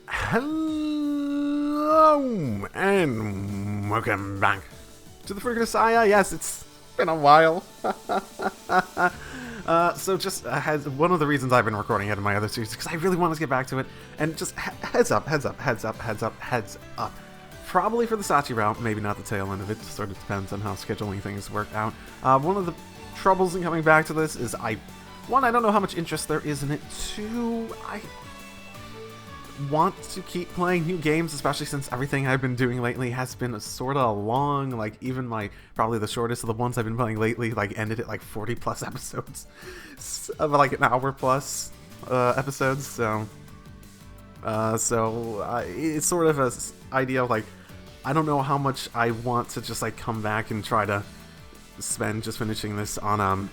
Hello, and welcome back to the Fruit of Grisaia. Yes, it's been a while. So just one of the reasons I've been recording ahead of my other series because I really want to get back to it. And just heads up. Probably for the Sachi route, maybe not the tail end of it. Sort of depends on how scheduling things work out. One of the troubles in coming back to this is I don't know how much interest there is in it. Two, I want to keep playing new games, especially since everything I've been doing lately has been sort of long. Like, even probably the shortest of the ones I've been playing lately, like, ended at like 40 plus episodes of like an hour plus episodes. So it's sort of a idea of like, I don't know how much I want to just like come back and try to spend just finishing this on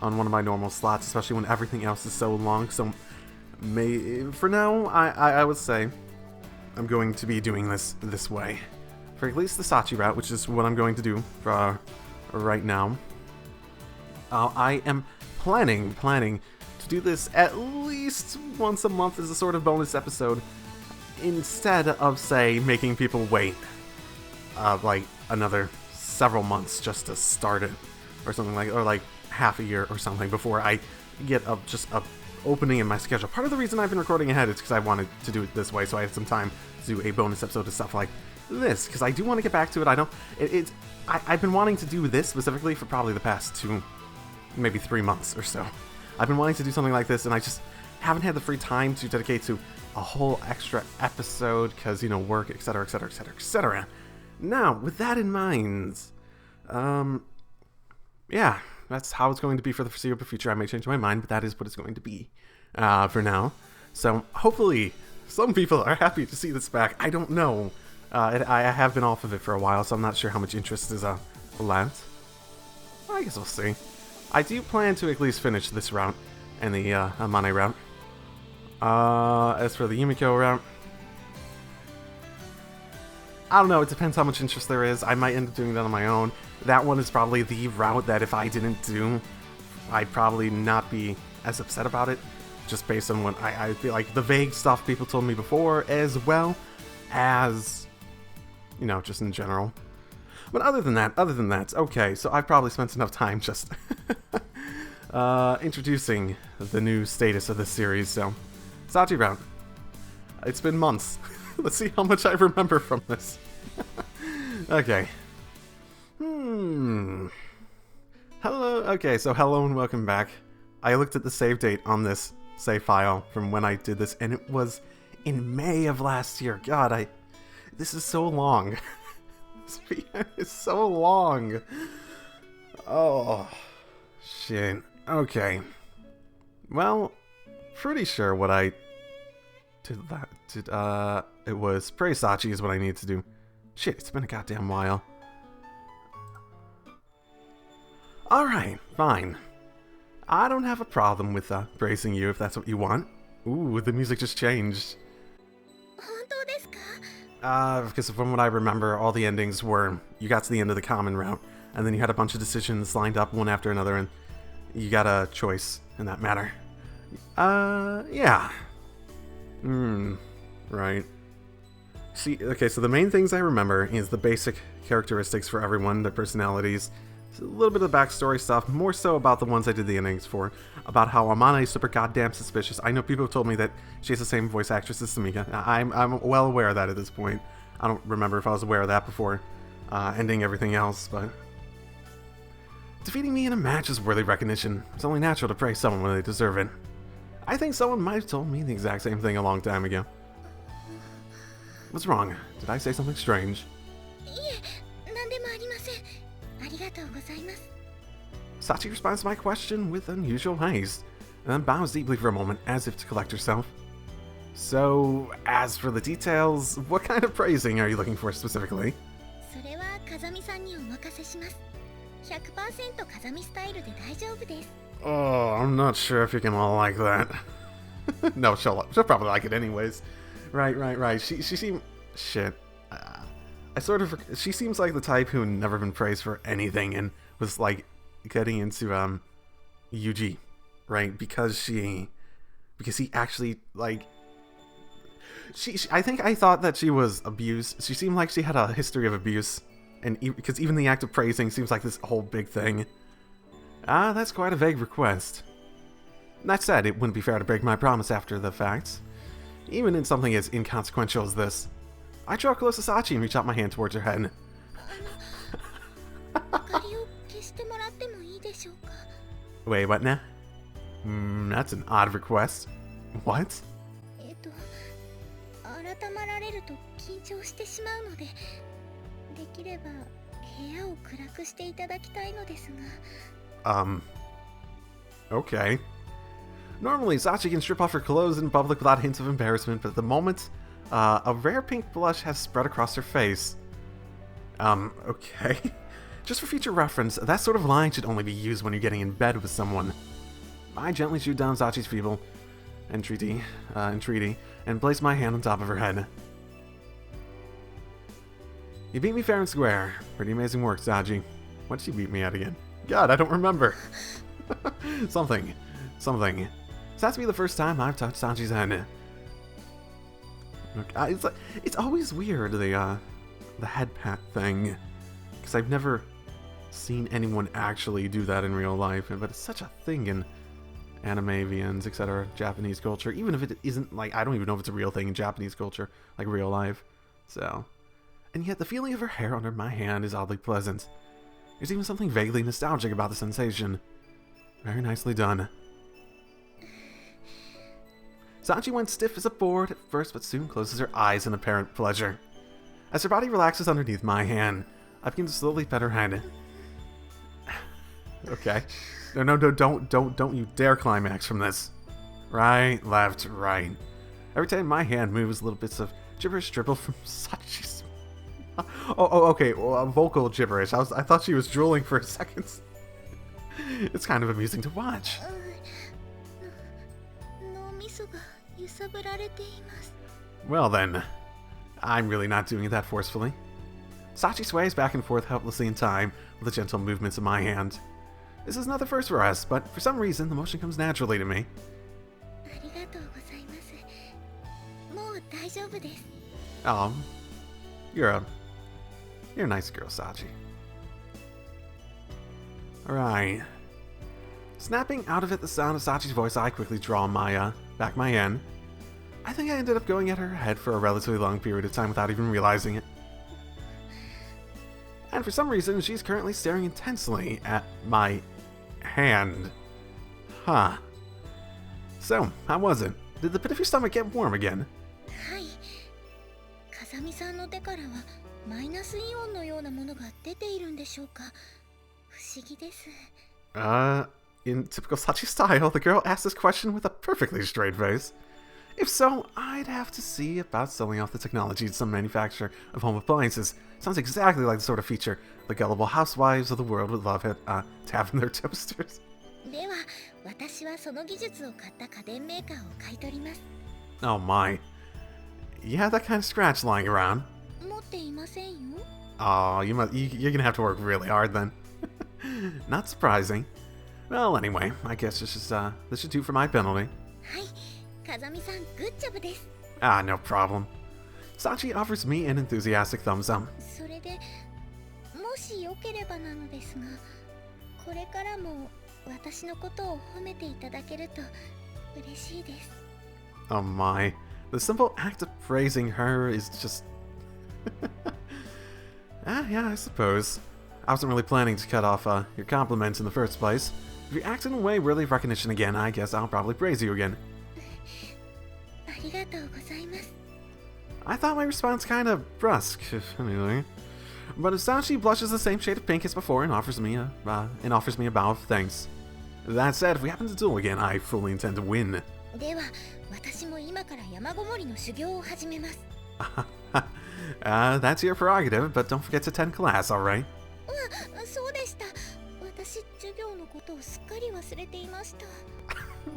one of my normal slots, especially when everything else is so long. So for now, I would say I'm going to be doing this way. For at least the Sachi route, which is what I'm going to do for right now. I am planning to do this at least once a month as a sort of bonus episode, instead of, say, making people wait like another several months just to start it, or something like, or like half a year or something before I get just a opening in my schedule. Part of the reason I've been recording ahead is because I wanted to do it this way, so I had some time to do a bonus episode of stuff like this, because I do want to get back to it. I've been wanting to do this specifically for probably the past 2, maybe 3 months or so. I've been wanting to do something like this, and I just haven't had the free time to dedicate to a whole extra episode, because, you know, work, etc, etc, etc, etc. Now, with that in mind, yeah, that's how it's going to be for the foreseeable future. I may change my mind, but that is what it's going to be for now. So hopefully some people are happy to see this back. I don't know. I have been off of it for a while, so I'm not sure how much interest is left. I guess we'll see. I do plan to at least finish this route and the Amane route. As for the Yumiko route, I don't know, it depends how much interest there is. I might end up doing that on my own. That one is probably the route that if I didn't do, I'd probably not be as upset about it, just based on what I feel like the vague stuff people told me before, as well as, you know, just in general. But other than that, okay, so I've probably spent enough time just introducing the new status of this series. So, Sachi route. It's been months. Let's see how much I remember from this. Okay. Hello. Okay, so hello and welcome back. I looked at the save date on this save file from when I did this, and it was in May of last year. God, this is so long. It's so long. Oh, shit. Okay. Well, pretty sure what I did it was Praise Sachi is what I need to do. Shit, it's been a goddamn while. Alright, fine. I don't have a problem with praising you if that's what you want. Ooh, the music just changed. Because from what I remember, all the endings were, you got to the end of the common route, and then you had a bunch of decisions lined up one after another, and you got a choice in that matter. Yeah. Right. See, okay, so the main things I remember is the basic characteristics for everyone, their personalities, a little bit of the backstory stuff, more so about the ones I did the endings for, about how Amane is super goddamn suspicious. I know people have told me that she has the same voice actress as Samika. I'm well aware of that at this point. I don't remember if I was aware of that before ending everything else, but defeating me in a match is worthy recognition. It's only natural to praise someone when they deserve it. I think someone might have told me the exact same thing a long time ago. What's wrong? Did I say something strange? Sachi responds to my question with unusual haste, and then bows deeply for a moment, as if to collect herself. So, as for the details, what kind of praising are you looking for specifically? Oh, I'm not sure if you're gonna like that. No, she'll probably like it anyways. Right. She seems... Shit. She seems like the type who never been praised for anything and was like getting into Yuuji, right? Because he actually, like, I think I thought that she was abused. She seemed like she had a history of abuse, and because even the act of praising seems like this whole big thing. That's quite a vague request. That said, it wouldn't be fair to break my promise after the fact, even in something as inconsequential as this. I draw close to Sachi and reach out my hand towards her head. Wait, what now? That's an odd request. What? Okay. Normally, Sachi can strip off her clothes in public without hints of embarrassment, but at the moment, a rare pink blush has spread across her face. Okay. Just for future reference, that sort of line should only be used when you're getting in bed with someone. I gently shoot down Sachi's feeble entreaty, and place my hand on top of her head. You beat me fair and square. Pretty amazing work, Sachi. What did she beat me at again? God, I don't remember. Something. This has to be the first time I've touched Sachi's head. Okay, it's always weird, the head pat thing. Because I've never seen anyone actually do that in real life, but it's such a thing in anime, VNs, etc., Japanese culture, even if it isn't, like, I don't even know if it's a real thing in Japanese culture, like real life, so. And yet the feeling of her hair under my hand is oddly pleasant. There's even something vaguely nostalgic about the sensation. Very nicely done. Sachi went stiff as a board at first, but soon closes her eyes in apparent pleasure. As her body relaxes underneath my hand, I begin to slowly pet her head. Okay. No, don't you dare climax from this. Right, left, right. Every time my hand moves, little bits of gibberish dribble from Sachi's. Okay, well, vocal gibberish. I thought she was drooling for a second. It's kind of amusing to watch. Well then, I'm really not doing it that forcefully. Sachi sways back and forth helplessly in time with the gentle movements of my hand. This is not the first for us, but for some reason the motion comes naturally to me. Oh, you're a nice girl, Sachi. Alright. Snapping out of it the sound of Sachi's voice, I quickly draw my, back my hand. I think I ended up going at her head for a relatively long period of time without even realizing it. And for some reason, she's currently staring intensely at my hand. Huh. So, how was it? Did the pit of your stomach get warm again? In typical Sachi style, the girl asked this question with a perfectly straight face. If so, I'd have to see about selling off the technology to some manufacturer of home appliances. Sounds exactly like the sort of feature the gullible housewives of the world would love to have in their toasters. Oh my. You have that kind of scratch lying around? Oh, you're gonna have to work really hard then. Not surprising. Well, anyway, I guess this should do for my penalty. Ah, no problem. Sachi offers me an enthusiastic thumbs up. Oh my. The simple act of praising her is just... yeah, I suppose. I wasn't really planning to cut off your compliments in the first place. If you act in a way worthy of recognition again, I guess I'll probably praise you again. I thought my response kind of brusque, if anything. But Sachi blushes the same shade of pink as before and offers me a bow of thanks. That said, if we happen to duel again, I fully intend to win. That's your prerogative, but don't forget to attend class, alright?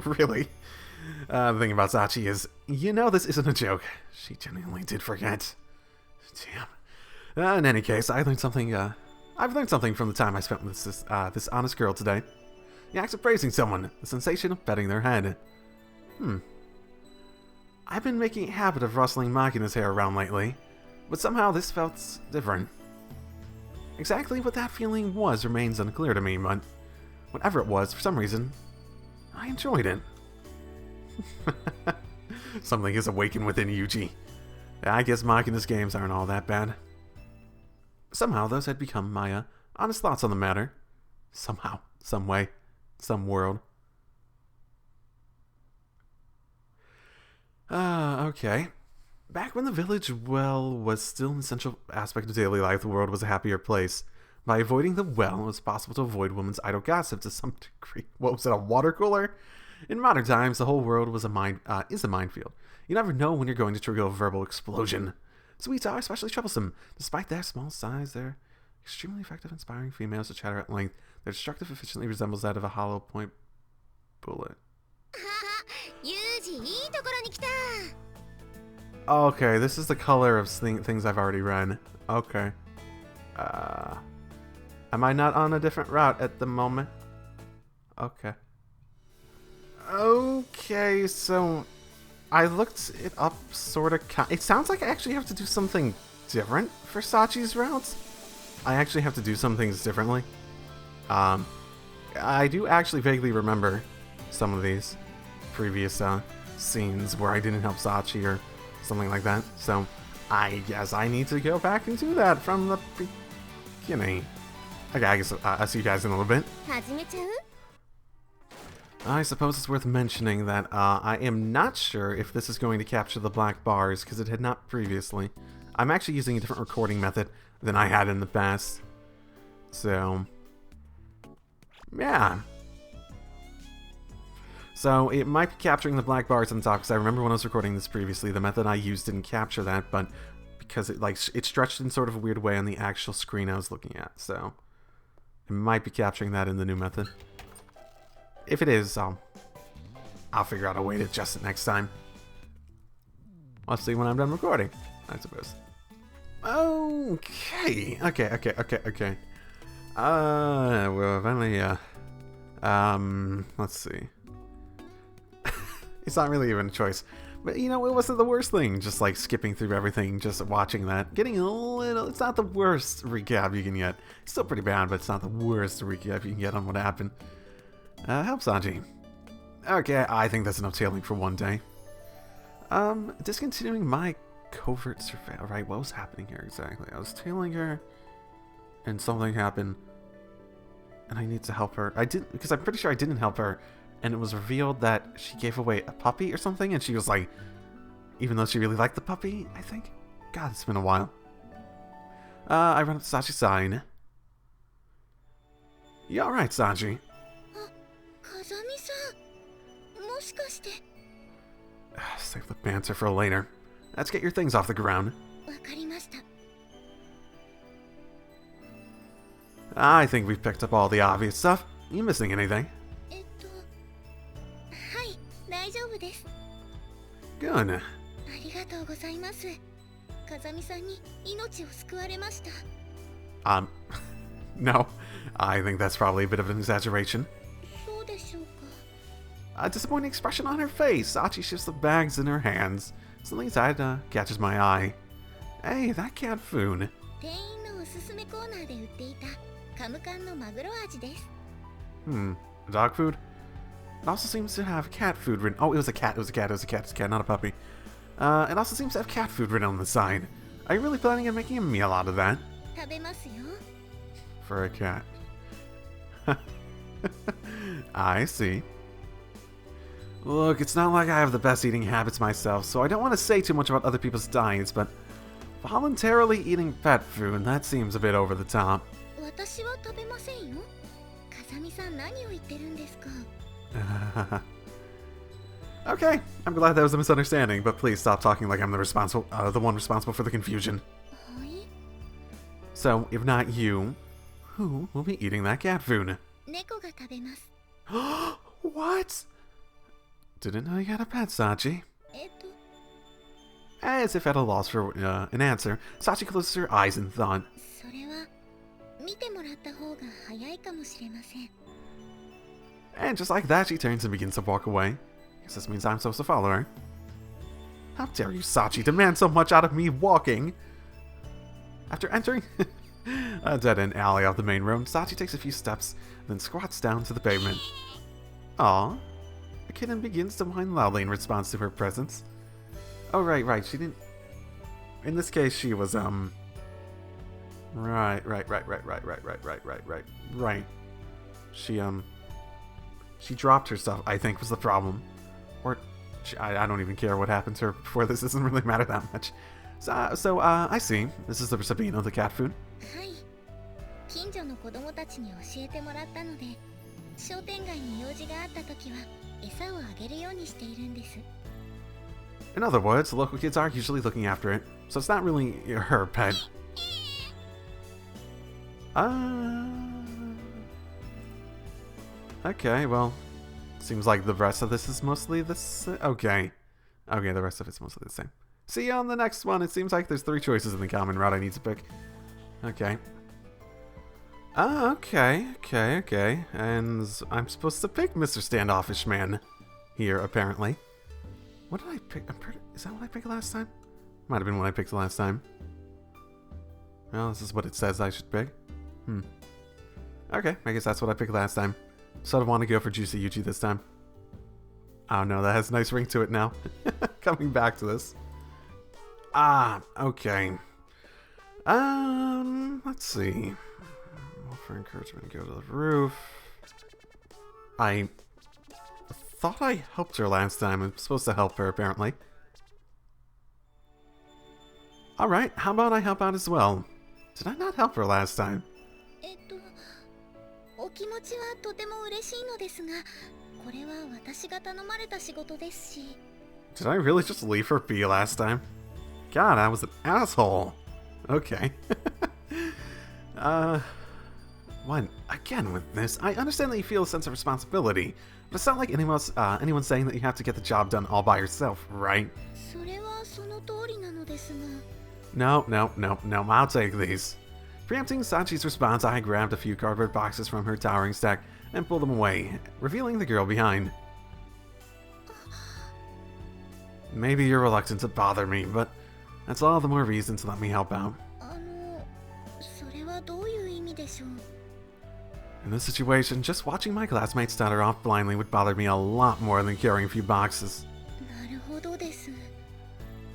Really? The thing about Sachi is, this isn't a joke. She genuinely did forget. Damn. In any case, I learned something I've learned something from the time I spent with this honest girl today. The act of praising someone, the sensation of petting their head. I've been making a habit of rustling Makina's hair around lately, but somehow this felt different. Exactly what that feeling was remains unclear to me, but whatever it was, for some reason, I enjoyed it. Something has awakened within Yuuji. I guess Makina's games aren't all that bad. Somehow, those had become my honest thoughts on the matter. Somehow, some way, some world. Okay. Back when the village well was still an essential aspect of daily life, the world was a happier place. By avoiding the well, it was possible to avoid women's idle gossip to some degree. What was it, a water cooler? In modern times, the whole world was is a minefield. You never know when you're going to trigger a verbal explosion. Sweets are especially troublesome. Despite their small size, they're extremely effective, inspiring females to chatter at length. Their destructive efficiently resembles that of a hollow point bullet. Okay, this is the color of things I've already read. Okay. Am I not on a different route at the moment? Okay. Okay, so I looked it up sort of. It sounds like I actually have to do something different for Sachi's routes. I actually have to do some things differently. I do actually vaguely remember some of these previous scenes where I didn't help Sachi or something like that. So I guess I need to go back and do that from the beginning. Okay, I guess I'll see you guys in a little bit. I suppose it's worth mentioning that I am not sure if this is going to capture the black bars, because it had not previously. I'm actually using a different recording method than I had in the past. So, yeah. So, it might be capturing the black bars on top, because I remember when I was recording this previously, the method I used didn't capture that, but because it stretched in sort of a weird way on the actual screen I was looking at, so it might be capturing that in the new method. If it is, I'll figure out a way to adjust it next time. I'll see when I'm done recording, I suppose. Okay. Well, finally, let's see. It's not really even a choice. But, you know, it wasn't the worst thing, just like skipping through everything, just watching that. Getting a little, it's not the worst recap you can get. It's still pretty bad, but it's not the worst recap you can get on what happened. Help Sanji. Okay, I think that's enough tailing for one day. Discontinuing my covert surveillance. Right, what was happening here exactly? I was tailing her, and something happened, and I need to help her. I didn't, because I'm pretty sure I didn't help her, and it was revealed that she gave away a puppy or something, and she was like, even though she really liked the puppy, I think? God, it's been a while. I run up to Sachi's side. You alright, Sanji? Save the banter for later. Let's get your things off the ground. I think we've picked up all the obvious stuff. You missing anything? Good. No. I think that's probably a bit of an exaggeration. A disappointing expression on her face. Sachi shifts the bags in her hands. Something inside catches my eye. Hey, that cat food. Dog food? It also seems to have cat food written. Oh, it was a cat, not a puppy. It also seems to have cat food written on the side. Are you really planning on making a meal out of that? For a cat. I see. Look, it's not like I have the best eating habits myself, so I don't want to say too much about other people's diets, but voluntarily eating pet food, that seems a bit over the top. Okay, I'm glad that was a misunderstanding, but please stop talking like I'm the one responsible for the confusion. So, if not you, who will be eating that cat food? What? Didn't know you had a pet, Sachi. As if at a loss for an answer, Sachi closes her eyes in thought. And just like that, she turns and begins to walk away. Guess this means I'm supposed to follow her. How dare you, Sachi, demand so much out of me walking? After entering a dead-end alley off the main road, Sachi takes a few steps, then squats down to the pavement. Aww. The kitten begins to whine loudly in response to her presence. Oh, right, she didn't... In this case, she was, Right. She dropped her stuff, I think, was the problem. Or, I don't even care what happened to her before this, doesn't really matter that much. So, I see. This is the recipient of the cat food. In other words, the local kids are usually looking after it, so it's not really her pet. Okay, well, seems like the rest of this is mostly the same. Okay, the rest of it's mostly the same. See you on the next one. It seems like there's 3 choices in the common route I need to pick. Okay. Okay. And I'm supposed to pick Mr. Standoffish Man here, apparently. What did I pick? Is that what I picked last time? Might have been what I picked last time. Well, this is what it says I should pick. Okay, I guess that's what I picked last time. So I want to go for Juicy Yuuji this time. Oh no, that has a nice ring to it now. Coming back to this. Okay. Let's see. Offer encouragement to go to the roof. I thought I helped her last time. I'm supposed to help her, apparently. Alright, how about I help out as well? Did I not help her last time? Did I really just leave her be last time? God, I was an asshole. Okay. What? Again with this, I understand that you feel a sense of responsibility, but it's not like anyone's saying that you have to get the job done all by yourself, right? No, I'll take these. Preempting Sachi's response, I grabbed a few cardboard boxes from her towering stack and pulled them away, revealing the girl behind. Maybe you're reluctant to bother me, but that's all the more reason to let me help out. In this situation, just watching my classmates stutter off blindly would bother me a lot more than carrying a few boxes.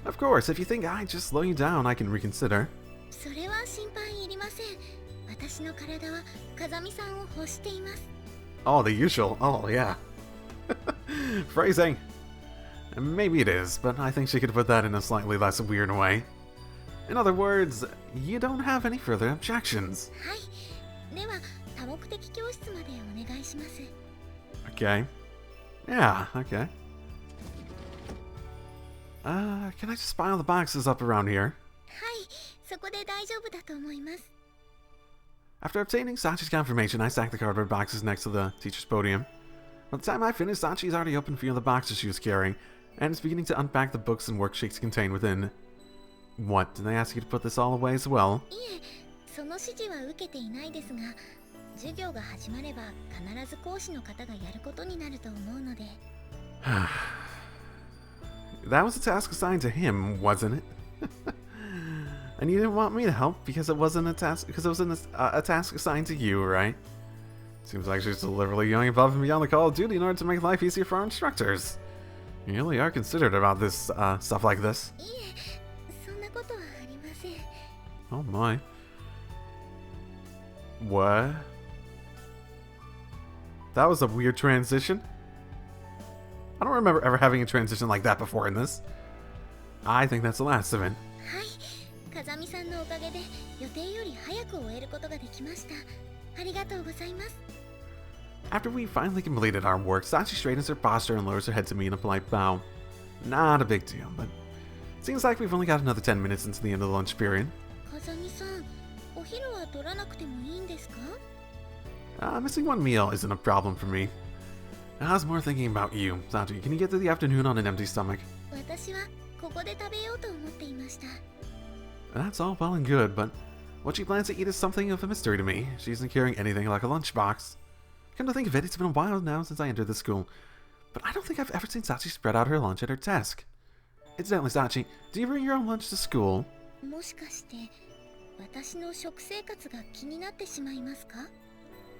Of course, if you think I'd just slow you down, I can reconsider. Oh, the usual. Oh, yeah. Phrasing. Maybe it is, but I think she could put that in a slightly less weird way. In other words, you don't have any further objections. Okay. Yeah, okay. Can I just pile the boxes up around here? After obtaining Sachi's confirmation, I stacked the cardboard boxes next to the teacher's podium. By the time I finished, Sachi's already opened a few of the boxes she was carrying, and is beginning to unpack the books and worksheets contained within. What, did they ask you to put this all away as well? That was a task assigned to him, wasn't it? And you didn't want me to help because it wasn't a task, a task assigned to you, right? Seems like she's deliberately going above and beyond the call of duty in order to make life easier for our instructors. You really are considerate about this, stuff like this. Oh my. What? That was a weird transition. I don't remember ever having a transition like that before in this. I think that's the last of it. After we finally completed our work, Sachi straightens her posture and lowers her head to me in a polite bow. Not a big deal, but it seems like we've only got another 10 minutes into the end of the lunch period. Missing one meal isn't a problem for me. I was more thinking about you. Sachi, can you get through the afternoon on an empty stomach? That's all well and good, but What she plans to eat is something of a mystery to me. She isn't carrying anything like a lunchbox. Come to think of it, it's been a while now since I entered the school, but I don't think I've ever seen Sachi spread out her lunch at her desk. Incidentally, Sachi, do you bring your own lunch to school? もしかして私の食生活が気になってしまいますか?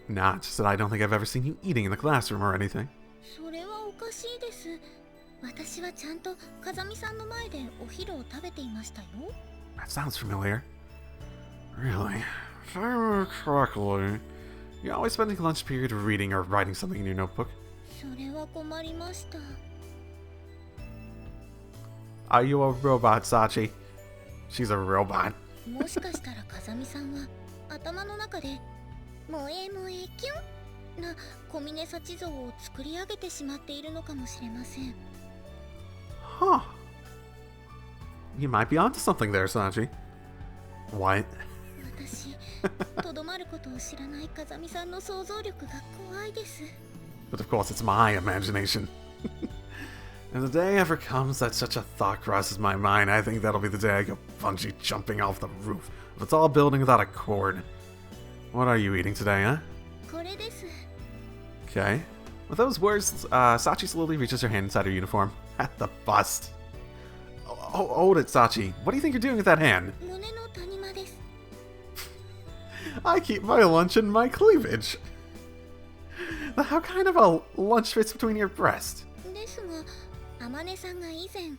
Nah, just that I don't think I've ever seen you eating in the classroom or anything. それはおかしいです。私はちゃんと風見さんの前でお昼を食べていましたよ。 That sounds familiar. Really? If I remember correctly, you're always spending lunch period reading or writing something in your notebook. それは困りました。 Are you a robot, Sachi? She's a robot. もしかしたら風見さんは頭の中で萌え萌えキュンな小峰幸像を作り上げてしまっているのかもしれません。 Huh. You might be onto something there, Sachi. What? 私、とどまることを知らない風見さんの想像力が怖いです。 But of course, it's my imagination. If the day ever comes that such a thought crosses my mind, I think that'll be the day I go bungee jumping off the roof of a tall building without a cord. What are you eating today, huh? これです。 Okay. With those words, Sachi slowly reaches her hand inside her uniform. At the bust. Oh, hold it, Sachi. What do you think you're doing with that hand? 胸の谷間です。 I keep my lunch in my cleavage. How kind of a lunch fits between your breasts? ですが、天音さんが以前、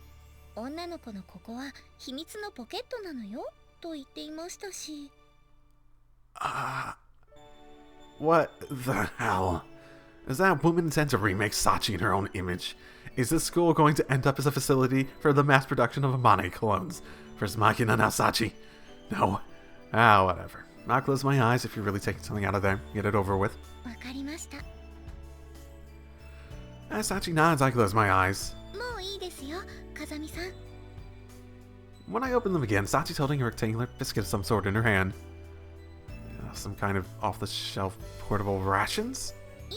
女の子のここは秘密のポケットなのよと言っていましたし。What the hell? Is that woman intent to remake Sachi in her own image? Is this school going to end up as a facility for the mass production of MAID clones? First Machina, now Sachi? No. Whatever. I'll close my eyes if you're really taking something out of there. Get it over with. わかりました。 As Sachi nods, I close my eyes. もういいですよ、風見さん。 When I open them again, Sachi's holding a rectangular biscuit of some sort in her hand. Some kind of off-the-shelf portable rations? い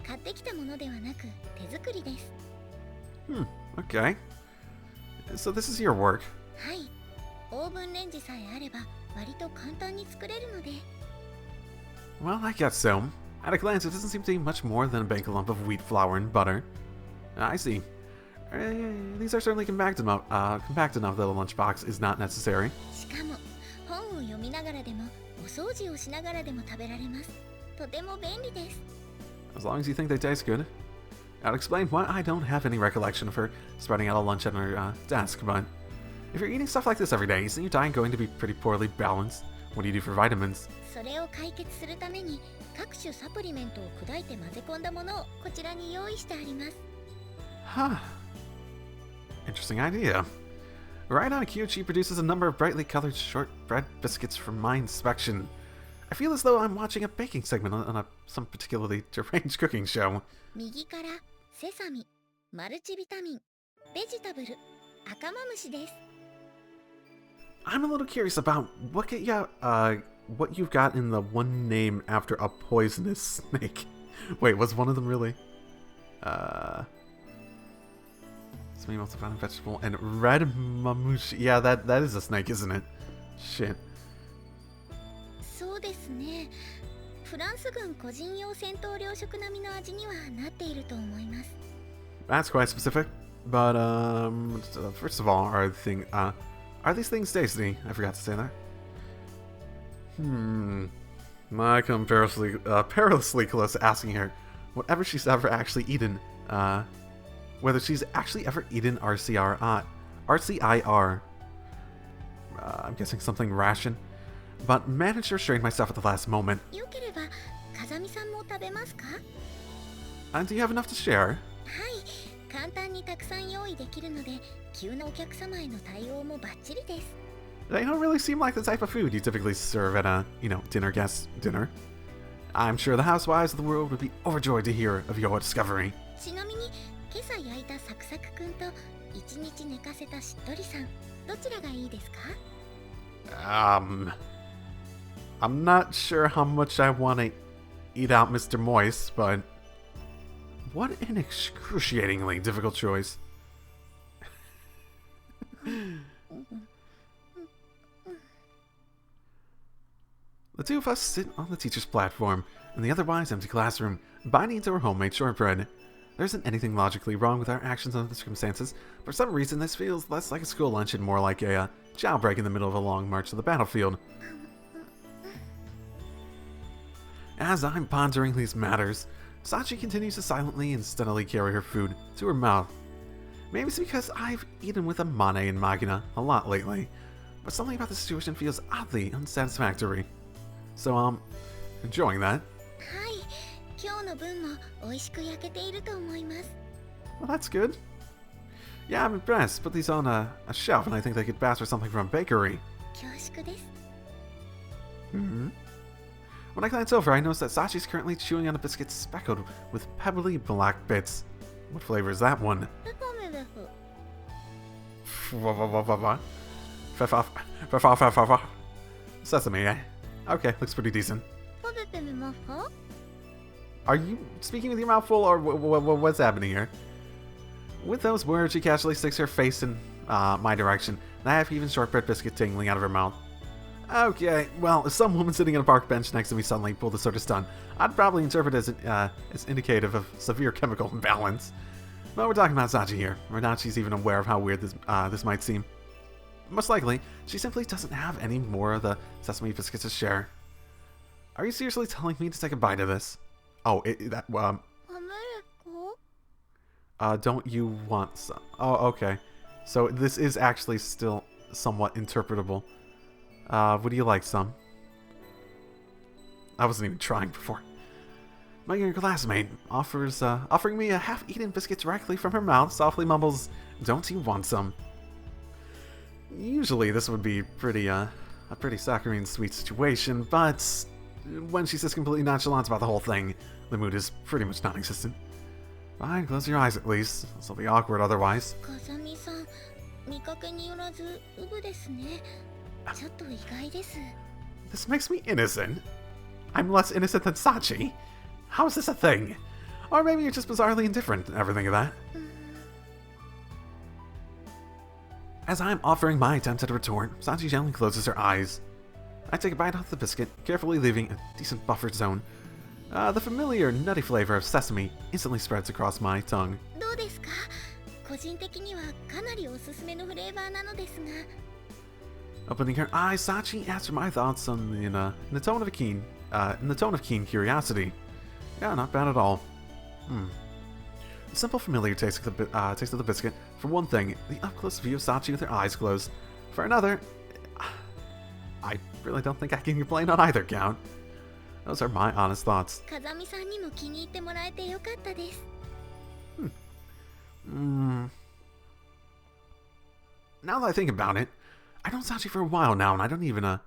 え、買ってきたものではなく手作りです。 Okay. So this is your work. はい。オーブンレンジさえあれば割と簡単に作れるので。 Well, I guess so. At a glance, it doesn't seem to be much more than a baked lump of wheat flour and butter. I see. These are certainly compact enough that a lunchbox is not necessary. しかも本を読みながらでもお掃除をしながらでも食べられます。とても便利です。 As long as you think they taste good. I'd explain why I don't have any recollection of her spreading out a lunch at her desk, but if you're eating stuff like this every day, isn't your diet going to be pretty poorly balanced? What do you do for vitamins? それを解決するために各種サプリメントを砕いて混ぜ込んだものをこちらに用意してあります。 Huh. Interesting idea. Right on cue, she produces a number of brightly colored shortbread biscuits for my inspection. I feel as though I'm watching a baking segment on some particularly deranged cooking show. 右からセサミ、マルチビタミン、ベジタブル、赤マムシです。 I'm a little curious about what you've got in the one name after a poisonous snake. Wait, was one of them really? Something else about a vegetable and red mamushi. Yeah, that is a snake, isn't it? Shit. そうですね。フランス軍個人用戦闘糧食並みの味にはなっていると思います。 That's quite specific. But first of all, are these things tasty? I forgot to say that. I come perilously close to asking her whatever she's ever actually eaten. Whether she's actually ever eaten RCIR. I'm guessing something ration. But managed to restrain myself at the last moment. よければ風見さんも食べますか? Do you have enough to share? はい、簡単にたくさん用意できるので、急なお客様への対応もバッチリです。 They don't really seem like the type of food you typically serve at a, dinner. I'm sure the housewives of the world would be overjoyed to hear of your discovery. ちなみに、今朝焼いたサクサクくんと一日寝かせたしっとりさん、どちらがいいですか? I'm not sure how much I want to eat out Mr. Moist, but what an excruciatingly difficult choice. The two of us sit on the teacher's platform in the otherwise empty classroom, biting into our homemade shortbread. There isn't anything logically wrong with our actions under the circumstances. For some reason, this feels less like a school lunch and more like a jailbreak in the middle of a long march to the battlefield. As I'm pondering these matters, Sachi continues to silently and steadily carry her food to her mouth. Maybe it's because I've eaten with Amane and Magina a lot lately, but something about the situation feels oddly unsatisfactory. So, enjoying that. Well, that's good. Yeah, I'm impressed. Put these on a shelf and I think they could pass for something from a bakery. When I glance over, I notice that Sachi's currently chewing on a biscuit speckled with pebbly black bits. What flavor is that one? Sesame, eh? Okay, looks pretty decent. Are you speaking with your mouth full, or what's happening here? With those words, she casually sticks her face in my direction, the half-even shortbread biscuit tingling out of her mouth. Okay, well, if some woman sitting on a park bench next to me suddenly pulled this sort of stunt, I'd probably interpret it as indicative of severe chemical imbalance. But we're talking about Sachi here, or not she's even aware of how weird this might seem. Most likely, she simply doesn't have any more of the sesame biscuits to share. Are you seriously telling me to take a bite of this? Oh, don't you want some? Oh, okay. So this is actually still somewhat interpretable. Would you like some? I wasn't even trying before. My younger classmate offering me a half-eaten biscuit directly from her mouth, softly mumbles, "Don't you want some?" Usually this would be a pretty saccharine sweet situation, but when she's just completely nonchalant about the whole thing, the mood is pretty much non-existent. Fine, close your eyes at least. This will be awkward otherwise. This makes me innocent. I'm less innocent than Sachi. How is this a thing? Or maybe you're just bizarrely indifferent and everything of that. As I'm offering my attempt at a retort, Sachi gently closes her eyes. I take a bite off the biscuit, carefully leaving a decent buffer zone. The familiar nutty flavor of sesame instantly spreads across my tongue. Opening her eyes, Sachi asks for my thoughts in the tone of keen curiosity. Yeah, not bad at all. The simple, familiar taste of the biscuit. For one thing, the up-close view of Sachi with her eyes closed. For another, I really don't think I can complain on either count. Those are my honest thoughts. Now that I think about it, I've known Sachi for a while now, and I didn't even know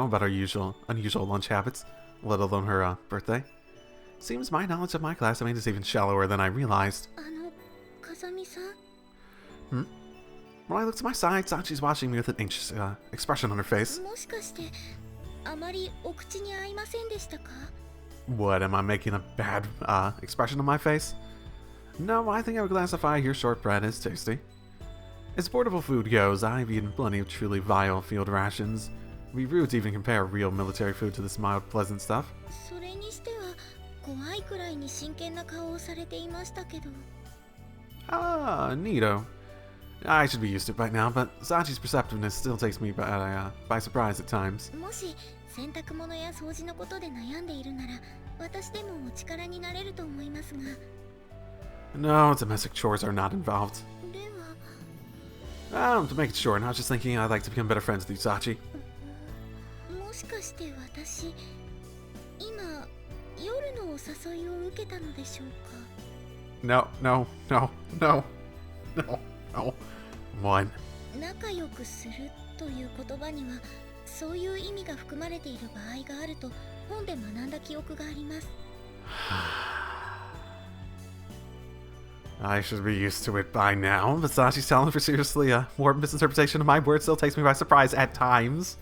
about her unusual lunch habits, let alone her birthday. Seems my knowledge of my classmate is even shallower than I realized. When I look to my side, Sachi's watching me with an anxious expression on her face. What, am I making a bad expression on my face? No, I think I would classify your shortbread as tasty. As portable food goes, I've eaten plenty of truly vile field rations. It'd be rude to even compare real military food to this mild, pleasant stuff. Ah, neato. I should be used to it by now, but Sachi's perceptiveness still takes me by surprise at times. No, domestic chores are not involved. To make it short, I was just thinking I'd like to become better friends with you, Sachi. No. One. I should be used to it by now, but Sachi's talent for seriously warped misinterpretation of my words still takes me by surprise at times.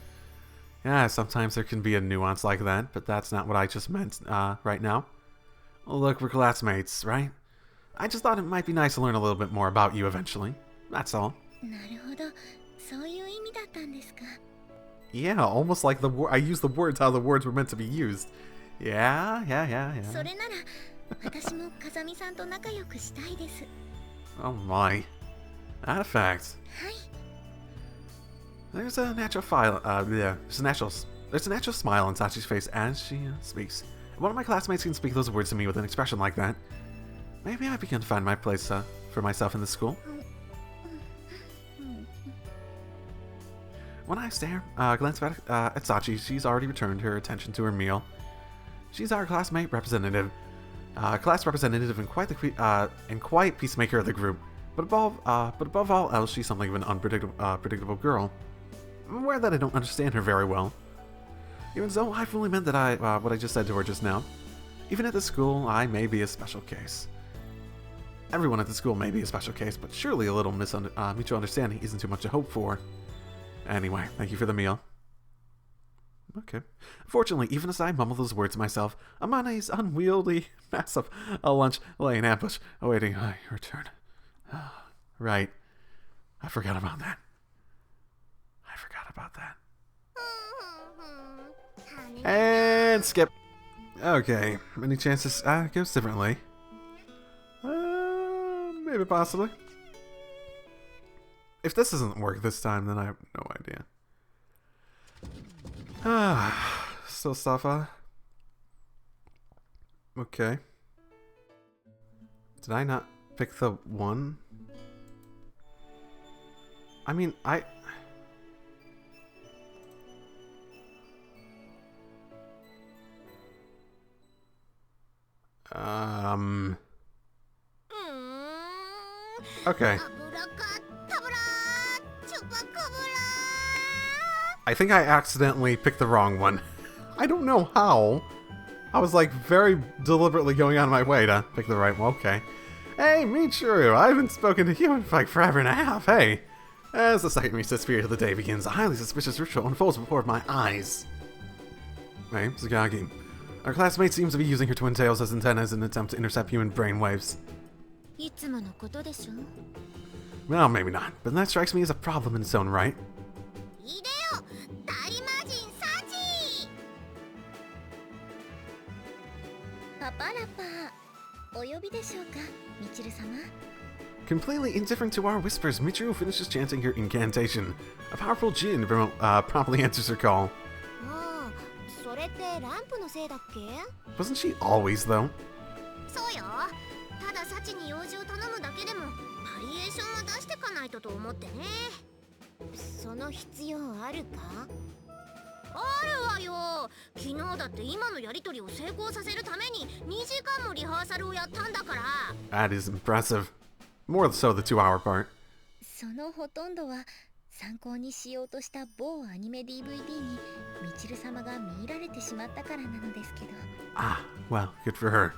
Yeah, sometimes there can be a nuance like that, but that's not what I just meant right now. Look, we're classmates, right? I just thought it might be nice to learn a little bit more about you eventually. That's all. Yeah, almost like I used the words how the words were meant to be used. Yeah. それなら私も風見さんと仲良くしたいです。 Oh my. That fact. はい。 There's a natural there's a natural smile on Sachi's face as she speaks. One of my classmates can speak those words to me with an expression like that. Maybe I begin to find my place for myself in this school. When I glance back at Sachi, she's already returned her attention to her meal. She's our classmate representative, class representative, and quite peacemaker of the group. But above all else, she's something of an unpredictable girl. I'm aware that I don't understand her very well. Even so, I fully meant that what I just said to her just now. Even at the school, I may be a special case. Everyone at the school may be a special case, but surely a little mutual understanding isn't too much to hope for. Anyway, thank you for the meal. Okay. Fortunately, even as I mumble those words to myself, Amane's unwieldy mass of a lunch lay in ambush, awaiting my return. Right. I forgot about that. And skip. Okay. Any chances it goes differently? Maybe possibly. If this doesn't work this time, then I have no idea. Still stuff, Okay. Did I not pick the one? I mean, Okay. I think I accidentally picked the wrong one. I don't know how. I was like very deliberately going on my way to pick the right one. Okay. Hey, Michiru, I haven't spoken to you in like forever and a half. Hey. As the second spirit of the day begins, a highly suspicious ritual unfolds before my eyes. Hey, Tsugagi. Our classmate seems to be using her twin tails as antennas in an attempt to intercept human brainwaves. Well, maybe not, but that strikes me as a problem in its own right. Completely indifferent to our whispers, Michiru finishes chanting her incantation. A powerful djinn promptly answers her call. Wasn't she always, though? That is impressive. More so the 2-hour part. そのほとんどは参考にしようとした某アニメ DVD にみちる様が見入られてしまったからなのですけど。Ah, well, good for her.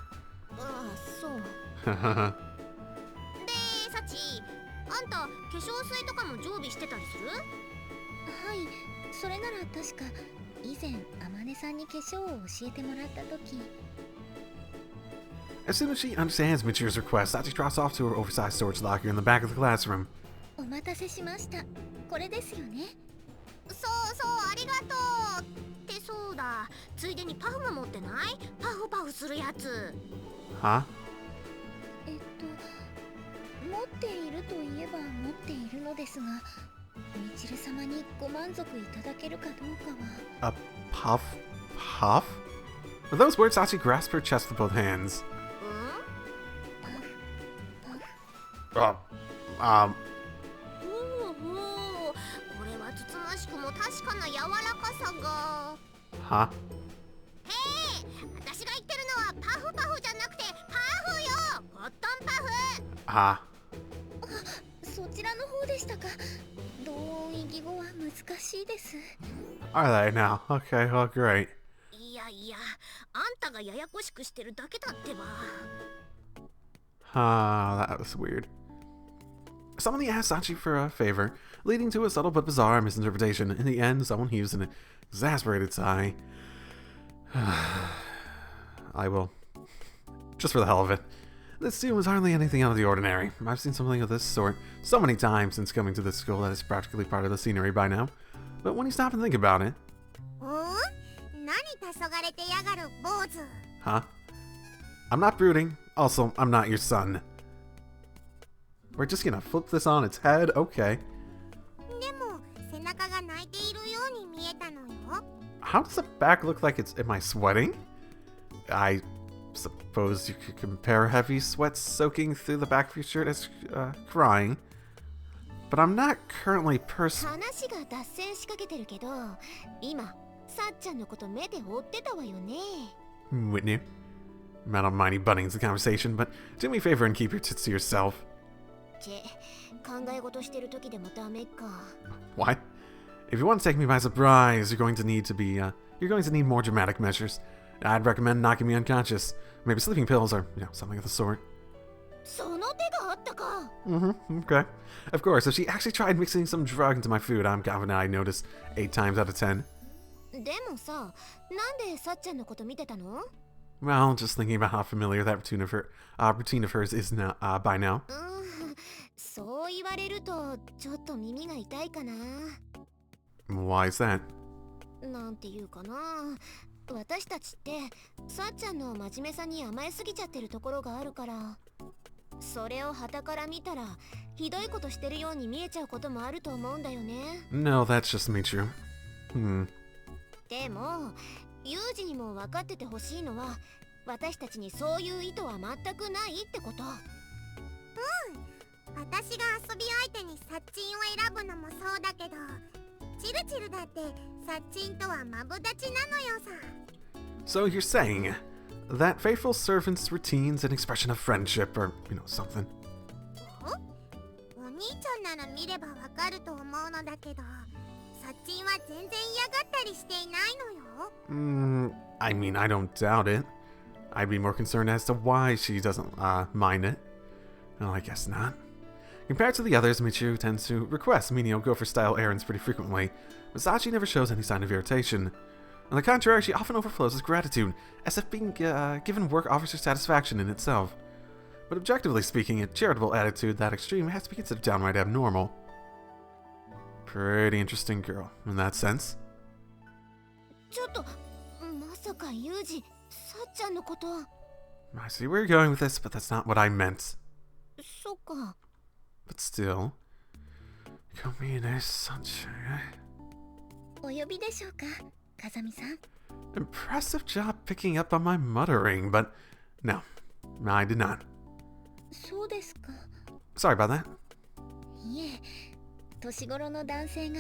そう。で、サチ、あんた化粧水とかも常備してたりする？はい、それなら確か以前あまねさんに化粧を教えてもらった時。As soon as she understands Michiru's request, Sachi trots off to her oversized storage locker in the back of the classroom. お待たせしました。これですよね。そうそう、ありがとう。ってそうだ。ついでにパフも持ってない？パフパフするやつ。は？持っているといえば持っているのですが、みちる様にご満足いただけるかどうかは。A puff? Puff? With those words, Sachi grasped her chest with both hands. Huh? Ah. そちらの方でしたか。同音異義語は難しいです。Are they now? Okay, well, great. いやいや、あんたがややこしくしてるだけだってば。That was weird. Someone asks Sachi for a favor, leading to a subtle but bizarre misinterpretation. In the end, someone heaves an exasperated sigh. I will. Just for the hell of it. This scene was hardly anything out of the ordinary. I've seen something of this sort so many times since coming to this school that it's practically part of the scenery by now. But when you stop and think about it... 何黄昏てやがる坊主 Huh? I'm not brooding. Also, I'm not your son. We're just gonna flip this on its head? Okay. でも背中が泣いているように見えたのよ How does the back look like it's... Am I sweating? I suppose you could compare heavy sweat soaking through the back of your shirt as crying. But I'm not currently 話が脱線しかけてるけど今さっちゃんのこと目で追ってたわよね Whitney. I don't mind you butting into the conversation, but do me a favor and keep your tits to yourself. 考え事してる時でもダメか What? If you want to take me by surprise, you're going to need more dramatic measures. I'd recommend knocking me unconscious. Maybe sleeping pills or, something of the sort. その手があったか Okay. Of course, if she actually tried mixing some drug into my food, I'm confident I'd notice 8 times out of 10. でもさなんでさっちゃんのこと見てたの Well, just thinking about how familiar that routine of hers is now, by now. そう言われるとちょっと耳が痛いかな Why is that? なんていうかな私たちってさっちゃんの真面目さに甘えすぎちゃってるところがあるからそれを傍から見たらひどいことしてるように見えちゃうこともあると思うんだよね No, that's just me true. でもユージにも分かっててほしいのは私たちにそういう意図は全くないってこと私が遊び相手にサッチンを選ぶのもそうだけどチルチルだってサッチンとはマブダチなのよさ So you're saying that faithful servant's routine's an expression of friendship or, something. お兄ちゃんなら見ればわかると思うのだけどサッチンは全然嫌がったりしていないのよ I mean, I don't doubt it. I'd be more concerned as to why she doesn't mind it. Well, I guess not. Compared to the others, Michiru tends to request menial gopher-style errands pretty frequently, but Sachi never shows any sign of irritation. On the contrary, she often overflows with gratitude, as if being given work offers her satisfaction in itself. But objectively speaking, a charitable attitude that extreme has to be considered downright abnormal. Pretty interesting girl, in that sense. ちょっとまさかユージさっちゃんのこと I see where you're going with this, but that's not what I meant. そっか But still, come in there, sunshine. お呼びでしょうか風見さん Impressive job picking up on my muttering, but no, I did not. そうですか Sorry about that. いえ年頃の男性が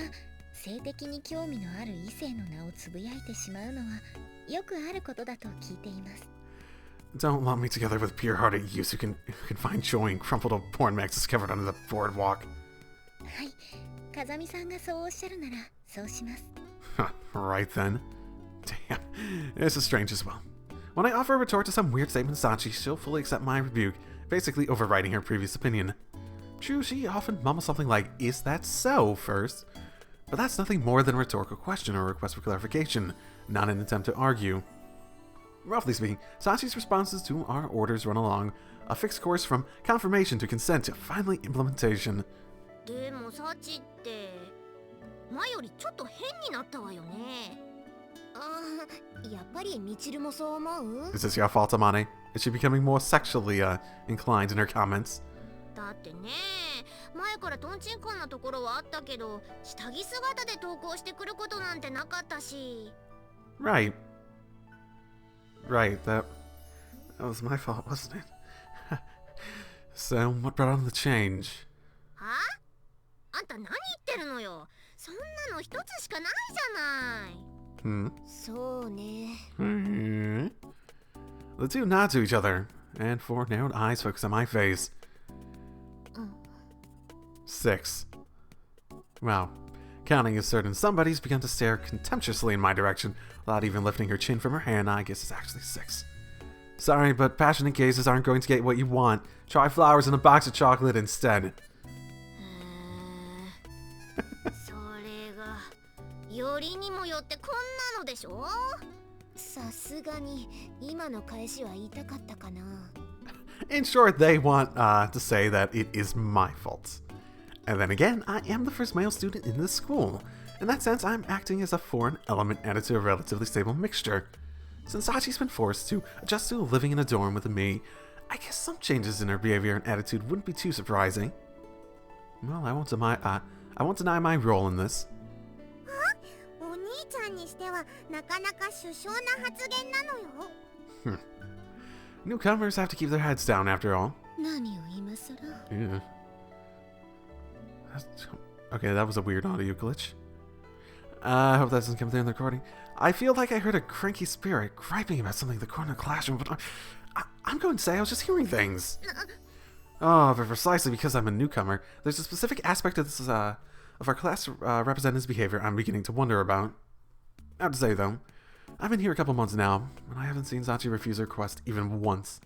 性的に興味のある異性の名をつぶやいてしまうのはよくあることだと聞いています Don't lump me together with pure-hearted youths who can find joy in crumpled old porn mags discovered under the boardwalk. はい風見さんがそうおっしゃるならそうします Right then. Damn, this is strange as well. When I offer a retort to some weird statement to Sachi, she'll fully accept my rebuke, basically overriding her previous opinion. True, she often mumbles something like, "Is that so?" first, but that's nothing more than a rhetorical question or a request for clarification, not an attempt to argue. Roughly speaking, Sachi's responses to our orders run along a fixed course from confirmation to consent to finally implementation. でもサチって前よりちょっと変になったわよねやっぱりミチルもそう思う Is this your fault, Amane? Is she becoming more sexually inclined in her comments? だってね前からトンチンカンなところはあったけど下着姿で投稿してくることなんてなかったし Right. Right, that was my fault, wasn't it? So, what brought on the change? はあんた何言ってるのよそんなの一つしかないじゃないそうね The two nod to each other, and four narrowed eyes focus on my face. 6. Wow. Counting is certain somebody's begun to stare contemptuously in my direction without even lifting her chin from her hand. I guess it's actually 6. Sorry, but passionate gazes aren't going to get what you want. Try flowers and a box of chocolate instead. それがよりにもよってこんなのでしょさすがに今の返しは言いたかったかな In short, they want to say that it is my fault. And then again, I am the first male student in this school. In that sense, I'm acting as a foreign element added to a relatively stable mixture. Since Sachi's been forced to adjust to living in a dorm with me, I guess some changes in her behavior and attitude wouldn't be too surprising. Well, I won't deny my role in this. お兄ちゃんにしてはなかなか殊勝な発言なのよ。Newcomers have to keep their heads down after all. 何を今さら。Yeah. Okay, that was a weird audio glitch. I hope that doesn't come through in the recording. I feel like I heard a cranky spirit griping about something in the corner of the classroom, but I'm going to say I was just hearing things. Oh, but precisely because I'm a newcomer, there's a specific aspect of this, of our class representative's behavior I'm beginning to wonder about. I have to say, though, I've been here a couple months now, and I haven't seen Sachi refuse a request even once.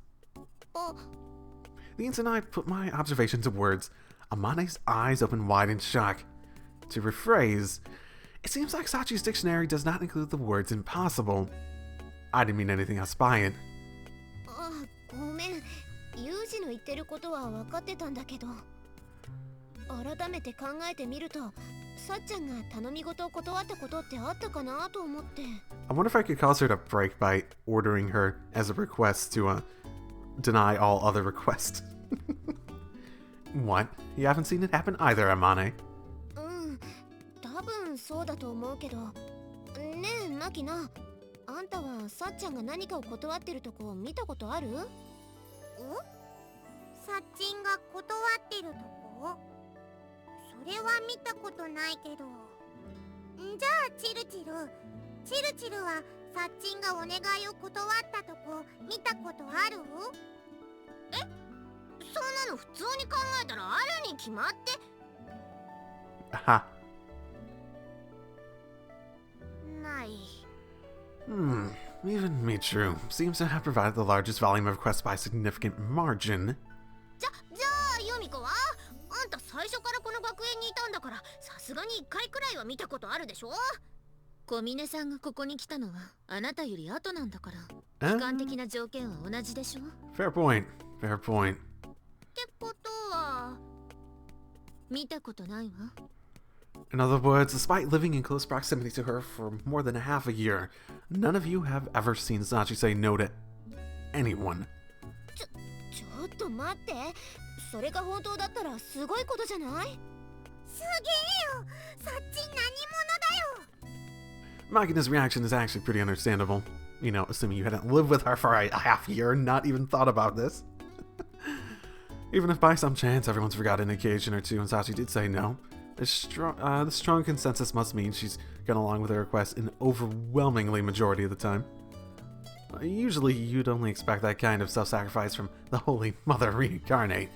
The instant I put my observation to words, Amane's eyes open wide in shock. To rephrase, it seems like Sachi's dictionary does not include the words impossible. I didn't mean anything else by it. ごめん、ユージの言ってることは分かってたんだけど、改めて考えてみると、さっちゃんが頼み事を断ったことってあったかなと思って。I wonder if I could cause her to break by ordering her as a request to deny all other requests. What? You haven't seen it happen either, Amane? 多分そうだと思うけど。ねえ、マキナ、あんたはさっちゃんが何かを断ってるとこ見たことある？さっちんが断ってるとこ？それは見たことないけど。じゃあチルチルはさっちんがお願いを断ったとこ見たことある？え？そんなの普通に考えたらあるに決まって。Aha. ない。Even Michiru seems to have provided the largest volume of requests by a significant margin. じゃあユミコはあんた最初からこの学園にいたんだから、さすがに1回くらいは見たことあるでしょ？小峰さんがここに来たのはあなたより後なんだから、悲観的な条件は同じでしょ？ Fair point. Fair point. ってことは見たことないわ。In other words, despite living in close proximity to her for more than half a year, none of you have ever seen Sachi say no to anyone. ちょっと待って、それが本当だったらすごいことじゃない？すげえよ、さっち何者だよ。 Magina's reaction is actually pretty understandable. You know, assuming you hadn't lived with her for a half year and not even thought about this. Even if by some chance everyone's forgotten an occasion or two and Sachi did say no, the strong consensus must mean she's gone along with her request an overwhelmingly majority of the time. Usually you'd only expect that kind of self-sacrifice from the Holy Mother Reincarnate,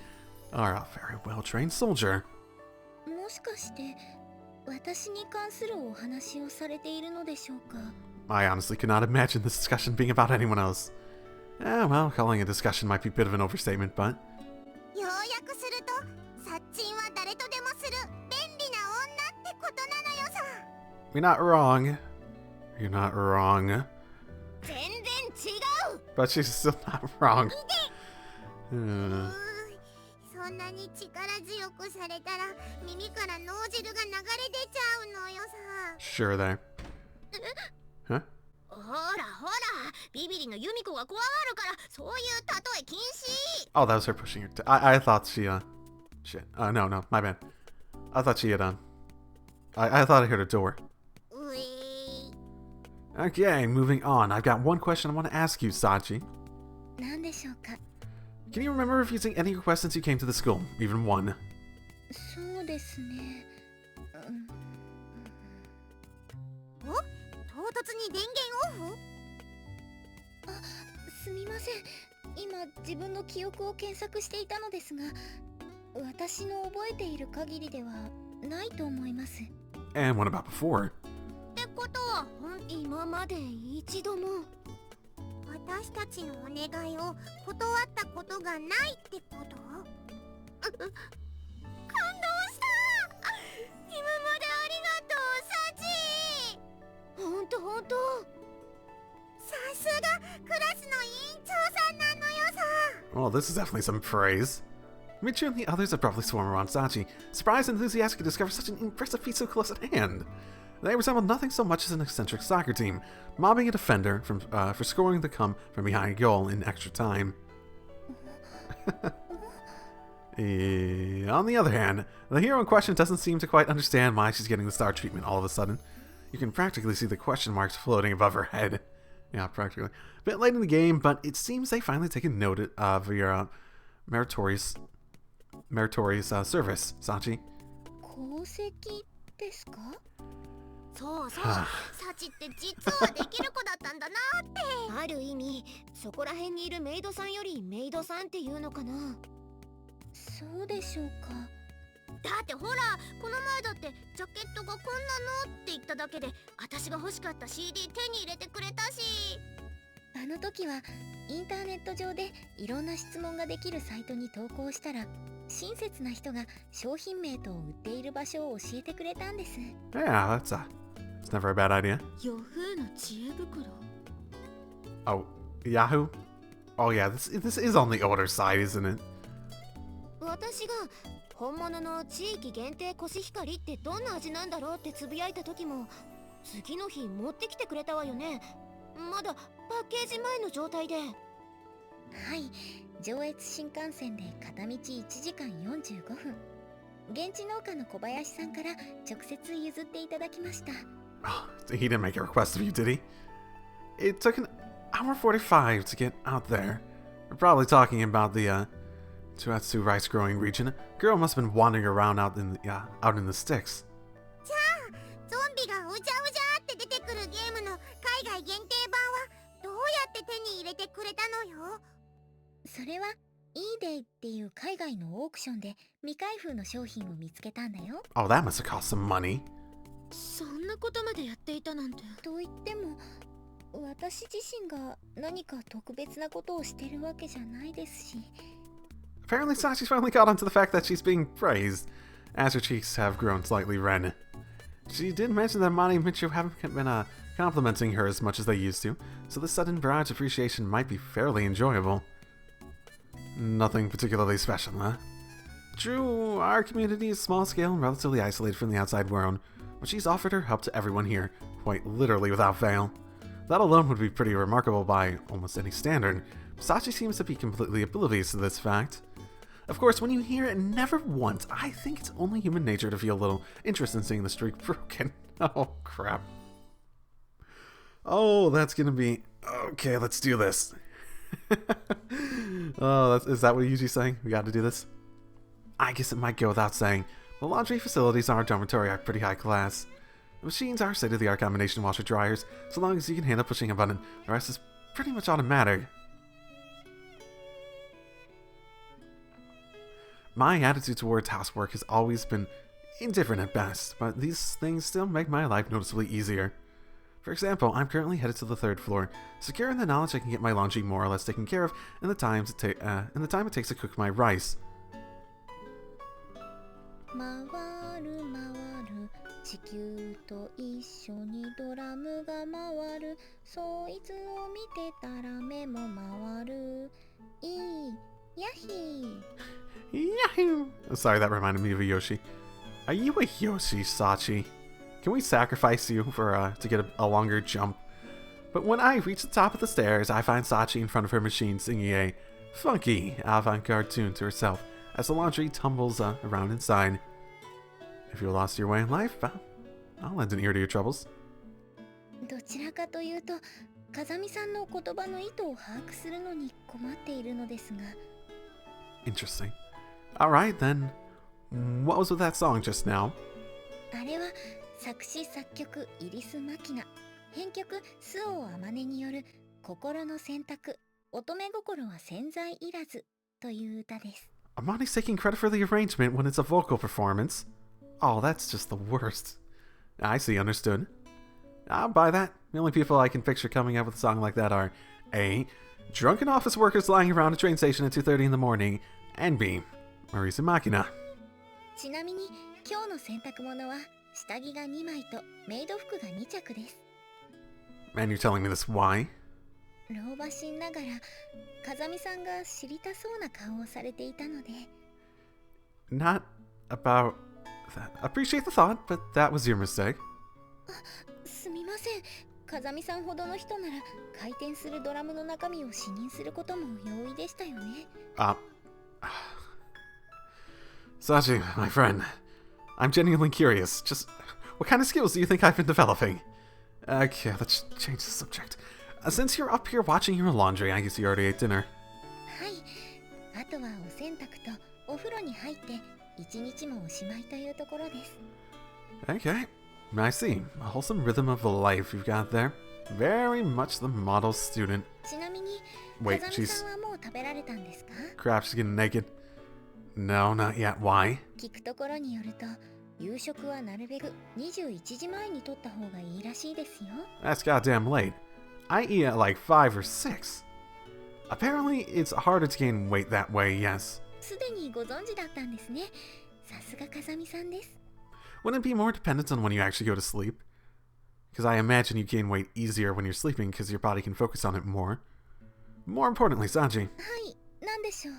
or a very well-trained soldier. もしかして私に関するお話をされているのでしょうか？ I honestly could not imagine this discussion being about anyone else. Well, calling a discussion might be a bit of an overstatement, but... 要約すると、サッチンは誰とでもする便利な女ってことなのよさ。 You're not wrong. You're not wrong. 全然違う。 But she's still not wrong. そんなに力強くされたら耳から脳汁が流れ出ちゃうのよさ。 Sure there. Huh? ほらほら、ビビリのユミコが怖がるから、そういう例え禁止。 Oh, that was her pushing her. I thought she, shit. No, my bad. I thought she had, I thought I heard a door. Okay, moving on. I've got one question I want to ask you, Sachi. 何でしょうか？ Can you remember refusing any request since you came to the school? Even one? そうですね。お？唐突に電源オフ？あ、すみません。今自分の記憶を検索していたのですが、私の覚えている限りではないと思います。 And what about before? ってことは、今まで一度も私たちのお願いを断ったことがないってこと？感動した！今までありがとう、サチ！ほんとさすがクラスの委員長さんなのよさ。 Well, this is definitely some praise. Michiru and the others abruptly swarm around Sachi, surprised and enthusiastic to discover such an impressive feat so close at hand. They resemble nothing so much as an eccentric soccer team, mobbing a defender for scoring the come from behind goal in extra time. On the other hand, the hero in question doesn't seem to quite understand why she's getting the star treatment all of a sudden. You can practically see the question marks floating above her head. Yeah, practically. A bit late in the game, but it seems they finally taken note of your meritorious service, Sachi. 功績ですか？そうそう、サチって実はできる子だったんだなって。ある意味、そこら辺にいるメイドさんよりメイドさんっていうのかな。そうでしょうか。だってほら、この前だってジャケットがこんなのって言っただけで私が欲しかった CD 手に入れてくれたし。あの時はインターネット上でいろんな質問ができるサイトに投稿したら、親切な人が商品名と売っている場所を教えてくれたんです。Yeah, it's never a bad idea. ヤフーの知恵袋。 Oh, Yahoo? Oh yeah, this is on the older side, isn't it? 私が本物の地域限定コシヒカリってどんな味なんだろうってつぶやいた時も、次の日持ってきてくれたわよね。まだパッケージ前の状態で。はい、上越新幹線で片道1時間45分。現地農家の小林さんから直接譲っていただきました。Oh, he didn't make a request of you, did he? It took an hour 45 to get out there. We're probably talking about the Tuatsu rice growing region. Girl must have been wandering around out in the sticks. じゃあ、ゾンビがうじゃうじゃって出てくるゲームの海外限定版はどうやって手に入れてくれたのよ。それは eDay っていう海外のオークションで未開封の商品を見つけたんだよ。Oh, that must have cost some money. そんなことまでやっていたなんて。と言っても、私自身が何か特別なことをしてるわけじゃないですし。Apparently, Sachi's finally caught on to the fact that she's being praised, as her cheeks have grown slightly red. She did mention that Mani and Micho haven't been complimenting her as much as they used to, so this sudden barrage of appreciation might be fairly enjoyable. Nothing particularly special, huh? True, our community is small scale and relatively isolated from the outside world, but she's offered her help to everyone here, quite literally without fail. That alone would be pretty remarkable by almost any standard. Sachi seems to be completely oblivious to this fact. Of course, when you hear it never once, I think it's only human nature to feel a little interest in seeing the streak broken. Oh, crap. Oh, that's gonna be... Okay, let's do this. Oh, is that what Yuuji's saying? We gotta do this? I guess it might go without saying. The laundry facilities in our dormitory are pretty high class. The machines are state-of-the-art combination washer dryers. So long as you can handle pushing a button, the rest is pretty much automatic. My attitude towards housework has always been indifferent at best, but these things still make my life noticeably easier. For example, I'm currently headed to the 3rd floor, secure in the knowledge I can get my laundry more or less taken care of in the time it takes to cook my rice. 回る回る地球と一緒にドラムが回るそいつを見てたら目も回るいいヤヒー Yahoo! Sorry, that reminded me of a Yoshi. Are you a Yoshi, Sachi? Can we sacrifice you to get a longer jump? But when I reach the top of the stairs, I find Sachi in front of her machine singing a funky avant-garde tune to herself as the laundry tumbles around inside. If you lost your way in life, I'll lend an ear to your troubles. どちらかというと、風見さんの言葉の意図を把握するのに困っているのですが。Interesting. Alright then, what was with that song just now? あれは作詞作曲イリス・マキナ、編曲周防天音による心の選択、乙女心は潜在いらずという歌です。Amani's taking credit for the arrangement when it's a vocal performance. Oh, that's just the worst. I see, understood. I'll buy that. The only people I can picture coming up with a song like that are A. Drunken office workers lying around a train station at 2:30 in the morning, and B. Marisa Makina. ちなみに今日の洗濯物は下着が2枚とメイド服が2着です。And you're telling me this why? 老婆心ながら風見さんが知りたそうな顔をされていたので。Not about that. Appreciate the thought, but that was your mistake. すみません。風見さんほどの人なら回転するドラムの中身を視認することも容易でしたよね。Sachi, my friend, I'm genuinely curious. Just what kind of skills do you think I've been developing? Okay, let's change the subject. Since you're up here watching your laundry, I guess you already ate dinner. はい。あとはお洗濯とお風呂に入って一日もおしまいというところです。Okay, I see. A wholesome rhythm of life you've got there. Very much the model student. ちなみに、 Wait, 風見さんはもう食べられたんですか？ Crap, she's getting naked. No, not yet. Why? 聞くところによると、夕食はなるべく21時前にとった方がいいらしいですよ。That's goddamn late. I eat at like 5 or 6. Apparently, it's harder to gain weight that way, yes. すでにご存知だったんですね。さすが風見さんです。Wouldn't it be more dependent on when you actually go to sleep? Because I imagine you gain weight easier when you're sleeping because your body can focus on it more. More importantly, Saji. はい、なんでしょう。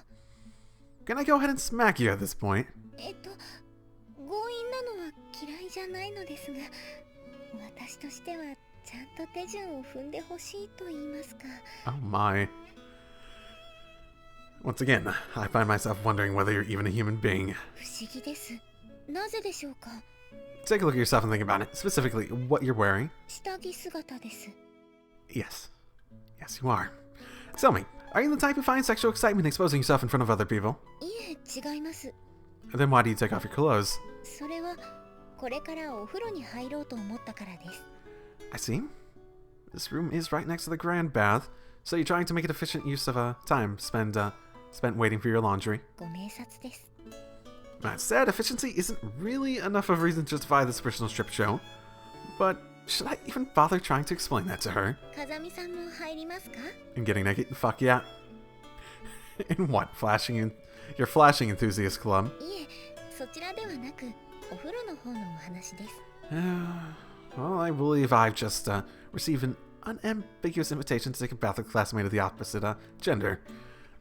Can I go ahead and smack you at this point? 強引なのは嫌いじゃないのですが、私としてはちゃんと手順を踏んでほしいと言いますか。Oh my. Once again, I find myself wondering whether you're even a human being. 不思議です。なぜでしょうか。 Take a look at yourself and think about it. Specifically, what you're wearing. 下着姿です。 Yes. Yes, you are. Tell me, are you the type who finds sexual excitement exposing yourself in front of other people? いえ、違います。 Then why do you take off your clothes? それはこれからお風呂に入ろうと思ったからです。 I see. This room is right next to the grand bath, so you're trying to make it efficient use of time spent waiting for your laundry. ご明察です。 That said, efficiency isn't really enough of a reason to justify this personal strip show. But should I even bother trying to explain that to her? 風見さんも入りますか？ And getting naked? Fuck yeah. In what? Your flashing enthusiast club? いえ、そちらではなくお風呂の方のお話です。 Well, I believe I've just received an unambiguous invitation to take a bath with a classmate of the opposite gender.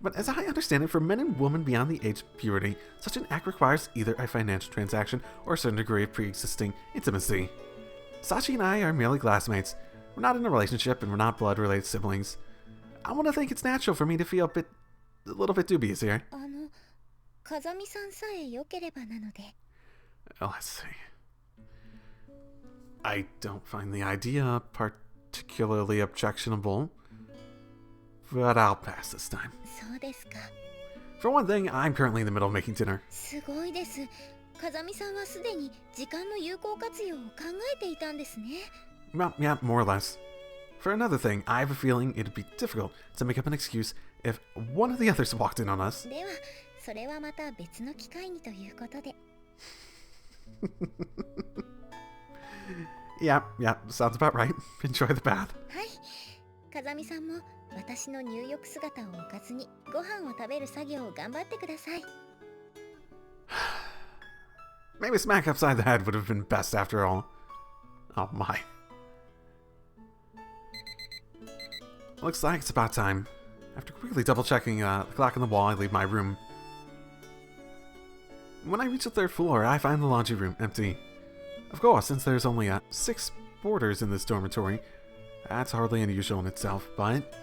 But as I understand it, for men and women beyond the age of puberty, such an act requires either a financial transaction or a certain degree of pre-existing intimacy. Sachi and I are merely classmates. We're not in a relationship and we're not blood-related siblings. I want to think it's natural for me to feel a little bit dubious here. 風見さんさえ良ければなので。 Let's see. I don't find the idea particularly objectionable, but I'll pass this time. そうですか。 For one thing, I'm currently in the middle of making dinner. すごいです。風見さんはすでに時間の有効活用を考えていたんですね。 Well, yeah, more or less. For another thing, I have a feeling it'd be difficult to make up an excuse if one of the others walked in on us. では、それはまた別の機会にということで。Yeah, sounds about right. Enjoy the bath. はい。風見さんも私の入浴姿を置かずにご飯を食べる作業を頑張ってください。 Maybe a smack upside the head would have been best after all. Oh my. Looks like it's about time. After quickly double-checking the clock on the wall, I leave my room. When I reach the third floor, I find the laundry room empty. Of course, since there's only 6 boarders in this dormitory, that's hardly unusual in itself, but...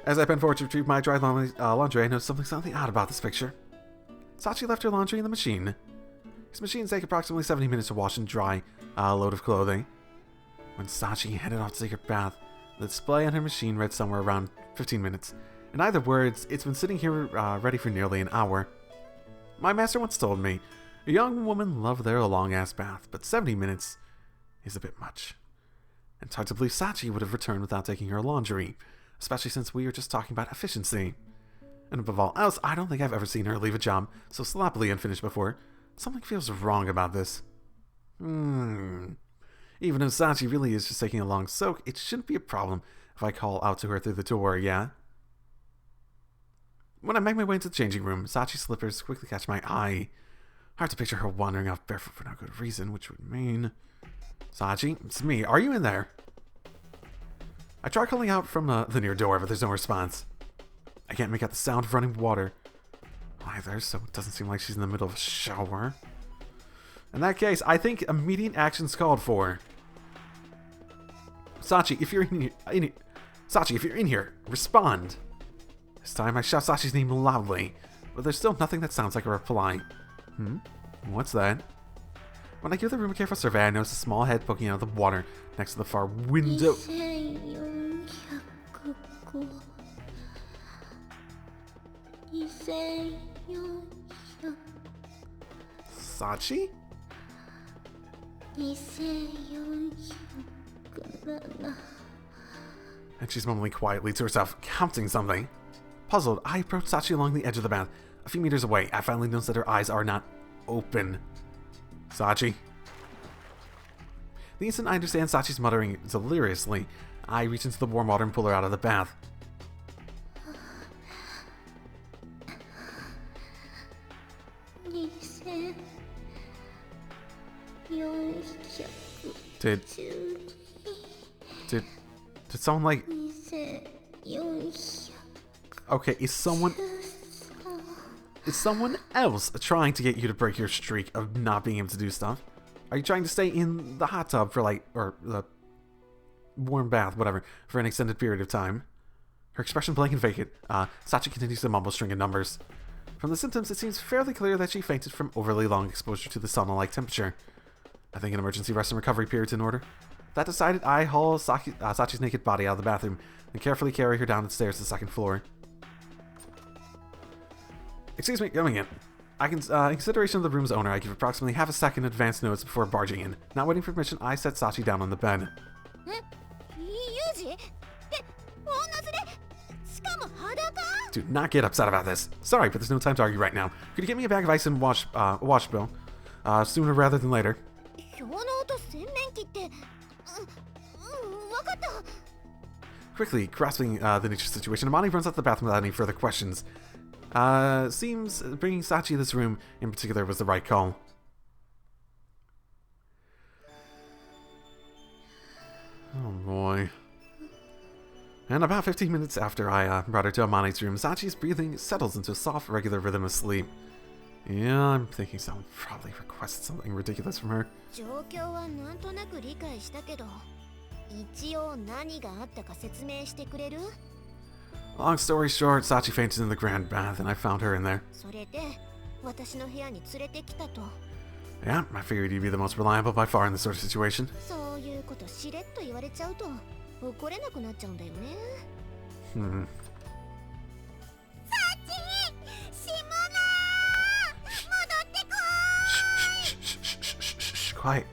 As I bend forward to retrieve my dry laundry, I notice something slightly odd about this picture. Sachi left her laundry in the machine. These machines take approximately 70 minutes to wash and dry a load of clothing. When Sachi headed off to take her bath, the display on her machine read somewhere around 15 minutes. In other words, it's been sitting here ready for nearly an hour. My master once told me, a young woman love their long-ass bath, but 70 minutes is a bit much. And it's hard to believe Sachi would have returned without taking her laundry, especially since we were just talking about efficiency. And above all else, I don't think I've ever seen her leave a job so sloppily unfinished before. Something feels wrong about this. Even if Sachi really is just taking a long soak, it shouldn't be a problem if I call out to her through the door, yeah? When I make my way into the changing room, Sachi's slippers quickly catch my eye. Hard to picture her wandering off barefoot for no good reason, which would mean... Sachi, it's me. Are you in there? I try calling out from the near door, but there's no response. I can't make out the sound of running water either, so it doesn't seem like she's in the middle of a shower. In that case, I think immediate action's called for. Sachi, if you're Sachi, if you're in here, respond. This time I shout Sachi's name loudly, but there's still nothing that sounds like a reply. What's that? When I give the room a careful survey, I notice a small head poking out of the water next to the far window. Sachi? And she's mumbling quietly to herself, counting something. Puzzled, I approach Sachi along the edge of the bath. A few meters away, I finally notice that her eyes are not open. Sachi? The instant I understand Sachi's muttering deliriously, I reach into the warm water and pull her out of the bath. Did someone like... Okay, is someone else trying to get you to break your streak of not being able to do stuff? Are you trying to stay in the hot tub for or the warm bath, whatever, for an extended period of time? Her expression blank and vacant, Sachi continues to mumble a string of numbers. From the symptoms, it seems fairly clear that she fainted from overly long exposure to the sauna-like temperature. I think an emergency rest and recovery period's in order. That decided, I haul Sachi's naked body out of the bathroom and carefully carry her down the stairs to the second floor. Excuse me, going in. In consideration of the room's owner, I give approximately half a second advance notice before barging in. Not waiting for permission, I set Sachi down on the bed. Do not get upset about this. Sorry, but there's no time to argue right now. Could you get me a bag of ice and wash bill? Sooner rather than later. Quickly grasping the nature of the situation, Amani runs out the bathroom without any further questions. Seems bringing Sachi to this room in particular was the right call. Oh boy. And about 15 minutes after I brought her to Amani's room, Sachi's breathing settles into a soft, regular rhythm of sleep. Yeah, I'm thinking someone probably requested something ridiculous from her. Long story short, Sachi fainted in the grand bath and I found her in there. Yeah, I figured you'd be the most reliable by far in this sort of situation. Quiet.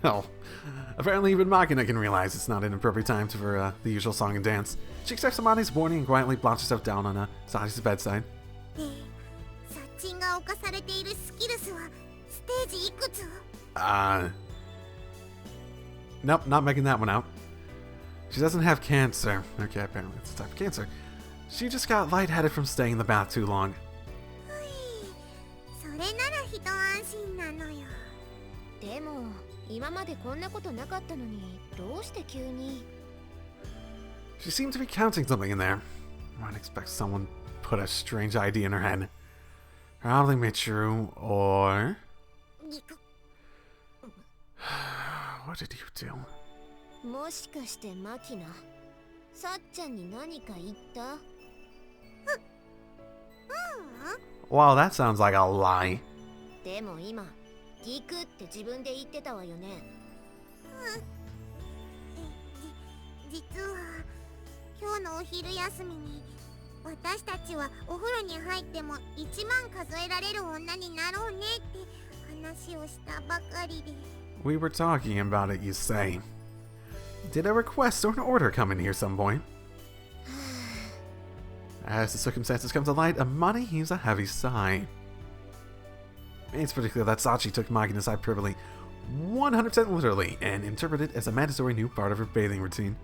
Oh, apparently even Makina can realize it's not an appropriate time for the usual song and dance. She accepts Amani's warning and quietly plops herself down on Sachi's bedside. Nope, not making that one out. She doesn't have cancer. Okay, apparently it's a type of cancer. She just got lightheaded from staying in the bath too long. She seemed to be counting something in there. I might expect someone put a strange idea in her head. Probably be true, or... What did you do? Wow, that sounds like a lie. We were talking about it, you say. Did a request or an order come in here some point? As the circumstances come to light, Amani heaves a heavy sigh. It's pretty clear that Sachi took Makina's hyperbole 100% literally and interpreted it as a mandatory new part of her bathing routine.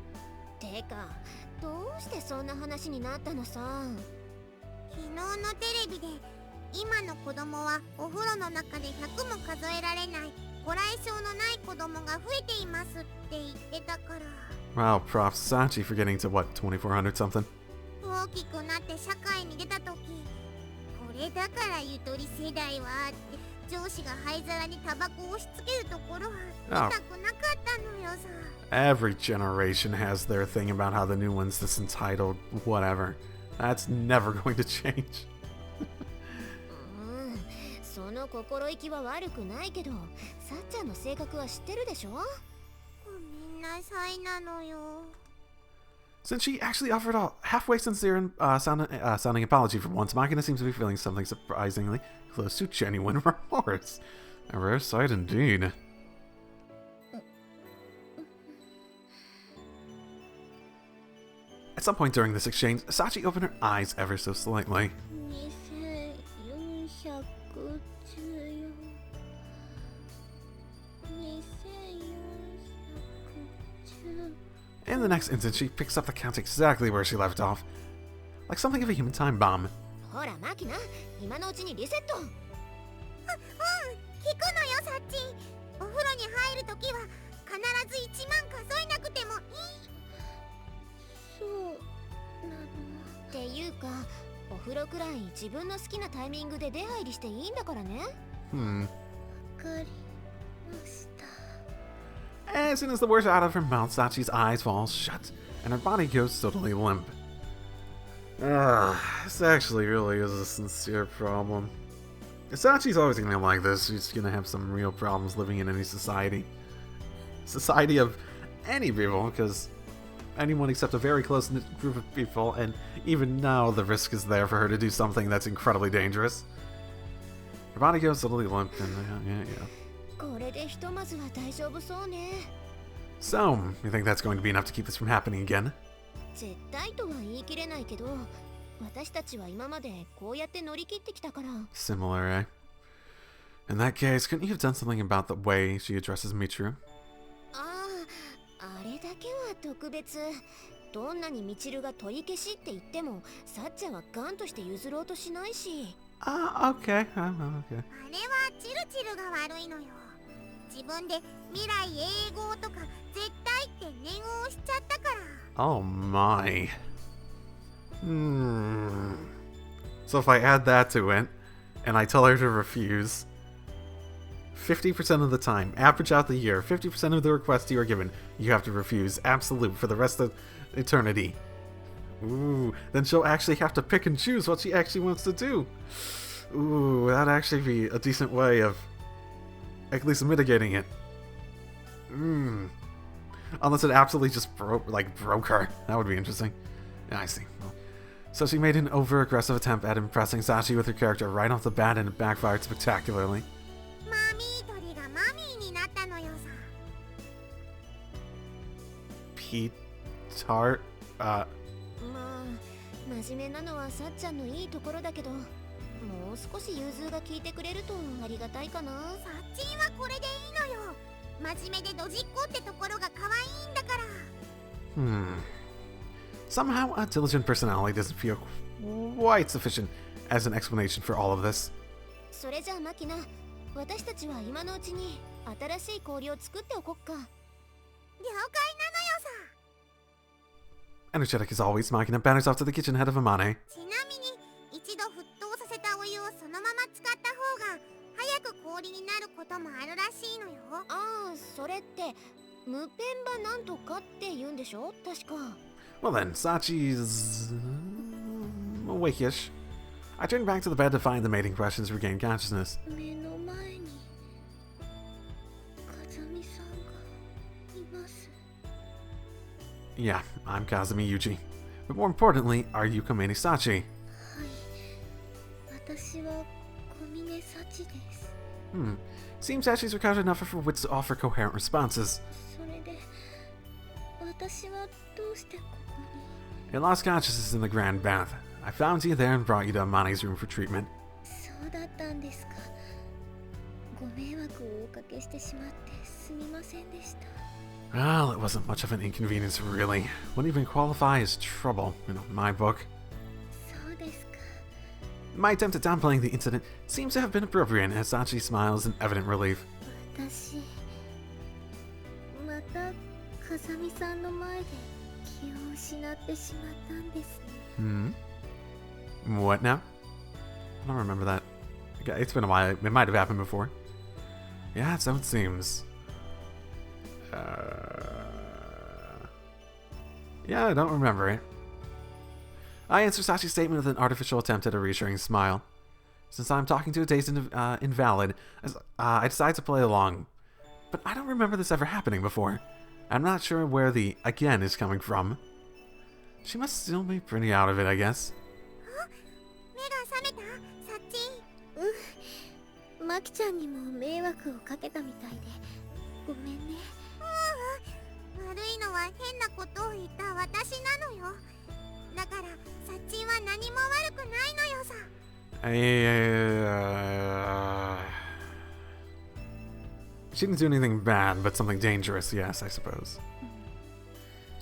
Wow, props Sachi for getting to what, 2400 something? 大きくなって社会に出た時、これだからゆとり世代はって上司が灰皿にタバコを押し付けるところは見たくなかったのよさ。Every generation has their thing about how the new one's this entitled whatever. That's never going to change. その心意気は悪くないけど、さっちゃんの性格は知ってるでしょ。ごめんなさいなのよ。Since she actually offered a halfway sincere and sounding apology for once, Makina seems to be feeling something surprisingly close to genuine remorse. A rare sight indeed. At some point during this exchange, Sachi opened her eyes ever so slightly. In the next instant, she picks up the count exactly where she left off, like something of a human time bomb. ほら、マキナ、今のうちにリセット。聞くのよ、サッチ。お風呂に入るときは必ず1万数えなくてもいい。そうなの。っていうか、お風呂くらい自分の好きなタイミングで出入りしていいんだからね。わかりました。As soon as the words are out of her mouth, Sachi's eyes fall shut, and her body goes totally limp. This actually really is a sincere problem. Sachi's always gonna be like this. She's gonna have some real problems living in any society. Society of any people, because anyone except a very close-knit group of people, and even now the risk is there for her to do something that's incredibly dangerous. Her body goes totally limp, and yeah. So, you think that's going to be enough to keep this from happening again? Similar, eh? In that case, couldn't you have done something about the way she addresses Michiru? あれだけは特別。どんなにミチルが取り消しって言っても、サッチャはガンとして譲ろうとしないし。Okay. Okay. あれはチルチルが悪いのよ。自分で未来永劫とか絶対って念をしちゃったから。Oh my. So if I add that to it, and I tell her to refuse, 50% of the time, average out the year, 50% of the requests you are given, you have to refuse. Absolute for the rest of eternity. Ooh, then she'll actually have to pick and choose what she actually wants to do. Ooh, that'd actually be a decent way of at least mitigating it. Unless it absolutely just broke her. That would be interesting. Yeah, I see. Well, so she made an over-aggressive attempt at impressing Sachi with her character right off the bat, and it backfired spectacularly. P-tart? 真面目なのはさっちゃんのいいところだけど、もう少し融通が効いてくれるとありがたいかな。さっちんはこれでいいのよ。真面目でドジっ子ってところが可愛いんだから。Somehow, a diligent personality doesn't feel quite sufficient as an explanation for all of this. それじゃあマキナ、私たちは今のうちに新しい氷を作っておこっか。了解なのよさ。Energetic as always, Makina banners off to the kitchen ahead of Amane. ちなみに一度沸騰させたお湯をそのまま使った方が早く氷になることもあるらしいのよ。ああ、それって無ペンバなんとかって言うんでしょ、確か。Well then, Sachi's awake-ish. I turned back to the bed to find the mating questions regain consciousness. 目の前に風見さんがいます。Yeah, I'm Kazami Yuuji. But more importantly, are you Komene Sachi? はい、私は小峰幸です。Seems Sachi's recovered enough of her wits to offer coherent responses. それで、私はどうしてここに？ You lost consciousness in the Grand Bath. I found you there and brought you to Amane's room for treatment. そうだったんですか。ご迷惑をおかけしてしまってすみませんでした。Well, it wasn't much of an inconvenience, really. Wouldn't even qualify as trouble, in my book. そうですか。My attempt at downplaying the incident seems to have been appropriate, as Sachi smiles in evident relief. 私、また風見さんの前で気を失ってしまったんですね。Hmm? What now? I don't remember that. It's been a while. It might have happened before. Yeah, so it seems. Yeah, I don't remember it. I answer Sachi's statement with an artificial attempt at a reassuring smile. Since I'm talking to a dazed invalid, I decide to play along. But I don't remember this ever happening before. I'm not sure where the again is coming from. She must still be pretty out of it, I guess. マキちゃんにも迷惑をかけたみたいでごめんね。悪いのは変なことを言った私なのよ。だからサッチンは何も悪くないのよさ。She didn't do anything bad, but something dangerous, yes, I suppose.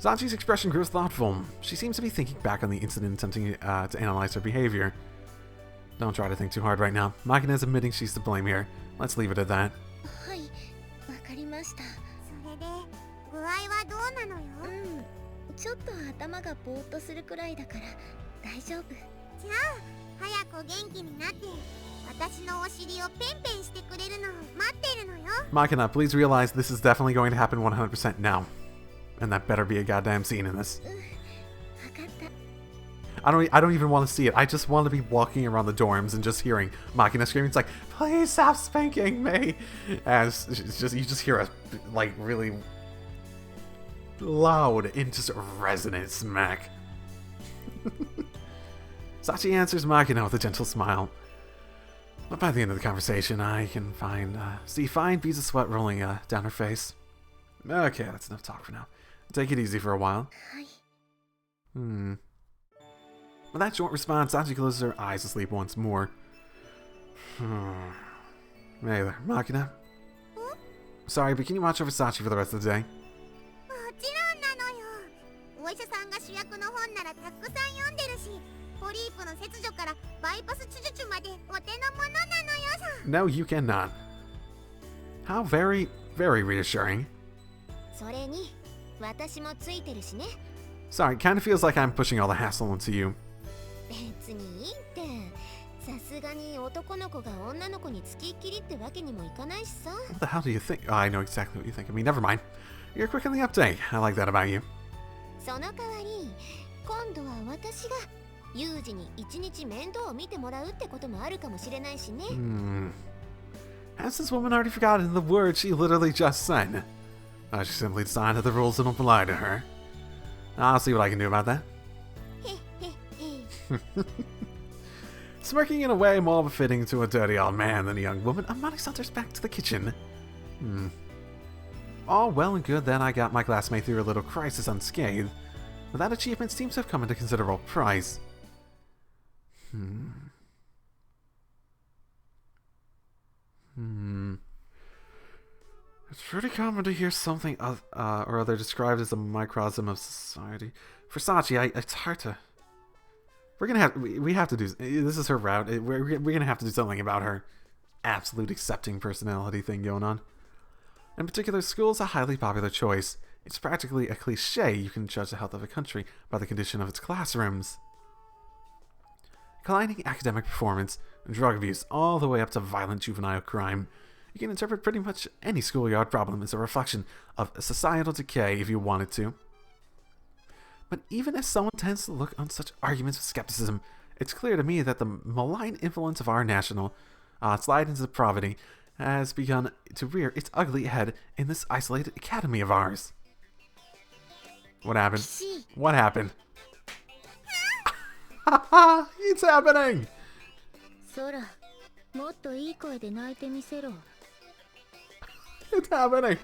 Sachi's expression grew thoughtful. She seems to be thinking back on the incident, attempting to analyze her behavior. Don't try to think too hard right now. Makina is admitting she's to blame here. Let's leave it at that. はい、わかりました。それで具合はどうなのよ？ちょっと頭がぼーっとするくらいだから大丈夫。じゃあ早く元気になって私のお尻をペンペンしてくれるのを待ってるのよ。Makina, please realize this is definitely going to happen 100% now. And that better be a goddamn scene in this. I don't even want to see it. I just want to be walking around the dorms and just hearing Makina screaming. It's like, please stop spanking me. As you just hear a like really loud and just resonant smack. Sachi answers Makina with a gentle smile. But by the end of the conversation, I can see fine beads of sweat rolling down her face. Okay, that's enough talk for now. Take it easy for a while. With that short response, Sachi closes her eyes to sleep once more. Hey there, Makina. Sorry, but can you watch over Sachi for the rest of the day? No, you cannot. How very, very reassuring. Sorry, kind of feels like I'm pushing all the hassle onto you. What the hell do you think? Oh, I know exactly what you think of me. Never mind. You're quick on the update. I like that about you. Has this woman already forgotten the words she literally just said? She simply decided that the rules don't apply to her. I'll see what I can do about that. Smirking in a way more befitting to a dirty old man than a young woman, Amani saunters back to the kitchen. All well and good that I got my classmate through a little crisis unscathed, but that achievement seems to have come at a considerable price. It's pretty common to hear something or other described as a microcosm of society. For Sachi, it's hard to... We have to do... This is her route. We're gonna have to do something about her absolute accepting personality thing going on. In particular, school is a highly popular choice. It's practically a cliche you can judge the health of a country by the condition of its classrooms. Declining academic performance, drug abuse, all the way up to violent juvenile crime. You can interpret pretty much any schoolyard problem as a reflection of societal decay if you wanted to. But even as someone tends to look on such arguments with skepticism, it's clear to me that the malign influence of our national slide into poverty has begun to rear its ugly head in this isolated academy of ours. What happened? What happened? It's happening! It's happening!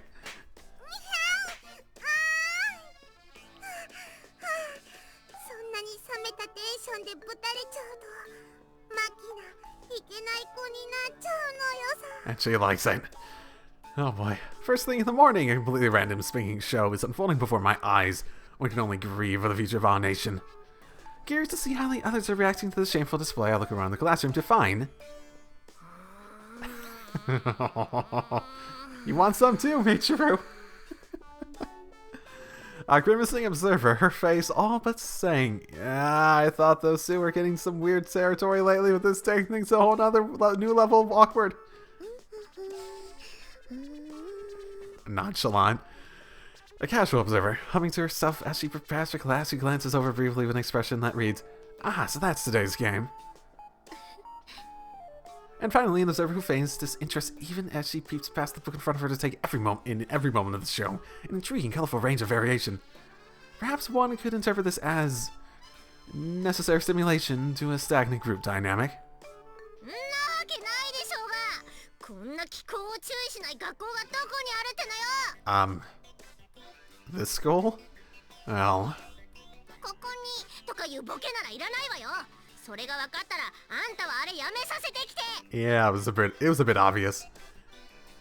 And she likes it. Oh boy. First thing in the morning, a completely random swinging show is unfolding before my eyes. We can only grieve for the future of our nation. Curious to see how the others are reacting to the shameful display, I look around the classroom to find... You want some too, Michiru? A grimacing observer, her face all but saying, "Yeah, I thought those two were getting some weird territory lately with this taking things to a whole nother new level of awkward." Nonchalant. A casual observer, humming to herself as she prepares for class, she glances over briefly with an expression that reads, "Ah, so that's today's game." And finally, an observer who feigns disinterest even as she peeps past the book in front of her to take every moment of the show. An intriguing, colorful range of variation. Perhaps one could interpret this as necessary stimulation to a stagnant group dynamic. This school? Well... Yeah, it was a bit obvious.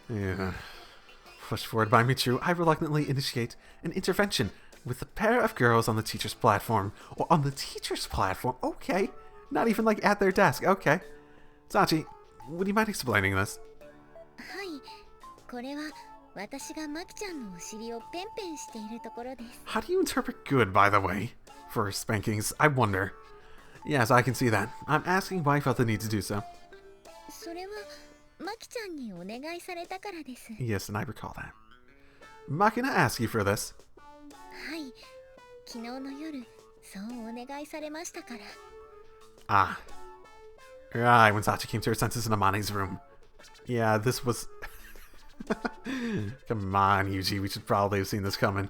Yeah. Pushed forward by Michiru, I reluctantly initiate an intervention with a pair of girls on the teacher's platform. Or on the teacher's platform? Okay. Not even like at their desk. Okay. Sachi, would you mind explaining this? How do you interpret good, by the way? For spankings, I wonder. Yes, I can see that. I'm asking why I felt the need to do so. Yes, and I recall that. Makina asked you for this. Ah. Right, when Sachi came to her senses in Amane's room. Yeah, this was... Come on, Yuuji, we should probably have seen this coming.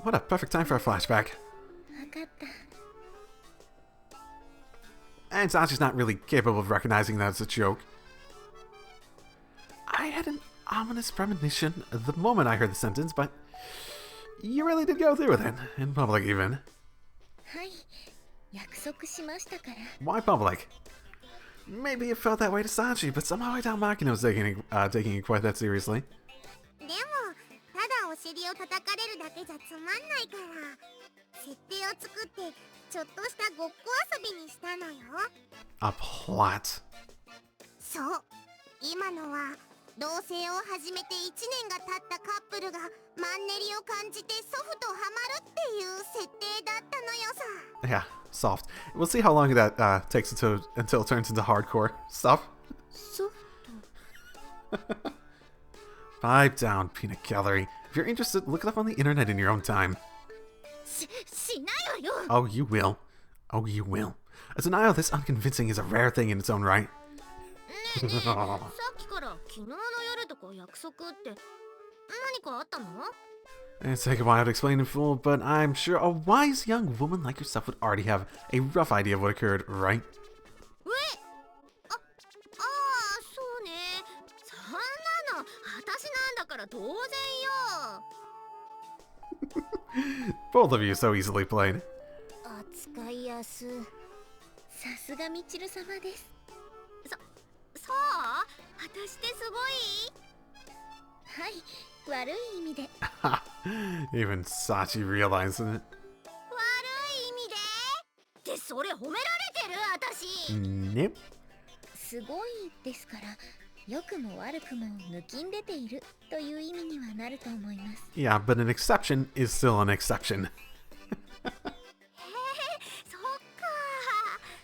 What a perfect time for a flashback. And Sachi's not really capable of recognizing that as a joke. I had an ominous premonition the moment I heard the sentence, but you really did go through with it, in public even. Why public? Maybe it felt that way to Sachi, but somehow I doubt Makina was taking it quite that seriously. A plot. Yeah, soft. We'll see how long that takes until it turns into hardcore stuff. Pipe down, peanut gallery. If you're interested, look it up on the internet in your own time. Oh, you will. Oh, you will. A denial this unconvincing is a rare thing in its own right. It'd take a while to explain in full, but I'm sure a wise young woman like yourself would already have a rough idea of what occurred, right? Both of you so easily played. Even Sachi realizes it. Nope. Yeah, but an exception is still an exception.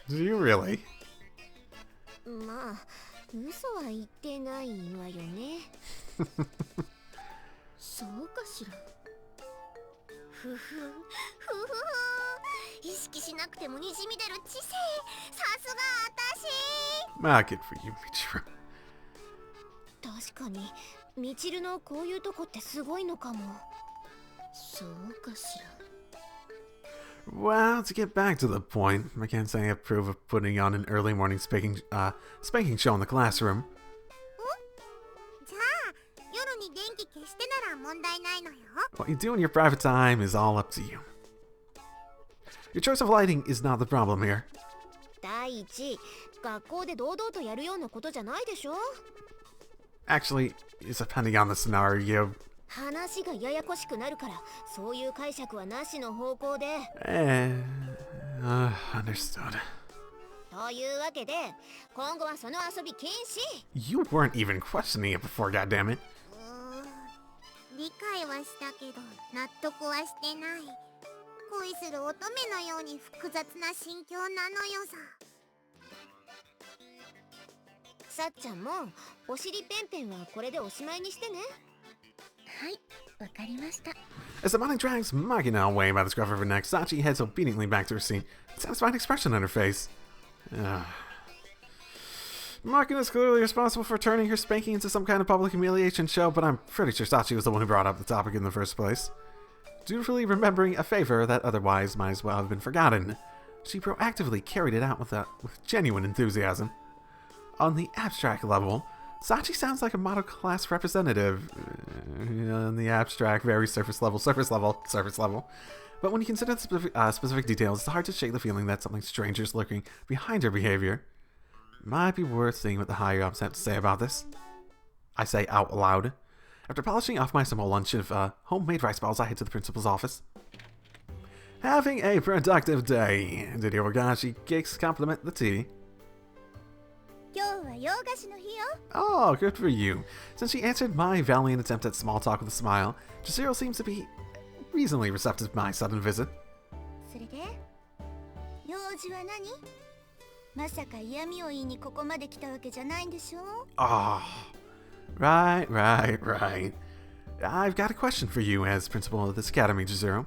Do you really? Ah, good for you, Michiru. Well, to get back to the point, I can't say I approve of putting on an early morning spanking show in the classroom. What you do in your private time is all up to you. Your choice of lighting is not the problem here. Actually, it's depending on the scenario. Understood. というわけで今後はその遊び禁止。 You weren't even questioning it before, goddammit. 理解はしたけど納得はしてない。恋する乙女のように複雑な心境なのよさ。さっちゃんもお尻ペンペンはこれでおしまいにしてね。はい、わかりました。 As the body drags Magina away by the scruff of her neck, Sachi heads obediently back to her seat, a satisfied expression on her face. Magina is clearly responsible for turning her spanking into some kind of public humiliation show, but I'm pretty sure Sachi was the one who brought up the topic in the first place. Dutifully remembering a favor that otherwise might as well have been forgotten, she proactively carried it out with genuine enthusiasm. On the abstract level, Sachi sounds like a model class representative. In the abstract, very surface level. But when you consider the specific details, it's hard to shake the feeling that something strange is lurking behind her behavior. Might be worth seeing what the higher ups have to say about this. I say out loud. After polishing off my small lunch of homemade rice balls, I head to the principal's office. Having a productive day. Did Hirogashi Cakes compliment the tea? Oh, good for you. Since she answered my valiant attempt at small talk with a smile, Jazero seems to be reasonably receptive to my sudden visit. Oh, right. I've got a question for you as principal of this academy, Jazero.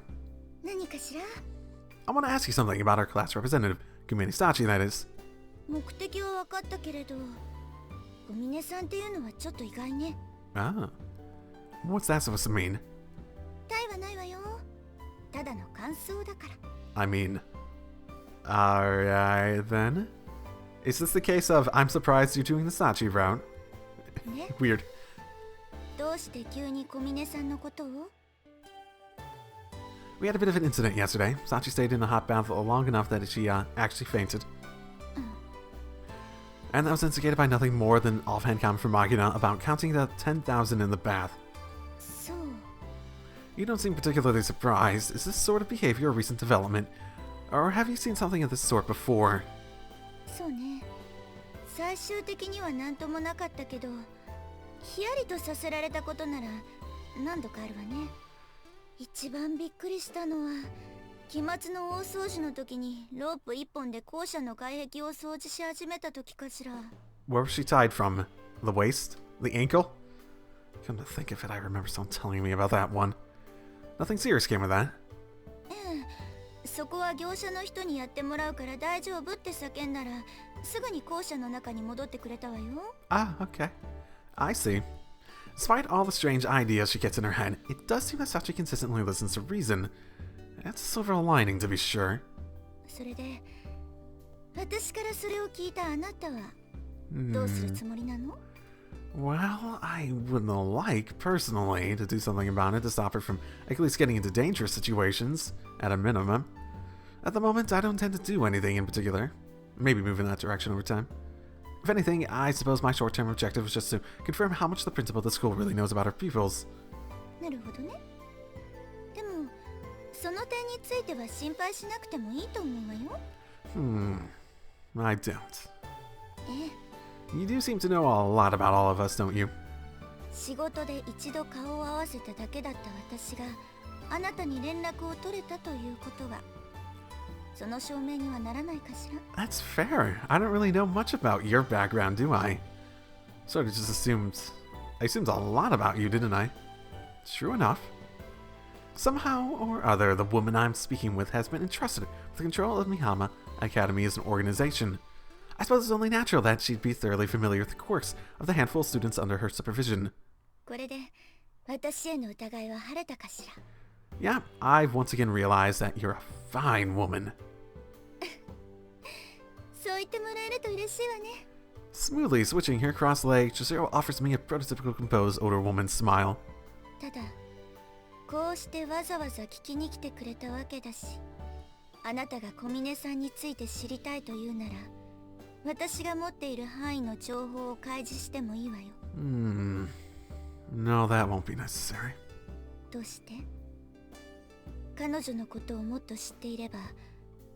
I want to ask you something about our class representative, Kumine Sachi, that is. 目的は分かったけれど、小峰さんっていうのはちょっと意外ね。Ah, what's that supposed to mean? 大はないわよ。ただの感想だから。I mean, alright then. Is this the case of I'm surprised you're doing the Sachi route? Weird. どうして急に小峰さんのことを? We had a bit of an incident yesterday. Sachi stayed in a hot bath long enough that she actually fainted. And that was instigated by nothing more than offhand comment from Magina about counting the 10,000 in the bath. So, you don't seem particularly surprised. Is this sort of behavior a recent development? Or have you seen something of this sort before? そうね。最終的には何ともなかったけど、ヒヤリとさせられたことなら何度かあるわね。一番びっくりしたのは、期末の大掃除の時にロープ一本で校舎の外壁を掃除し始めた時かしら。Where was she tied from? The waist? The ankle? Come to think of it, I remember someone telling me about that one. Nothing serious came of that. そこは業者の人にやってもらうから大丈夫って叫んだら、すぐに校舎の中に戻ってくれたわよ。Ah, okay. I see. Despite all the strange ideas she gets in her head, it does seem that Sachi consistently listens to reason. That's a silver lining, to be sure. それで、私からそれを聞いたあなたはどうするつもりなの? Well, I would like, personally, to do something about it to stop her from at least getting into dangerous situations, at a minimum. At the moment, I don't intend to do anything in particular. Maybe move in that direction over time. If anything, I suppose my short-term objective was just to confirm how much the principal of the school really knows about her pupils. なるほどね。でも、その点については心配しなくてもいいと思うわよ。I don't. You do seem to know a lot about all of us, don't you? 仕事で一度顔を合わせただけだった私があなたに連絡を取れたということはその証明にはならないかしら? That's fair. I don't really know much about your background, do I? Sort of just I assumed a lot about you, didn't I? True enough. Somehow or other, the woman I'm speaking with has been entrusted with the control of Mihama Academy as an organization. I suppose it's only natural that she'd be thoroughly familiar with the quirks of the handful of students under her supervision. これで私への疑いは晴れたかしら? Yeah, I've once again realized that you're a fine woman. そう言ってもらえると嬉しいわね。 Smoothly switching her cross leg, Chizuru offers me a prototypical composed older woman's smile. ただ、こうしてわざわざ聞きに来てくれたわけだし、あなたが小峰さんについて知りたいというなら、私が持っている範囲の情報を開示してもいいわよ。No, that won't be necessary. どうして? 彼女のことをもっと知っていれば、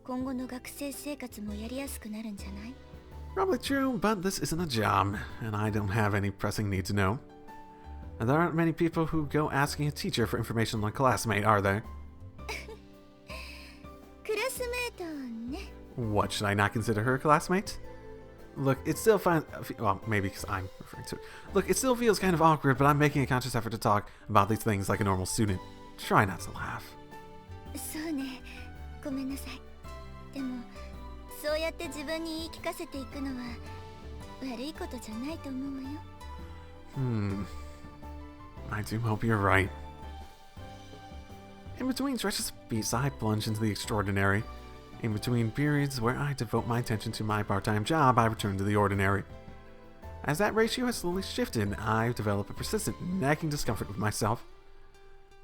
今後の学生生活もやりやすくなるんじゃない？ Probably true, but this isn't a job, and I don't have any pressing need to know. And there aren't many people who go asking a teacher for information on a classmate, are there? クラスメートね。 What, should I not consider her a classmate? Look, it still well, maybe because I'm referring to it. Look, it still feels kind of awkward, but I'm making a conscious effort to talk about these things like a normal student. Try not to laugh. そうね。ごめんなさい。でも、そうやって自分に言い聞かせていくのは悪いことじゃないと思うわよ。I do hope you're right. In between stretches of peace, I plunge into the extraordinary. In between periods where I devote my attention to my part-time job, I return to the ordinary. As that ratio has slowly shifted, I develop a persistent, nagging discomfort with myself.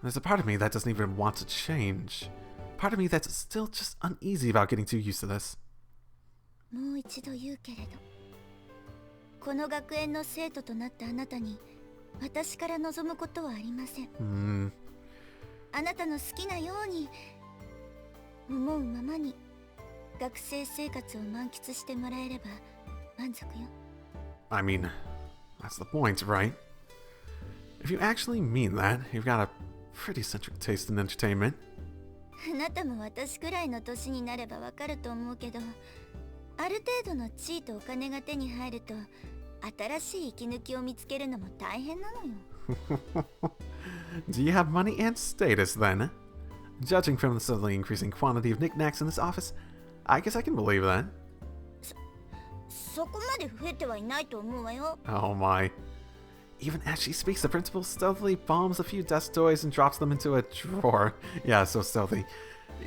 There's a part of me that doesn't even want to change. Part of me that's still just uneasy about getting too used to this. もう一度言うけれど、この学園の生徒となったあなたに私から望むことはありません。あなたの好きなように思うままに学生生活を満喫してもらえれば満足よ。I mean, that's the point, right? If you actually mean that, you've got a pretty centric taste in entertainment. あなたも私くらいの年になればわかると思うけど、ある程度の地位とお金が手に入ると新しい息抜きを見つけるのも大変なのよ。Do you have money and status then? Judging from the steadily increasing quantity of knickknacks in this office, I guess I can believe that. そこまで増えてはいないと思うわよ。Oh my. Even as she speaks, the principal stealthily palms a few desk toys and drops them into a drawer. Yeah, so stealthy.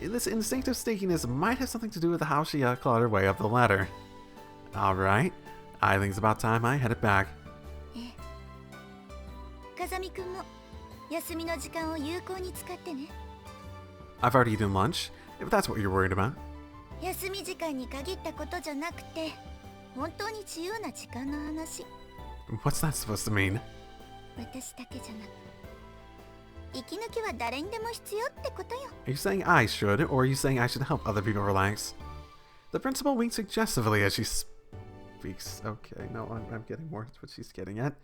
This instinctive sneakiness might have something to do with how she clawed her way up the ladder. Alright, I think it's about time I headed back. 風見くんも休みの時間を有効に使ってね。I've already eaten lunch, if that's what you're worried about. 休み時間に限ったことじゃなくて、本当に自由な時間の話。What's that supposed to mean? 私だけじゃなく、息抜きは誰にでも必要ってことよ。Are you saying I should, or are you saying I should help other people relax? The principal winks suggestively as she speaks. Okay, no, I'm getting more what she's getting at.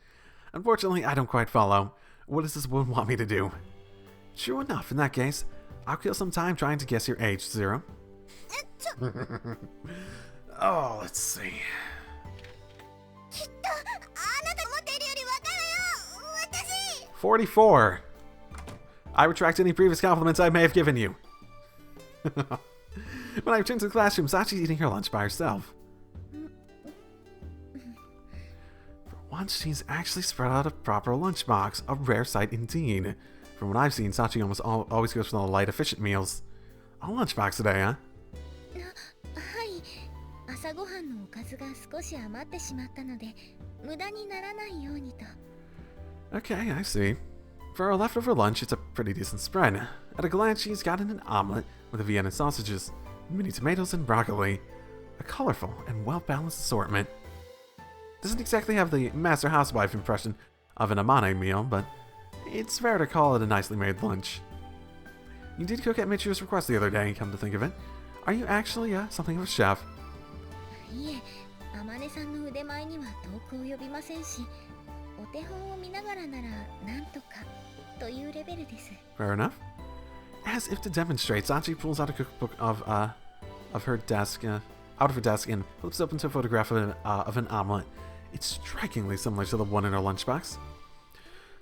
Unfortunately, I don't quite follow. What does this woman want me to do? True enough, in that case, I'll kill some time trying to guess your age, Zero. Oh, let's see. きっとあなた思っているより若いわよ。私。44. I retract any previous compliments I may have given you. When I return to the classroom, Sachi's eating her lunch by herself. For once, she's actually spread out a proper lunchbox, a rare sight indeed. From what I've seen, Sachi almost always goes for the light, efficient meals. A lunchbox today, huh? はい。朝ごはんのおかずが少し余ってしまったので、無駄にならないようにと。Okay, I see. For a leftover lunch, it's a pretty decent spread. At a glance, she's gotten an omelet with Vienna sausages, mini tomatoes, and broccoli. A colorful and well-balanced assortment. Doesn't exactly have the master housewife impression of an Amane meal, but it's fair to call it a nicely made lunch. You did cook at Michiru's request the other day, come to think of it. Are you actually something of a chef? いえ、あまねさんの腕前には遠く及びませんし、お手本を見ながらならなんとかというレベルです。Fair enough. As if to demonstrate, Sachi pulls out a cookbook of her desk, out of her desk, and flips open to a photograph of an omelet. It's strikingly similar to the one in her lunchbox.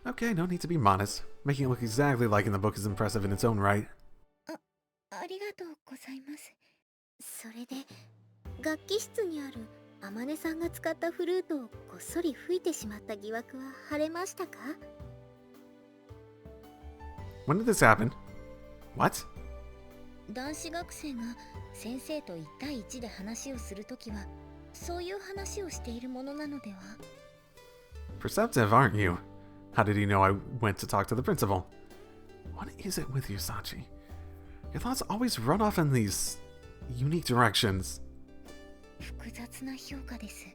Okay, no need to be modest. Making it look exactly like in the book is impressive in its own right. ありがとうございます。それで、楽器室にあるあまねさんが使ったフルートをこっそり吹いてしまった疑惑は晴れましたか？ When did this happen? What? 男子学生が先生と1対1で話をするときは、そういう話をしているものなのでは？ Perceptive, aren't you? How did he know I went to talk to the principal? What is it with you, Sachi? Your thoughts always run off in these unique directions. 複雑な評価です。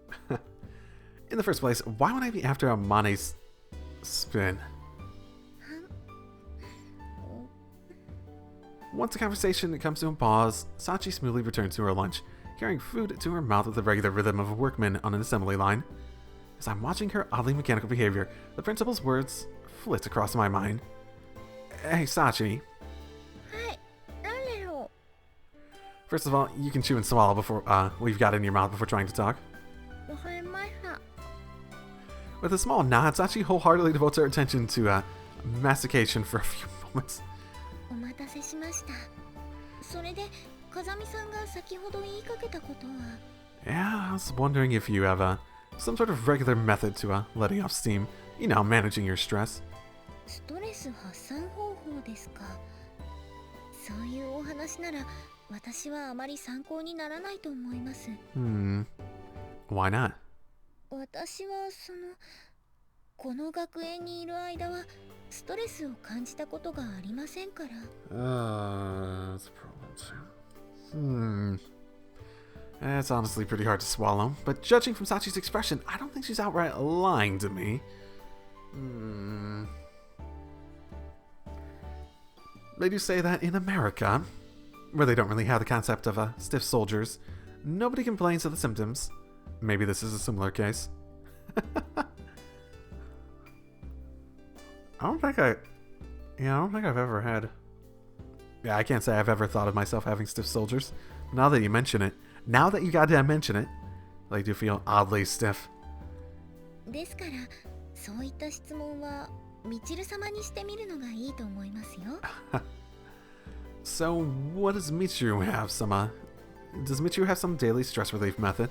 In the first place, why would I be after Amane's spin? Once the conversation comes to a pause, Sachi smoothly returns to her lunch, carrying food to her mouth with the regular rhythm of a workman on an assembly line. As I'm watching her oddly mechanical behavior, the principal's words flit across my mind. Hey, Sachi. Hi, Nanero. First of all, you can chew and swallow before what you've got in your mouth before trying to talk. With a small nod, Sachi wholeheartedly devotes her attention to mastication for a few moments. お待たせしました。それで、風見さんが先ほど言いかけたことは。Yeah, I was wondering if you have some sort of regular method to letting off steam. You know, managing your stress. ストレス発散方法ですか。そういうお話なら、私はあまり参考にならないと思います。Why not? 私はこの学園にいる間はストレスを感じたことがありませんから。That's a problem too. It's honestly pretty hard to swallow, but judging from Sachi's expression, I don't think she's outright lying to me. They do say that in America, where they don't really have the concept of stiff soldiers, nobody complains of the symptoms. Maybe this is a similar case. I don't think I've ever had... Yeah, I can't say I've ever thought of myself having stiff soldiers. Now that you mention it, I do feel oddly stiff. ですから、そういった質問はミチル様にしてみるのがいいと思いますよ。So, what does Michiru have? Does Michiru have some daily stress relief method?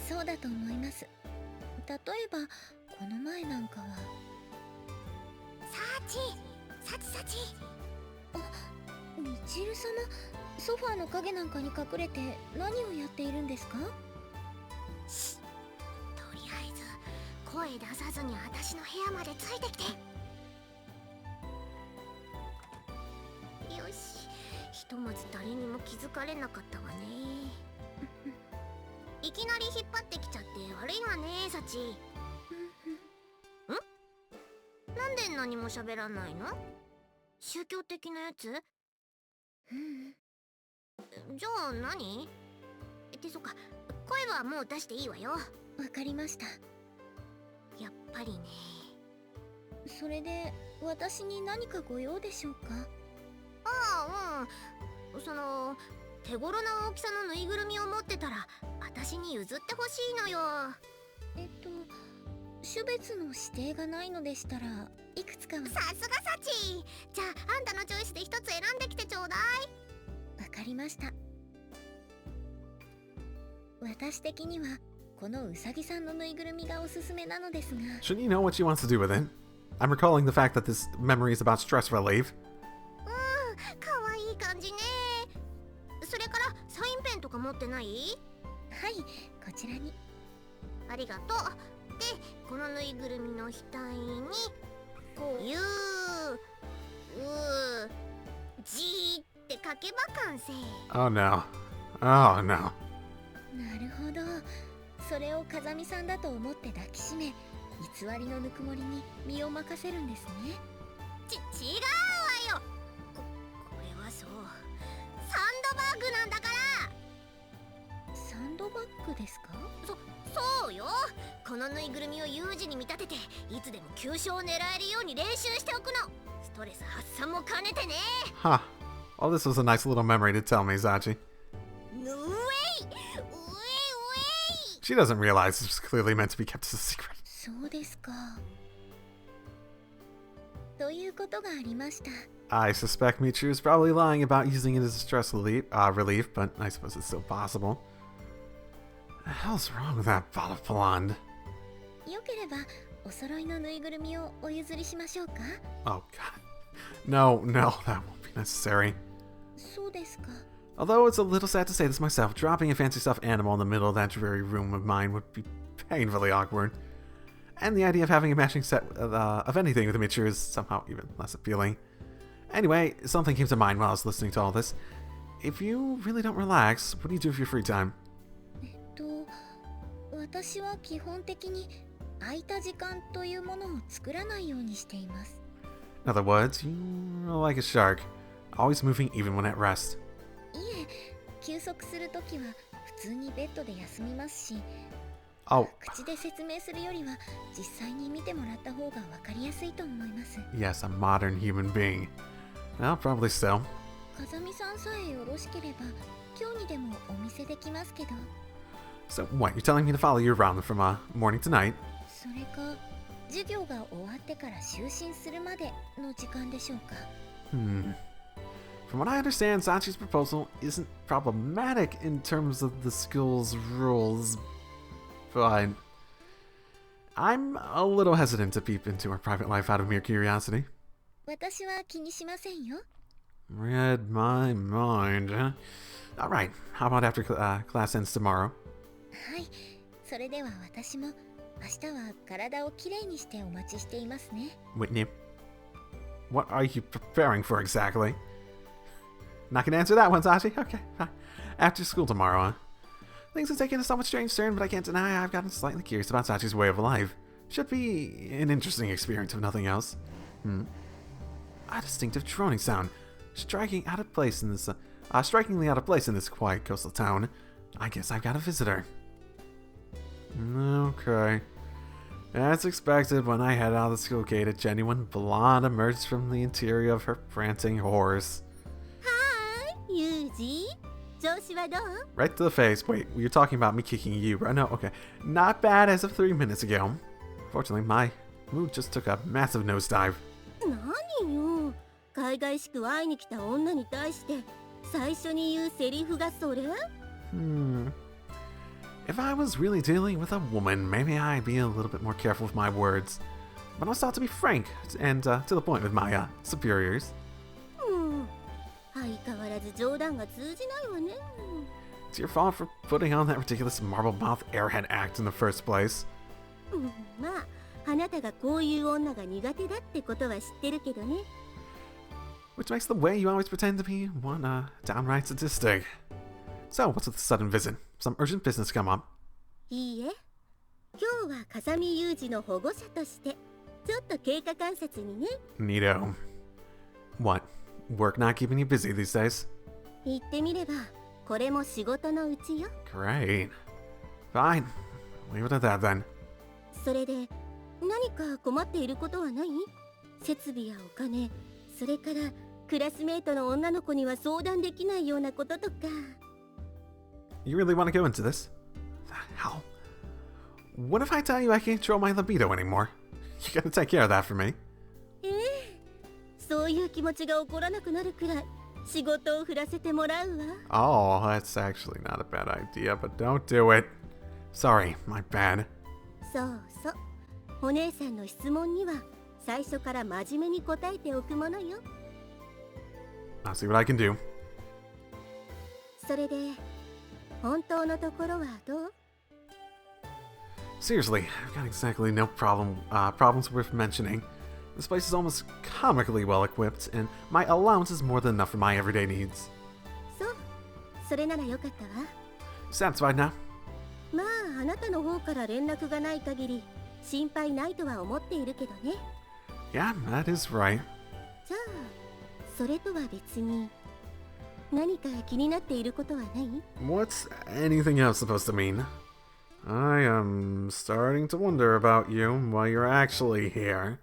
そうだと思います。例えば、この前なんかは。サチ。あ、ミチル様、ソファーの影なんかに隠れて何をやっているんですか？とりあえず声出さずに私の部屋までついてきて。よし、ひとまず誰にも気づかれなかったわね。いきなり引っ張ってきちゃって悪いわね、サチ。ん？なんで何も喋らないの？宗教的なやつ？じゃあ何？ってそっか、声はもう出していいわよ。わかりました。やっぱりね。それで私に何かご用でしょうか？ああ、手頃な大きさのぬいぐるみを持ってたら私に譲ってほしいのよ。種別の指定がないのでしたらいくつかは。さすがサチ。じゃああんたのチョイスで一つ選んできてちょうだい。わかりました。私的にはこのウサギさんのぬいぐるみがおすすめなのですが。 Shouldn't you know what she wants to do with it? I'm recalling the fact that this memory is about stress relief. かわいい感じね。それからサインペンとか持ってない？はい、こちらに。ありがとう。で、このぬいぐるみの額にこう「ゆう」「じ」って書けば完成。Oh no. Oh no. なるほど。それを風見さんだと思って抱きしめ、偽りのぬくもりに身を任せるんですね。違うわよ。これはそう、サンドバッグなんだから。サンドバッグですか？そうよ。このぬいぐるみを有事に見立てていつでも急所を狙えるように練習しておくの。ストレス発散も兼ねてね。Huh. Well, this was a nice little memory to tell me, Sachi. She doesn't realize this was clearly meant to be kept as a secret. そうですか。ということがありました。I suspect Michiru is probably lying about using it as a stress relief, but I suppose it's still possible. The hell's wrong with that bottle of blonde? よければお揃いのぬいぐるみをお譲りしましょうか？ Oh god. No, that won't be necessary. そうですか。Although it's a little sad to say this myself, dropping a fancy stuffed animal in the middle of that dreary room of mine would be painfully awkward. And the idea of having a matching set of anything with a Michiru is somehow even less appealing. Anyway, something came to mind while I was listening to all this. If you really don't relax, what do you do with your free time? 私は基本的に空いた時間というものを作らないようにしています。 In other words, you're like a shark, Always moving even when at rest. いえ、休息するときは普通にベッドで休みますし、 Oh, 口で説明するよりは実際に見てもらった方がわかりやすいと思います。 yes, a modern human being. Well, probably so. 風見さんさえよろしければ今日にでもお見せできますけど。 So, what, you're telling me to follow you around from morning to night? それか授業が終わってから就寝するまでの時間でしょうか。 From what I understand, Sachi's proposal isn't problematic in terms of the school's rules, but I'm a little hesitant to peep into her private life out of mere curiosity. 私は気にしませんよ。 Read my mind. Alright, how about after class ends tomorrow? はい、それでは私も明日は体をきれいにしてお待ちしていますね。 Whitney, what are you preparing for exactly? Not gonna answer that one, Sachi. Okay, fine. After school tomorrow, huh? Things have taken a somewhat strange turn, but I can't deny I've gotten slightly curious about Sachi's way of life. Should be an interesting experience if nothing else. A distinctive droning sound, strikingly out of place in this quiet coastal town. I guess I've got a visitor. Okay. As expected, when I headed out of the school gate, a genuine blonde emerged from the interior of her prancing horse. Yuuji, 調子はどう? Right to the face. Wait, you're talking about me kicking you, right? No, okay. Not bad as of 3 minutes ago. Fortunately, my mood just took a massive nosedive. 何よ、海外しく会いに来た女に対して最初に言うセリフがそれ? If I was really dealing with a woman, maybe I'd be a little bit more careful with my words. But I was taught to be frank and to the point with my superiors. 相変わらず冗談が通じないわね。 It's your fault for putting on that ridiculous marble-mouth airhead act in the first place. まあ、あなたがこういう女が苦手だってことは知ってるけどね。 Which makes the way you always pretend to be one downright sadistic. So, what's with the sudden visit? Some urgent business come up? いいえ、今日は風見雄二の保護者としてちょっと経過観察にね。 Neato. What? Work not keeping you busy these days? 言ってみればこれも仕事のうちよ。 Great. Fine. Leave it at that then. それで何か困っていることはない？設備やお金、それからクラスメートの女の子には相談できないようなこととか。 You really want to go into this? The hell? What if I tell you I can't control my libido anymore? You gotta take care of that for me. そういう気持ちが起こらなくなるくらい仕事を振らせてもらうわ。 Oh, that's actually not a bad idea, but don't do it. Sorry, my bad. そうそう、お姉さんの質問には最初から真面目に答えておくものよ。 I'll see what I can do. それで本当のところはどう? Seriously, I've got exactly no problems worth mentioning. This place is almost comically well equipped, and my allowance is more than enough for my everyday needs. そう、それならよかったわ。 Satisfied now? まあ、あなたの方から連絡がない限り心配ないとは思っているけどね。 Yeah, that is right. じゃあ、それとは別に何か気になっていることはない? What's anything else supposed to mean? I am starting to wonder about you while you're actually here.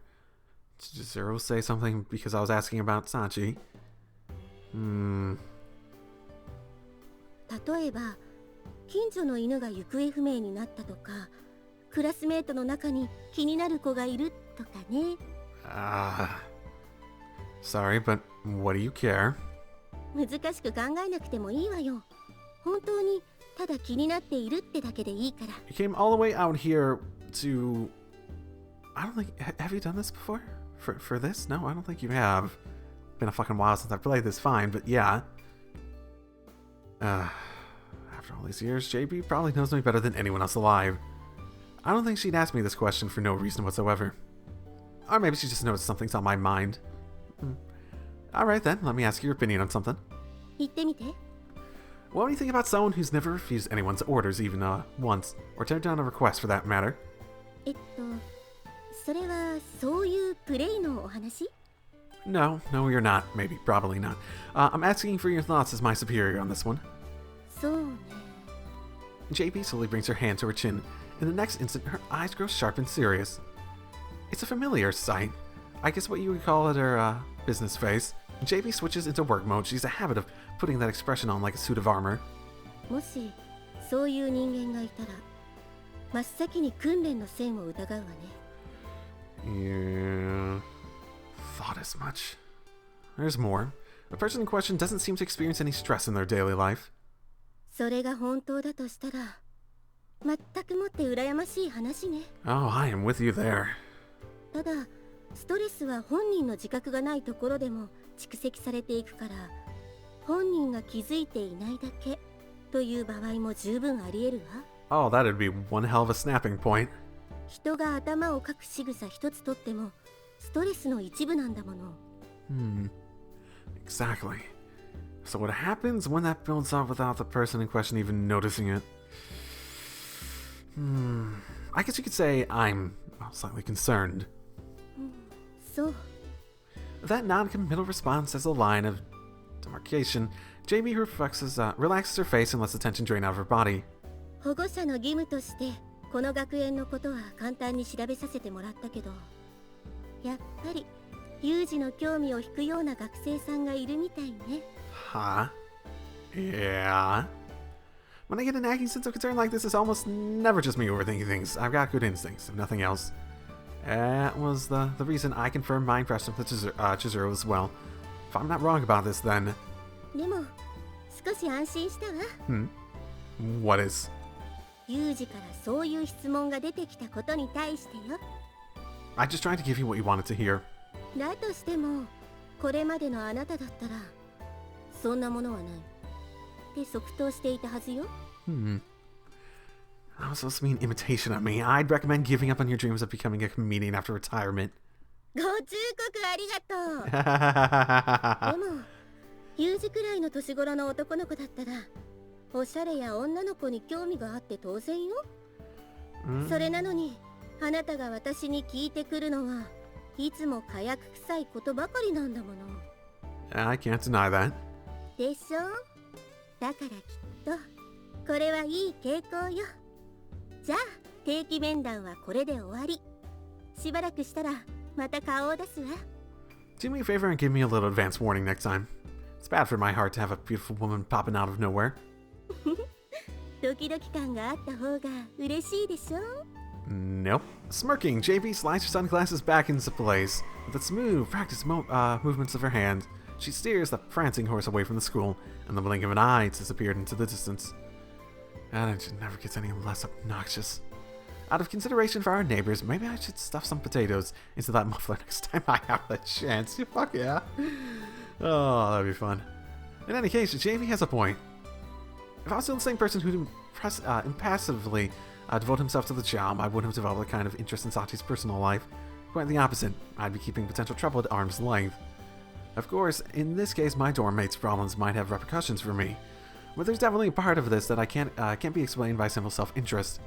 Did Zero say something because I was asking about Sachi? 例えば、近所の犬が行方不明になったとか、クラスメートの中に気になる子がいるとかね。Sorry, but what do you care? 難しく考えなくてもいいわよ。本当にただ気になっているってだけでいいから。 You came all the way out here to... I don't think... Have you done this before? For this? No, I don't think you have. Been a fucking while since I played this, fine, but yeah. After all these years, JB probably knows me better than anyone else alive. I don't think she'd ask me this question for no reason whatsoever. Or maybe she just noticed something's on my mind. Alright then, let me ask your opinion on something. 言ってみて。 What do you think about someone who's never refused anyone's orders even once, or turned down a request for that matter? それはそういうプレイのお話? No, you're not. Maybe, probably not. I'm asking for your thoughts as my superior on this one. そうね JB slowly brings her hand to her chin. In the next instant, her eyes grow sharp and serious. It's a familiar sight. I guess what you would call it her, business face. JB switches into work mode. She's a habit of putting that expression on like a suit of armor. もしそういう人間がいたら真っ先に訓練の線を疑うわね Yeah... Thought as much. There's more. The person in question doesn't seem to experience any stress in their daily life. それが本当だとしたら全くもって羨ましい話ね Oh, I am with you there. ただストレスは本人の自覚がないところでも蓄積されていくから本人が気づいていないだけという場合も十分あり得るわ Oh, that'd be one hell of a snapping point. 人が頭をかく仕草一つとってもストレスの一部なんだもの Exactly. So what happens when that builds up without the person in question even noticing it? I guess you could say I'm slightly concerned. そう That non-committal response as a line of demarcation, JB relaxes her face and lets the tension drain out of her body. 保護者の義務としてこの学園のことは簡単に調べさせてもらったけどやっぱりユージの興味を引くような学生さんがいるみたいね Huh? Yeah. When I get a nagging sense of concern like this, it's almost never just me overthinking things. I've got good instincts, if nothing else. That was the reason I confirmed my impression with Chizuru as well. If I'm not wrong about this, then... でも少し安心したわ What is? ユージからそういう質問が出てきたことに対してよ I just tried to give you what you wanted to hear. だとしてもこれまでのあなただったらそんなものはないって即答していたはずよ That was supposed to be an imitation of me. I'd recommend giving up on your dreams of becoming a comedian after retirement. ご忠告ありがとうでもユージくらいの年頃の男の子だったらおしゃれや女の子に興味があって当然よ、それなのにあなたが私に聞いてくるのはいつも火薬臭いことばかりなんだもの I can't deny that. でしょだからきっとこれはいい傾向よじゃあ定期面談はこれで終わりしばらくしたらまた顔を出すわ Do me a favor and give me a little advance warning next time. It's bad for my heart to have a beautiful woman popping out of nowhere. ドキドキ感があった方が嬉しいでしょ Nope. Smirking, JB slides her sunglasses back into place. With the smooth, practiced movements of her hand, she steers the prancing horse away from the school, and the blink of an eye disappeared into the distance. And it just never gets any less obnoxious. Out of consideration for our neighbors, maybe I should stuff some potatoes into that muffler next time I have the chance. Fuck yeah. Oh, that'd be fun. In any case, JB has a point. If I was still the same person who'd impassively devote himself to the job, I wouldn't have developed a kind of interest in Sati's personal life. Quite the opposite. I'd be keeping potential trouble at arm's length. Of course, in this case, my dorm mate's problems might have repercussions for me. But there's definitely a part of this that I can't be explained by simple self-interest.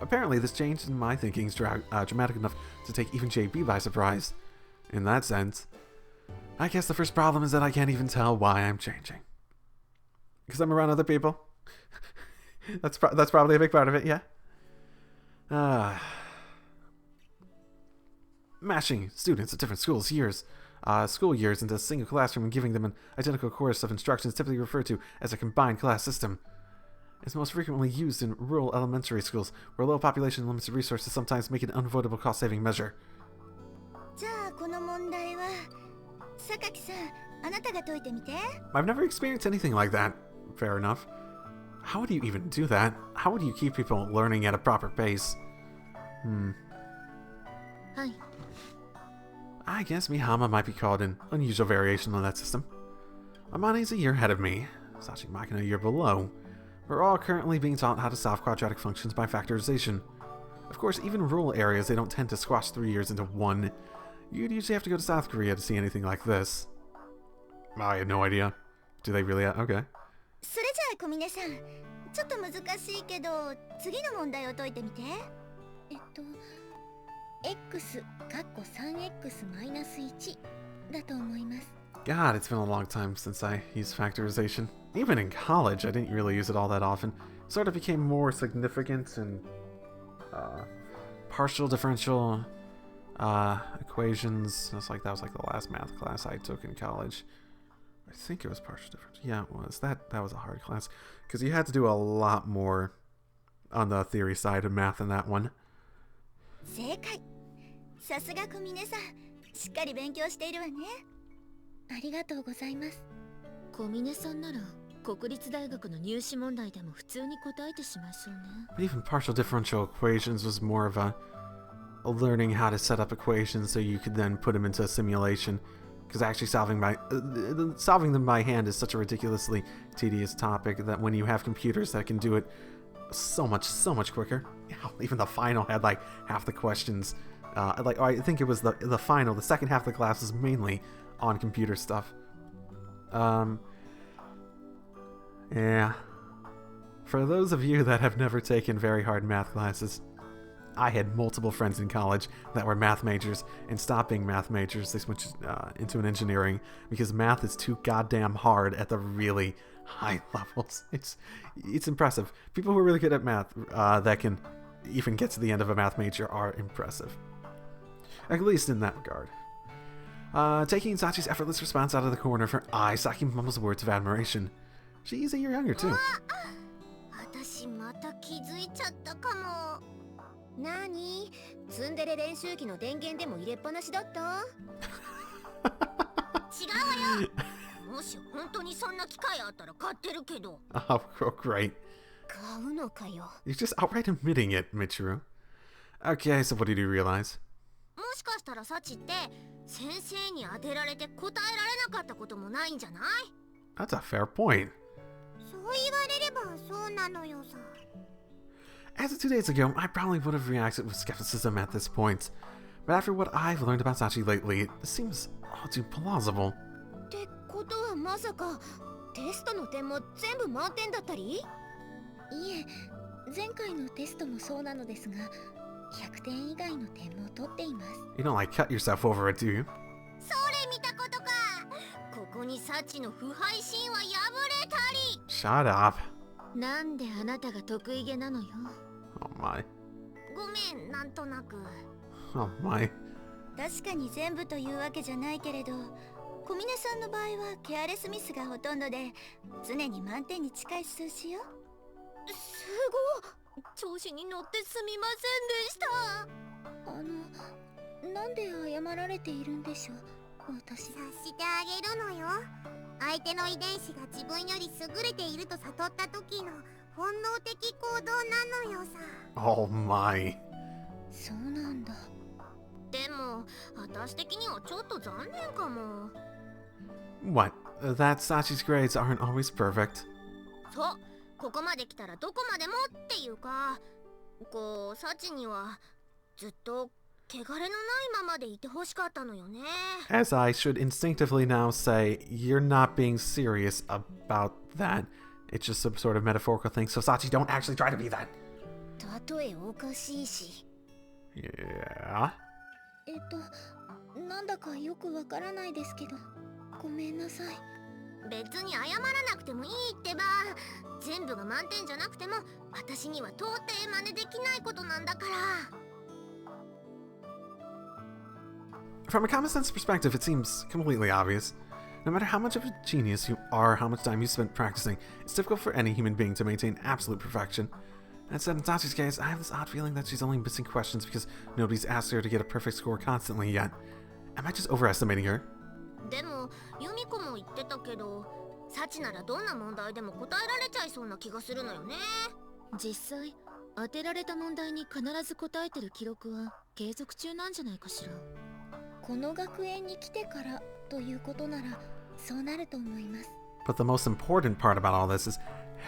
Apparently, this change in my thinking is dramatic enough to take even JB by surprise. In that sense, I guess the first problem is that I can't even tell why I'm changing. Because I'm around other people. That's probably a big part of it, yeah? Mashing students of different school years into a single classroom and giving them an identical course of instruction is typically referred to as a combined class system. It's most frequently used in rural elementary schools, where low population and limited resources sometimes make it an unavoidable cost-saving measure. じゃあこの問題は榊さんあなたが解いてみて I've never experienced anything like that. Fair enough. How would you even do that? How would you keep people learning at a proper pace? はい I guess Mihama might be called an unusual variation on that system. Amani's a year ahead of me, Sachi Makina a year below. We're all currently being taught how to solve quadratic functions by factorization. Of course, even in rural areas, they don't tend to squash 3 years into one. You'd usually have to go to South Korea to see anything like this. I had no idea. Do they really? Okay. それじゃあ小峰さんちょっと難しいけど次の問題を解いてみてx 3x マイナス1だと思います。 God, it's been a long time since I used factorization. Even in college, I didn't really use it all that often. Sort of became more significant in partial differential equations. That was like the last math class I took in college. I think it was partial differential. Yeah, it was. That was a hard class because you had to do a lot more on the theory side of math in that one. 正解。さすが小峰さん、しっかり勉強しているわね。ありがとうございます。小峰さんなら国立大学の入試問題でも普通に答えてしまいそうね。But even partial differential equations was more of a learning how to set up equations so you could then put them into a simulation. Because actually solving them by hand is such a ridiculously tedious topic that when you have computers that can do it so much quicker. Even the final had like half the questions. I think it was the final. The second half of the class was mainly on computer stuff. Yeah. For those of you that have never taken very hard math classes, I had multiple friends in college that were math majors and stopped being math majors. They switched into an engineering because math is too goddamn hard at the really high levels. It's impressive. People who are really good at math that can even get to the end of a math major are impressive. At least in that regard. Taking Sachi's effortless response out of the corner of her eye, Saki mumbles words of admiration. She's a year younger, too. 私また気づいちゃったかも。なに？ツンデレ練習機の電源でも入れっぱなしだった？違うわよ。もし本当にそんな機械あったら買ってるけど。Oh, great. 買うのかよ。 You're just outright admitting it, Michiru. Okay, so what did you realize? もしかしたらサチって先生に当てられて答えられなかったこともないんじゃない？ That's a fair point. そう言われればそうなのよさ。 As of 2 days ago, I probably would have reacted with skepticism at this point. But after what I've learned about Sachi lately, it seems all too plausible. ってことはまさかテストの点も全部満点だったり？いえ、前回のテストもそうなのですが、100点以外の点も取っています。 You don't like cut yourself over it, do you? それ見たことか。ここにサチの腐敗神話破れたり。 Shut up. なんであなたが得意げなのよ。 Oh my. ごめん、なんとなく。 Oh my. 確かに全部というわけじゃないけれど、小峰さんの場合はケアレスミスがほとんどで、常に満点に近い数字よ。すごい。調子に乗ってすみませんでした。なんで謝られているんでしょう、私。察してあげるのよ。相手の遺伝子が自分より優れていると悟った時の本能的行動なのよさ。 Oh my. そうなんだ。でも、私的にはちょっと残念かも。 What? That Sachi's grades aren't always perfect. そう、ここまで来たらどこまでもっていうか、こう、サチにはずっと汚れのないままでいてほしかったのよね。 As I should instinctively now say, you're not being serious about that. It's just some sort of metaphorical thing, so Sachi, don't actually try to be that. 例えおかしいし。 Yeah? なんだかよくわからないですけど、ごめんなさい。別に謝らなくてもいいってば。全部が満点じゃなくても、私には到底真似できないことなんだから。 From a common sense perspective, it seems completely obvious. No matter how much of a genius you are, how much time you spent practicing, it's difficult for any human being to maintain absolute perfection. That said, in Sachi's case, I have this odd feeling that she's only missing questions because nobody's asked her to get a perfect score constantly yet. Am I just overestimating her? でも、ユミコも言ってたけど、サチならどんな問題でも答えられちゃいそうな気がするのよね。実際当てられた問題に必ず答えてる記録は継続中なんじゃないかしら。この学園に来てからということなら、そうなると思います。 But the most important part about all this is,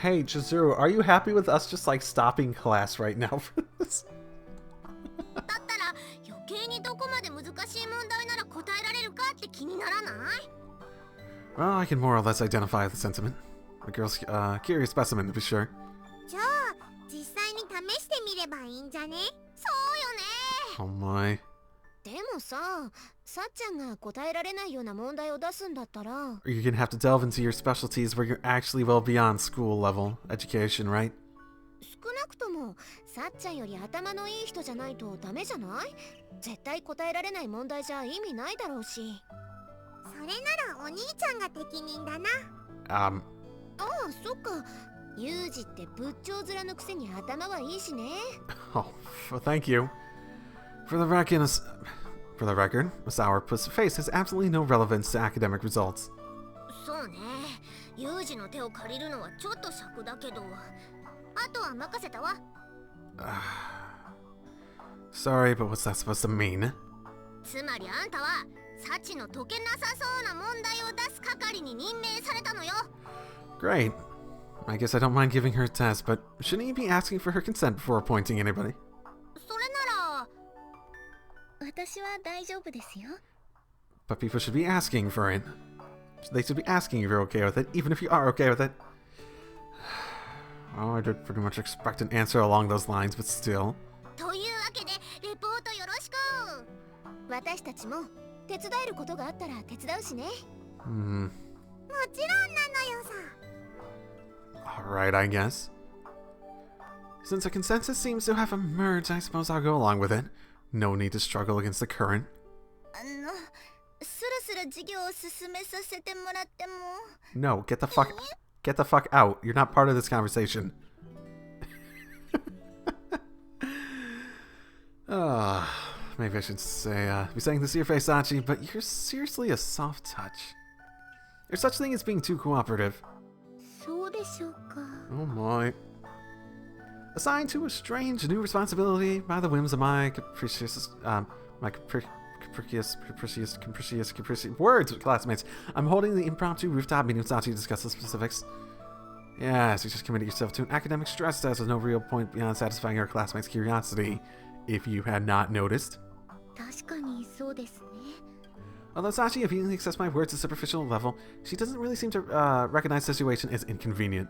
hey, Chizuru, are you happy with us just like stopping class right now for this? だったら余計にどこまで難しい問題なら答えられるかって気にならない？ Well, I can more or less identify the sentiment. The girl's curious specimen, to be sure. じゃあ実際に試してみればいいんじゃね？そうよね。 Oh my. でもさ、さっちゃんが答えられないような問題を出すんだったら Or you're gonna have to delve into your specialties where you're actually well beyond school level education, right? 少なくともさっちゃんより頭のいい人じゃないとダメじゃない？絶対答えられない問題じゃ意味ないだろうし。それならお兄ちゃんが適任だな。ああ、そっか。ユージって仏頂面のくせに頭はいいしね。Oh, well, thank you. For the record, a sourpuss face has absolutely no relevance to academic results. そうね。ユージの手を借りるのはちょっと尺だけど。あとは任せたわ。Sorry, but what's that supposed to mean? つまりあんたはサチの解けなさそうな問題を出す係に任命されたのよ。 Great. I guess I don't mind giving her a test, but shouldn't you be asking for her consent before appointing anybody? それなら私は大丈夫ですよ。 But people should be asking for it. They should be asking if you're okay with it, even if you are okay with it. Oh, I did pretty much expect an answer along those lines, but still. というわけでレポートよろしく。私たちも手伝えることがあったら手伝うしね。もちろんなのよさ。Alright, I guess. Since a consensus seems to have emerged, I suppose I'll go along with it. No need to struggle against the current. スルスル授業を進めさせてもらっても。 No, get the fuck out. You're not part of this conversation. Maybe I should say, be saying this to your face, Sachi, but you're seriously a soft touch. There's such thing as being too cooperative. そうでしょうか。 Oh my. Assigned to a strange new responsibility by the whims of my capricious words, classmates. I'm holding the impromptu rooftop meeting with Sachi to discuss the specifics. Yes, you just committed yourself to an academic stress test with no real point beyond satisfying our classmates' curiosity, if you had not noticed. 確かにそうですね。 Although Sachi immediately accepts my words at a superficial level, she doesn't really seem to recognize the situation as inconvenient.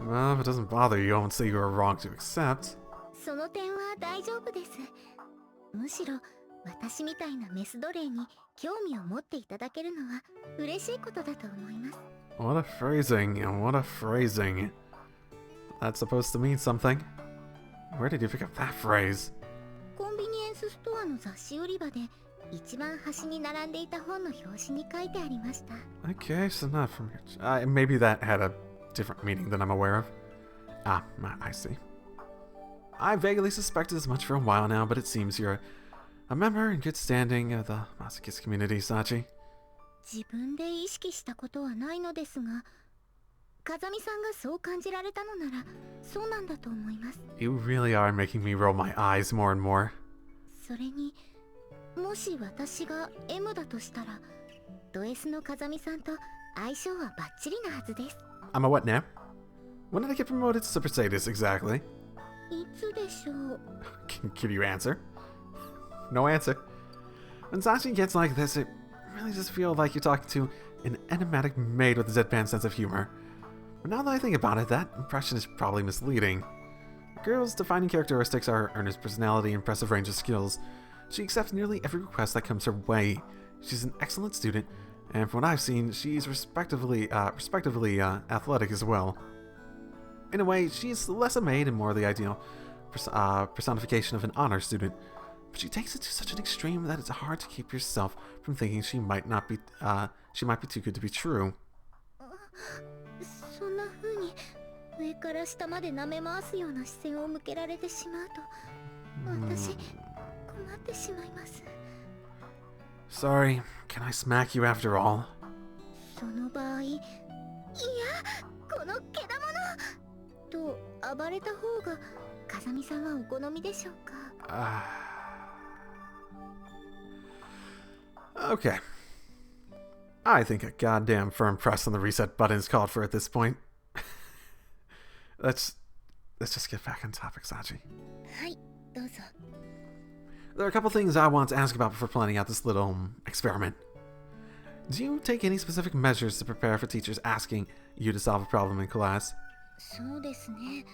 Well, if it doesn't bother you, I won't say you were wrong to accept. その点は大丈夫です。むしろ私みたいなメス奴隷に興味を持っていただけるのは嬉しいことだと思います。 What a phrasing, what a phrasing. That's supposed to mean something. Where did you pick up that phrase? コンビニエンスストアの雑誌売り場で一番端に並んでいた本の表紙に書いてありました。 Okay, so not from here. Maybe that had a different meaning than I'm aware of. I see. I vaguely suspected as much for a while now, but it seems you're a member in good standing of the masochist community, Sachi. 自分で意識したことはないのですが、風見さんがそう感じられたのならそうなんだと思います。 You really are making me roll my eyes more and more. それにもし私が M だとしたらド S の風見さんと相性はバッチリなはずです。 I'm a what now? When did I get promoted to Super Sadist exactly? いつでしょう。 Can you answer? No answer. When Sachi gets like this, it really does feel like you're talking to an enigmatic maid with a deadpan sense of humor. But now that I think about it, that impression is probably misleading. The girl's defining characteristics are earnest personality and impressive range of skills. She accepts nearly every request that comes her way. She's an excellent student, and from what I've seen, she's respectively athletic as well. In a way, she's less a maid and more the ideal personification of an honor student. But she takes it to such an extreme that it's hard to keep yourself from thinking she might be too good to be true. そんな風に上から下まで舐め回すような視線を向けられてしまうと私困ってしまいます。 Sorry, can I smack you after all? その場合、いや、このけだものと暴れた方が風見さんはお好みでしょうか。 Okay. I think a goddamn firm press on the reset button is called for at this point. Let's just get back on topic, Sachi. はい、どうぞ。 There are a couple things I want to ask about before planning out this little experiment. Do you take any specific measures to prepare for teachers asking you to solve a problem in class? そうですね。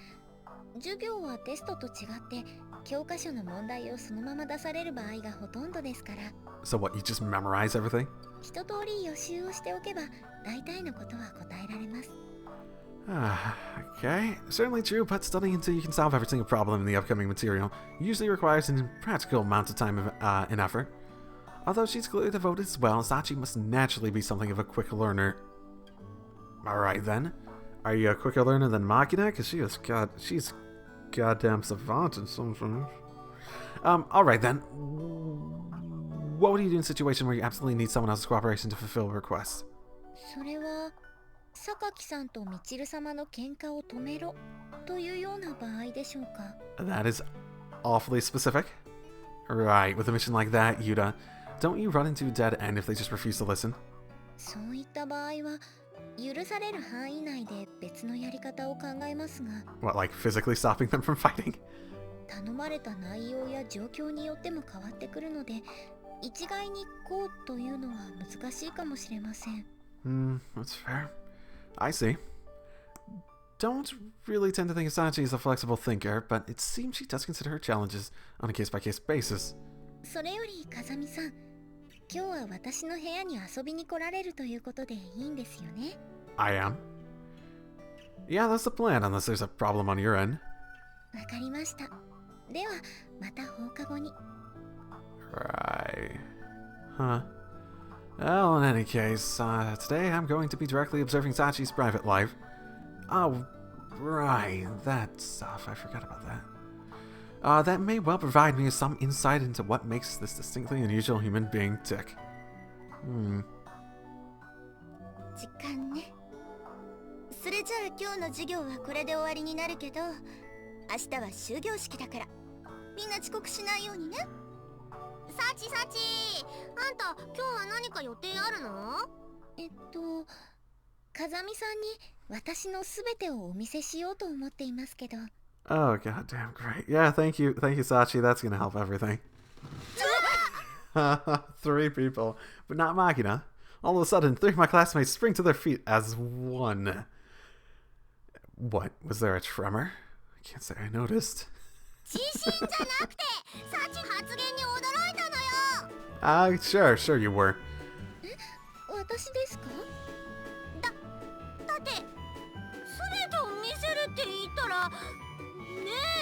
授業はテストと違って教科書の問題をそのまま出される場合がほとんどですから。 So what, you just memorize everything? 一通り予習をしておけば大体のことは答えられます。Okay, certainly true, but studying until you can solve every single problem in the upcoming material usually requires an impractical amount of time and effort. Although she's clearly devoted as well, Sachi must naturally be something of a quick learner. Alright then. Are you a quicker learner than Makina? Because she's goddamn savant in some things. Alright then. What would you do in a situation where you absolutely need someone else's cooperation to fulfill a request? それは榊さんとみちる様の喧嘩を止めろというような場合でしょうか。 That is awfully specific. Right, with a mission like that, Yuta, don't you run into a dead end if they just refuse to listen? そういった場合は許される範囲内で別のやり方を考えますが。 What, like physically stopping them from fighting? 頼まれた内容や状況によっても変わってくるので、一概にこうというのは難しいかもしれません。That's fair. I see. Don't really tend to think of Sachi as a flexible thinker, but it seems she does consider her challenges on a case-by-case basis. それより風見さん、今日は私の部屋に遊びに来られるということでいいんですよね。 I am. Yeah, that's the plan, unless there's a problem on your end. わかりました。ではまた放課後に。 Right. Huh. Well, in any case, today I'm going to be directly observing Sachi's private life. Oh, right, that stuff. I forgot about that. That may well provide me with some insight into what makes this distinctly unusual human being tick. 時間ね。それじゃあ今日の授業はこれで終わりになるけど、明日は終業式だからみんな遅刻しないようにね。サチ、あんた今日は何か予定あるの？風見さんに私のすべてをお見せしようと思っていますけど。 Oh, goddamn great. Yeah, thank you, Sachi. That's gonna help everything. 3 people, but not Makina. All of a sudden, 3 of my classmates spring to their feet as one. What? Was there a tremor? I can't say I noticed. 自信じゃなくて、サチ発言に驚いたのよ。Sure you were. 私ですか？だって全てを見せるって言ったらね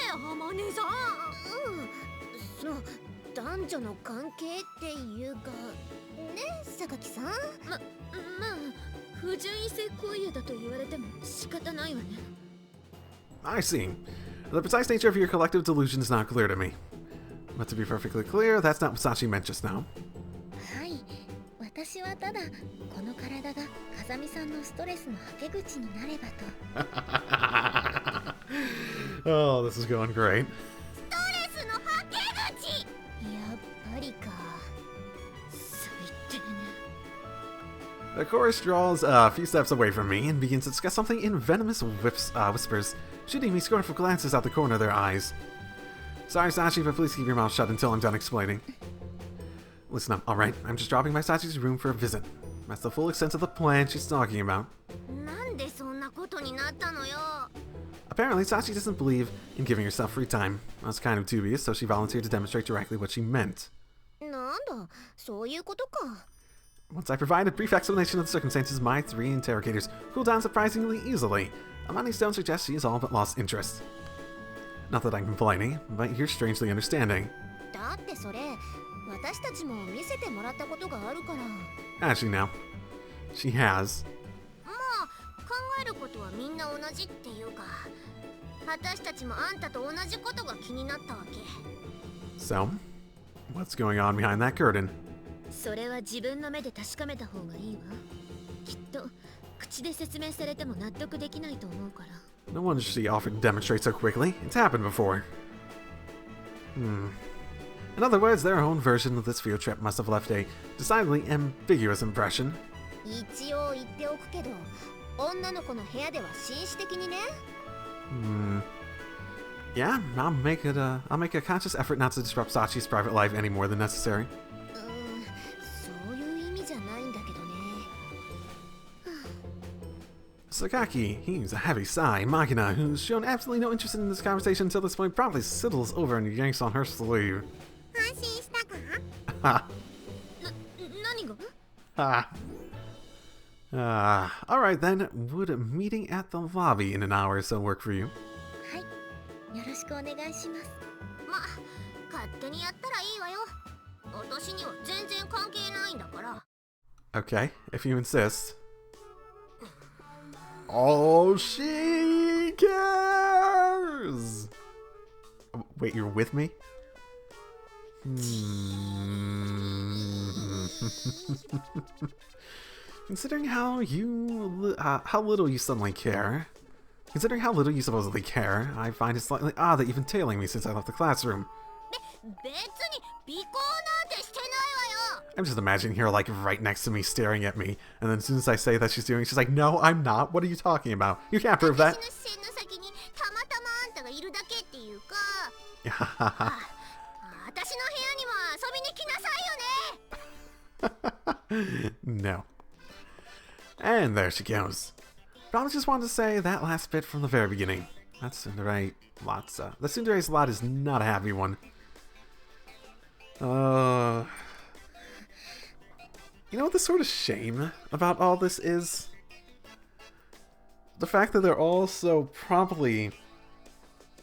え、浜根さん。男女の関係っていうかねえ、榊さん。まあ不純異性行為だと言われても仕方ないわね。 I see. The precise nature of your collective delusion is not clear to me. But to be perfectly clear, that's not what Sachi meant just now. はい、私はただこの体が風見さんのストレスのはけ口になればと。Oh, this is going great. ストレスのはけ口。やっぱりか。最低ね。 The chorus draws a few steps away from me and begins to discuss something in venomous whispers, shooting me scornful glances out the corner of their eyes. Sorry, Sachi, but please keep your mouth shut until I'm done explaining. Listen up, alright? I'm just dropping by Sachi's room for a visit. That's the full extent of the plan she's talking about. なんでそんなことになったのよ。 Apparently, Sachi doesn't believe in giving herself free time. I was kind of dubious, so she volunteered to demonstrate directly what she meant. なんだ、そういうことか。 Once I provide a brief explanation of the circumstances, my 3 interrogators cool down surprisingly easily. Amani Stone suggests she has all but lost interest. Not that I'm complaining, but you're strangely understanding. だってそれ、私たちも見せてもらったことがあるから。 Actually, now, she has. まあ、考えることはみんな同じっていうか、私たちもあんたと同じことが気になったわけ。 So, what's going on behind that curtain? それは自分の目で確かめた方がいいわ。きっと口で説明されても納得できないと思うから。 No wonder she often demonstrates so quickly. It's happened before. In other words, their own version of this field trip must have left a decidedly ambiguous impression. 一応言っておくけど、女の子の部屋では紳士的にね。Yeah, I'll make a conscious effort not to disrupt Sachi's private life any more than necessary. そういう意味じゃないんだけどね。Sakaki heaves a heavy sigh. Makina, who's shown absolutely no interest in this conversation until this point, promptly sidles over and yanks on her sleeve. 安心したか？ Ha. 何が？ Ah. Alright then, would meeting at the lobby in an hour or so work for you? はい、よろしくお願いします。ま、勝手にやったらいいわよ。私には全然関係ないんだから。 Okay, if you insist. Oh, she cares! Wait, you're with me? Considering how little you suddenly care, considering how little you supposedly care, I find it slightly odd that you've been tailing me since I left the classroom. 別に尾行なんてしてないわよ。 I'm just imagining her like right next to me staring at me, and then as soon as I say that she's doing it, she's like, no, I'm not. What are you talking about? You can't prove that. 私の視線の先にたまたまあんたがいるだけっていうか。私の部屋にも遊びに来なさいよね。 No. And there she goes. But I just wanted to say that last bit from the very beginning. That tsundere the tsundere's lot is not a happy one. You know what the sort of shame about all this is? The fact that they're all so promptly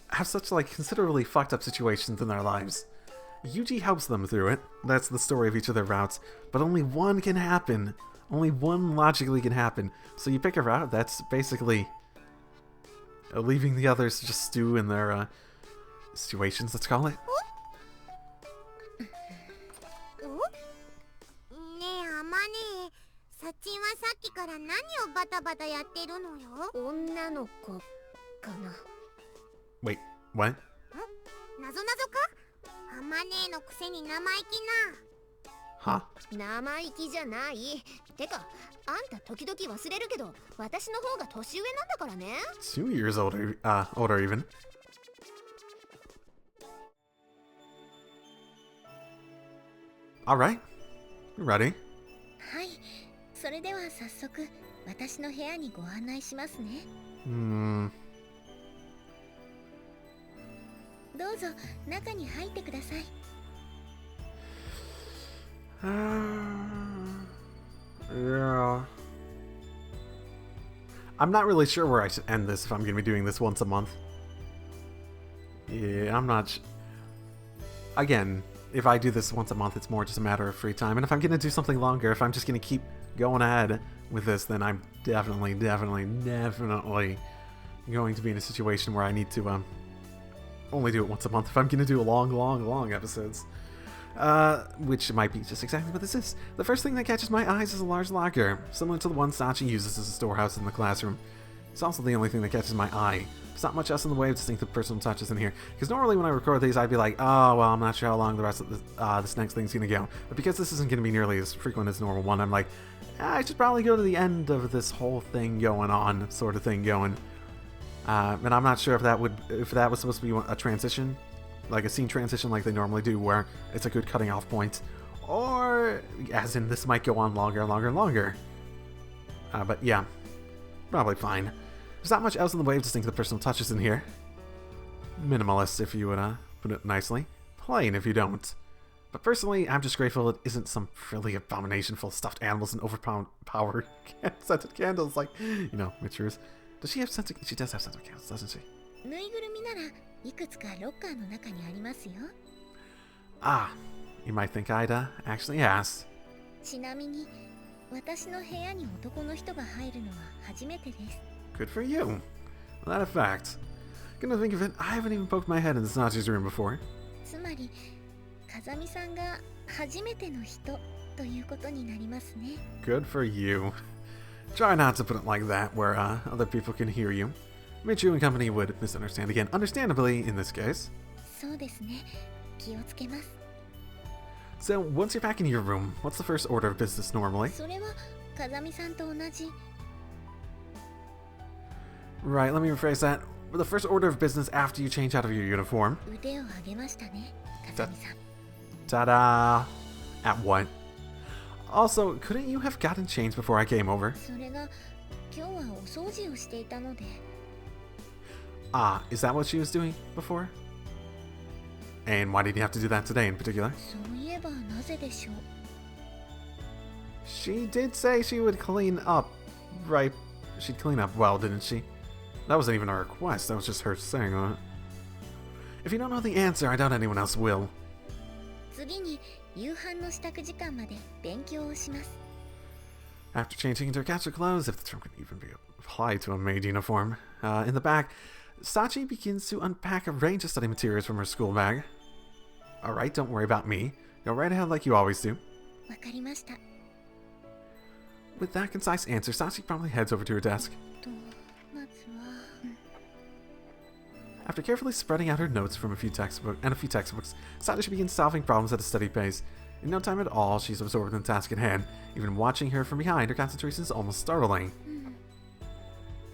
have such like considerably fucked up situations in their lives. Yuuji helps them through it. That's the story of each of their routes. But only one can happen. Only one logically can happen. So you pick a route that's basically leaving the others to just stew in their situations, let's call it. ねえ、あまね、サチンはさっきから何をバタバタやってるのよ。女の子かな。 Wait, what? なぞなぞか？あまねえのくせに生意気な。Huh? 生意気じゃない。てか、あんた時々忘れるけど、私の方が年上なんだからね。 2 years older, older even. Alright. You ready? はい、それでは早速私の部屋にご案内しますね。どうぞ中に入ってください。Yeah. I'm not really sure where I should end this if I'm going to be doing this once a month. Yeah, I'm not Again, if I do this once a month, it's more just a matter of free time. And if I'm going to do something longer, if I'm just going to keep going ahead with this, then I'm definitely going to be in a situation where I need to only do it once a month if I'm going to do long episodes. Which might be just exactly what this is. The first thing that catches my eyes is a large locker, similar to the one Sachi uses as a storehouse in the classroom. It's also the only thing that catches my eye. There's not much else in the way of distinctive personal touches in here, because normally when I record these I'd be like, oh, well, I'm not sure how long the rest of this next thing's gonna go. But because this isn't gonna be nearly as frequent as the normal one, I'm like, I should probably go to the end of this whole thing going on, sort of thing going. And I'm not sure if that was supposed to be a transition, like a scene transition like they normally do, where it's a good cutting off point, or as in this might go on longer. But yeah, probably fine. There's not much else in the way of distinctive personal touches in here. Minimalist, if you would put it nicely. Plain, if you don't. But personally, I'm just grateful it isn't some frilly abomination full of stuffed animals and overpowered scented candles like, you know, Mitsuru's. Does she have scented? She does have scented candles, doesn't she? ぬいぐるみならいくつかロッカーの中にありますよ。Ah, you might think I'd actually ask. ちなみに私の部屋に男の人が入るのは初めてです。 Good for you. Well, that a fact. Gonna think of it, I haven't even poked my head in this Nachi's room before. つまり風見さんが初めての人ということになりますね。 Good for you. Try not to put it like that where other people can hear you. Michu and company would misunderstand again, understandably in this case. そうですね。気をつけます。 So, once you're back in your room, what's the first order of business normally? それは風見さんと同じ。 Right, let me rephrase that. The first order of business after you change out of your uniform. 腕を上げましたね、風見さん。 Ta-da! At what? Also, couldn't you have gotten changed before I came over? それが今日はお掃除をしていたので。Ah, is that what she was doing before? And why did you have to do that today in particular? そういえばなぜでしょう。She did say she would clean up, right? She'd clean up well, didn't she? That wasn't even a request, that was just her saying it. If you don't know the answer, I doubt anyone else will. 次に夕飯の支度時間まで勉強をします。After changing into her casual clothes, if the term could even be applied to a maid uniform, in the back, Sachi begins to unpack a range of study materials from her school bag. Alright, don't worry about me. Go right ahead like you always do. わかりました。With that concise answer, Sachi promptly heads over to her desk. まずは。After carefully spreading out her notes from a few textbooks, Sachi begins solving problems at a steady pace. In no time at all, she's absorbed in the task at hand. Even watching her from behind, her concentration is almost startling.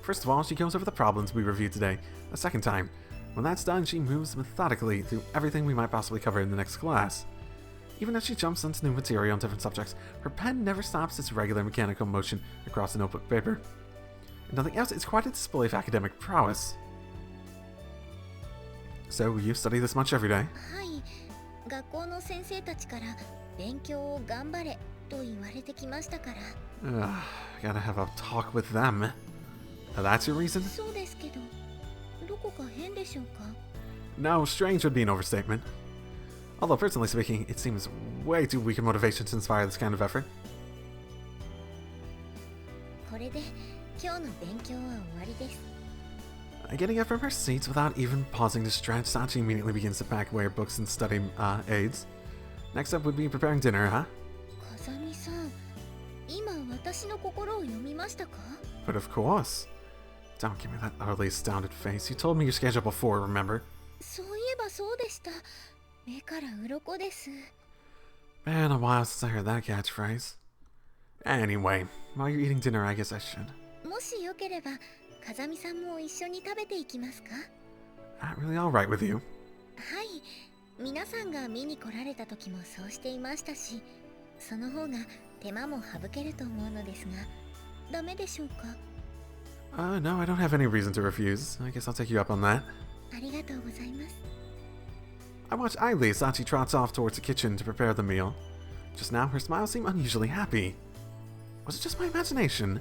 First of all, she goes over the problems we reviewed today, a second time. When that's done, she moves methodically through everything we might possibly cover in the next class. Even as she jumps onto new material on different subjects, her pen never stops its regular mechanical motion across the notebook paper. If nothing else, it's quite a display of academic prowess. So, you study this much every day? はい。学校の先生たちから勉強を頑張れと言われてきましたから。Gotta have a talk with them. That's your reason? そうですけど、どこか変でしょうか？ No, strange would be an overstatement. Although, personally speaking, it seems way too weak a motivation to inspire this kind of effort. これで今日の勉強は終わりです。Getting up from her seat without even pausing to stretch, Sachi immediately begins to pack away her books and study aids. Next up would be preparing dinner, huh? 風見さん、今私の心を読みましたか？ But of course. Don't give me that utterly astounded face. You told me your schedule before, remember? そういえばそうでした。目から鱗です。 Been a while since I heard that catchphrase. Anyway, while you're eating dinner, I guess I should. もしよければ、風見さんも一緒に食べていきますか？ Not really alright with you. はい。皆さんが見に来られた時もそうしていましたし、その方が手間も省けると思うのですが、ダメでしょうか？ No, I don't have any reason to refuse. I guess I'll take you up on that. ありがとうございます。 I watch idly as Sachi trots off towards the kitchen to prepare the meal. Just now, her smile seemed unusually happy. Was it just my imagination?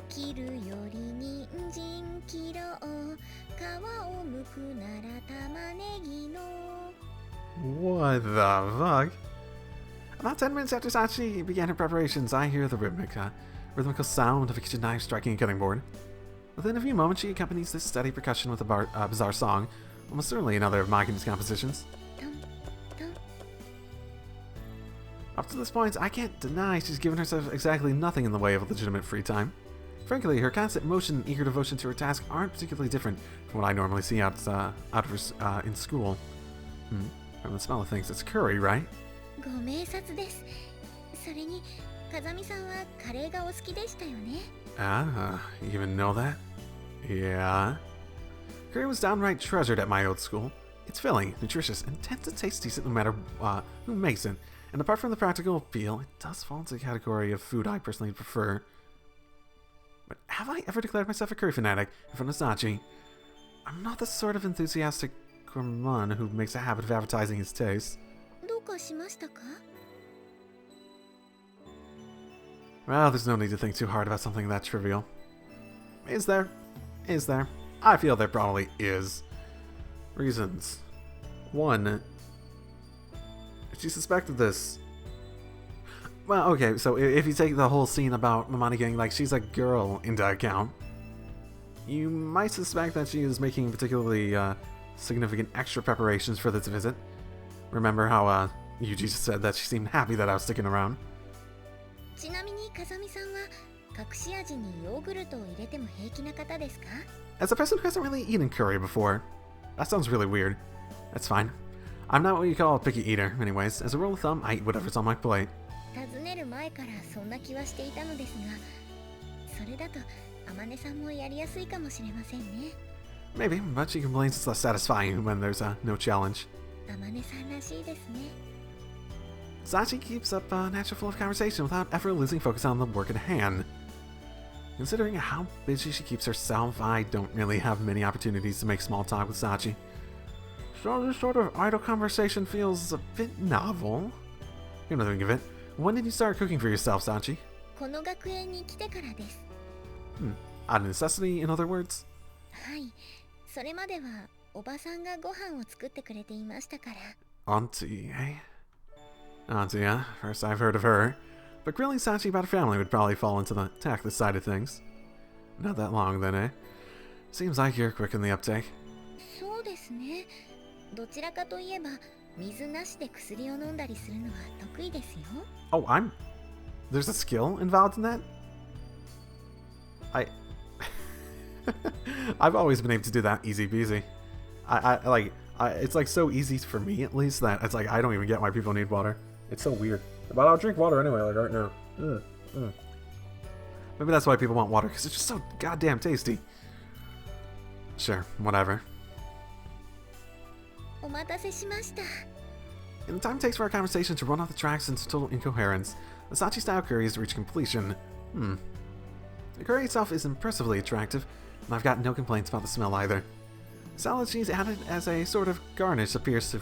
切るより人参切ろう。皮を剥くなら玉ねぎの。 What the fuck? About 10 minutes after Sachi began her preparations, I hear the rhythmical sound of a kitchen knife striking a cutting board. Within a few moments, she accompanies this steady percussion with a bizarre song, almost certainly another of Maki's compositions. Up to this point, I can't deny she's given herself exactly nothing in the way of legitimate free time. Frankly, her constant motion and eager devotion to her task aren't particularly different from what I normally see out of her in school. From the smell of things, it's curry, right? ご明察です。それに、風見さんはカレーがお好きでしたよね。You even know that? Yeah. Curry was downright treasured at my old school. It's filling, nutritious, and tends to taste decent no matter who makes it. And apart from the practical appeal, it does fall into the category of food I personally prefer. But have I ever declared myself a curry fanatic in front of Sachi? I'm not the sort of enthusiastic gourmand who makes a habit of advertising his taste. どうかしましたか？ Well, there's no need to think too hard about something that trivial. Is there? Is there? I feel there probably is. Reasons. 1. She suspected this. Well, okay, so if you take the whole scene about Mamani getting, like, she's a girl into account, you might suspect that she is making particularly significant extra preparations for this visit. Remember how Yuuji said that she seemed happy that I was sticking around? ちなみに風見さんは隠し味にヨーグルトを入れても平気な方ですか？ As a person who hasn't really eaten curry before, that sounds really weird. That's fine. I'm not what you call a picky eater, anyways. As a rule of thumb, I eat whatever's on my plate. 尋ねる前からそんな気はしていたのですが、それだと天音さんもやりやすいかもしれませんね。 Maybe, but she complains it's less satisfying when there's no challenge. 天音さんらしいですね。Sachi keeps up a natural flow of conversation without ever losing focus on the work at hand. Considering how busy she keeps herself, I don't really have many opportunities to make small talk with Sachi. So this sort of idle conversation feels a bit novel. Come to think of it, when did you start cooking for yourself, Sachi? この学園に来てからです。Out of necessity, in other words? はい。それまではおばさんがご飯を作ってくれていましたから。Auntie, eh? Auntie, yeah. First I've heard of her. But grilling Sachi about her family would probably fall into the tactless side of things. Not that long then, eh? Seems like you're quick in the uptake. そうですね。どちらかといえば水なしで薬を飲んだりするのは得意ですよ。Oh, There's a skill involved in that? I've always been able to do that easy peasy. It's like so easy for me at least that it's like I don't even get why people need water. It's so weird. But I'll drink water anyway, like right now. Maybe that's why people want water, because it's just so goddamn tasty. Sure, whatever. お待たせしました。 In the time it takes for our conversation to run off the tracks into total incoherence, the Sachi-style curry has reached completion. The curry itself is impressively attractive, and I've got no complaints about the smell either. Salad cheese added as a sort of garnish appears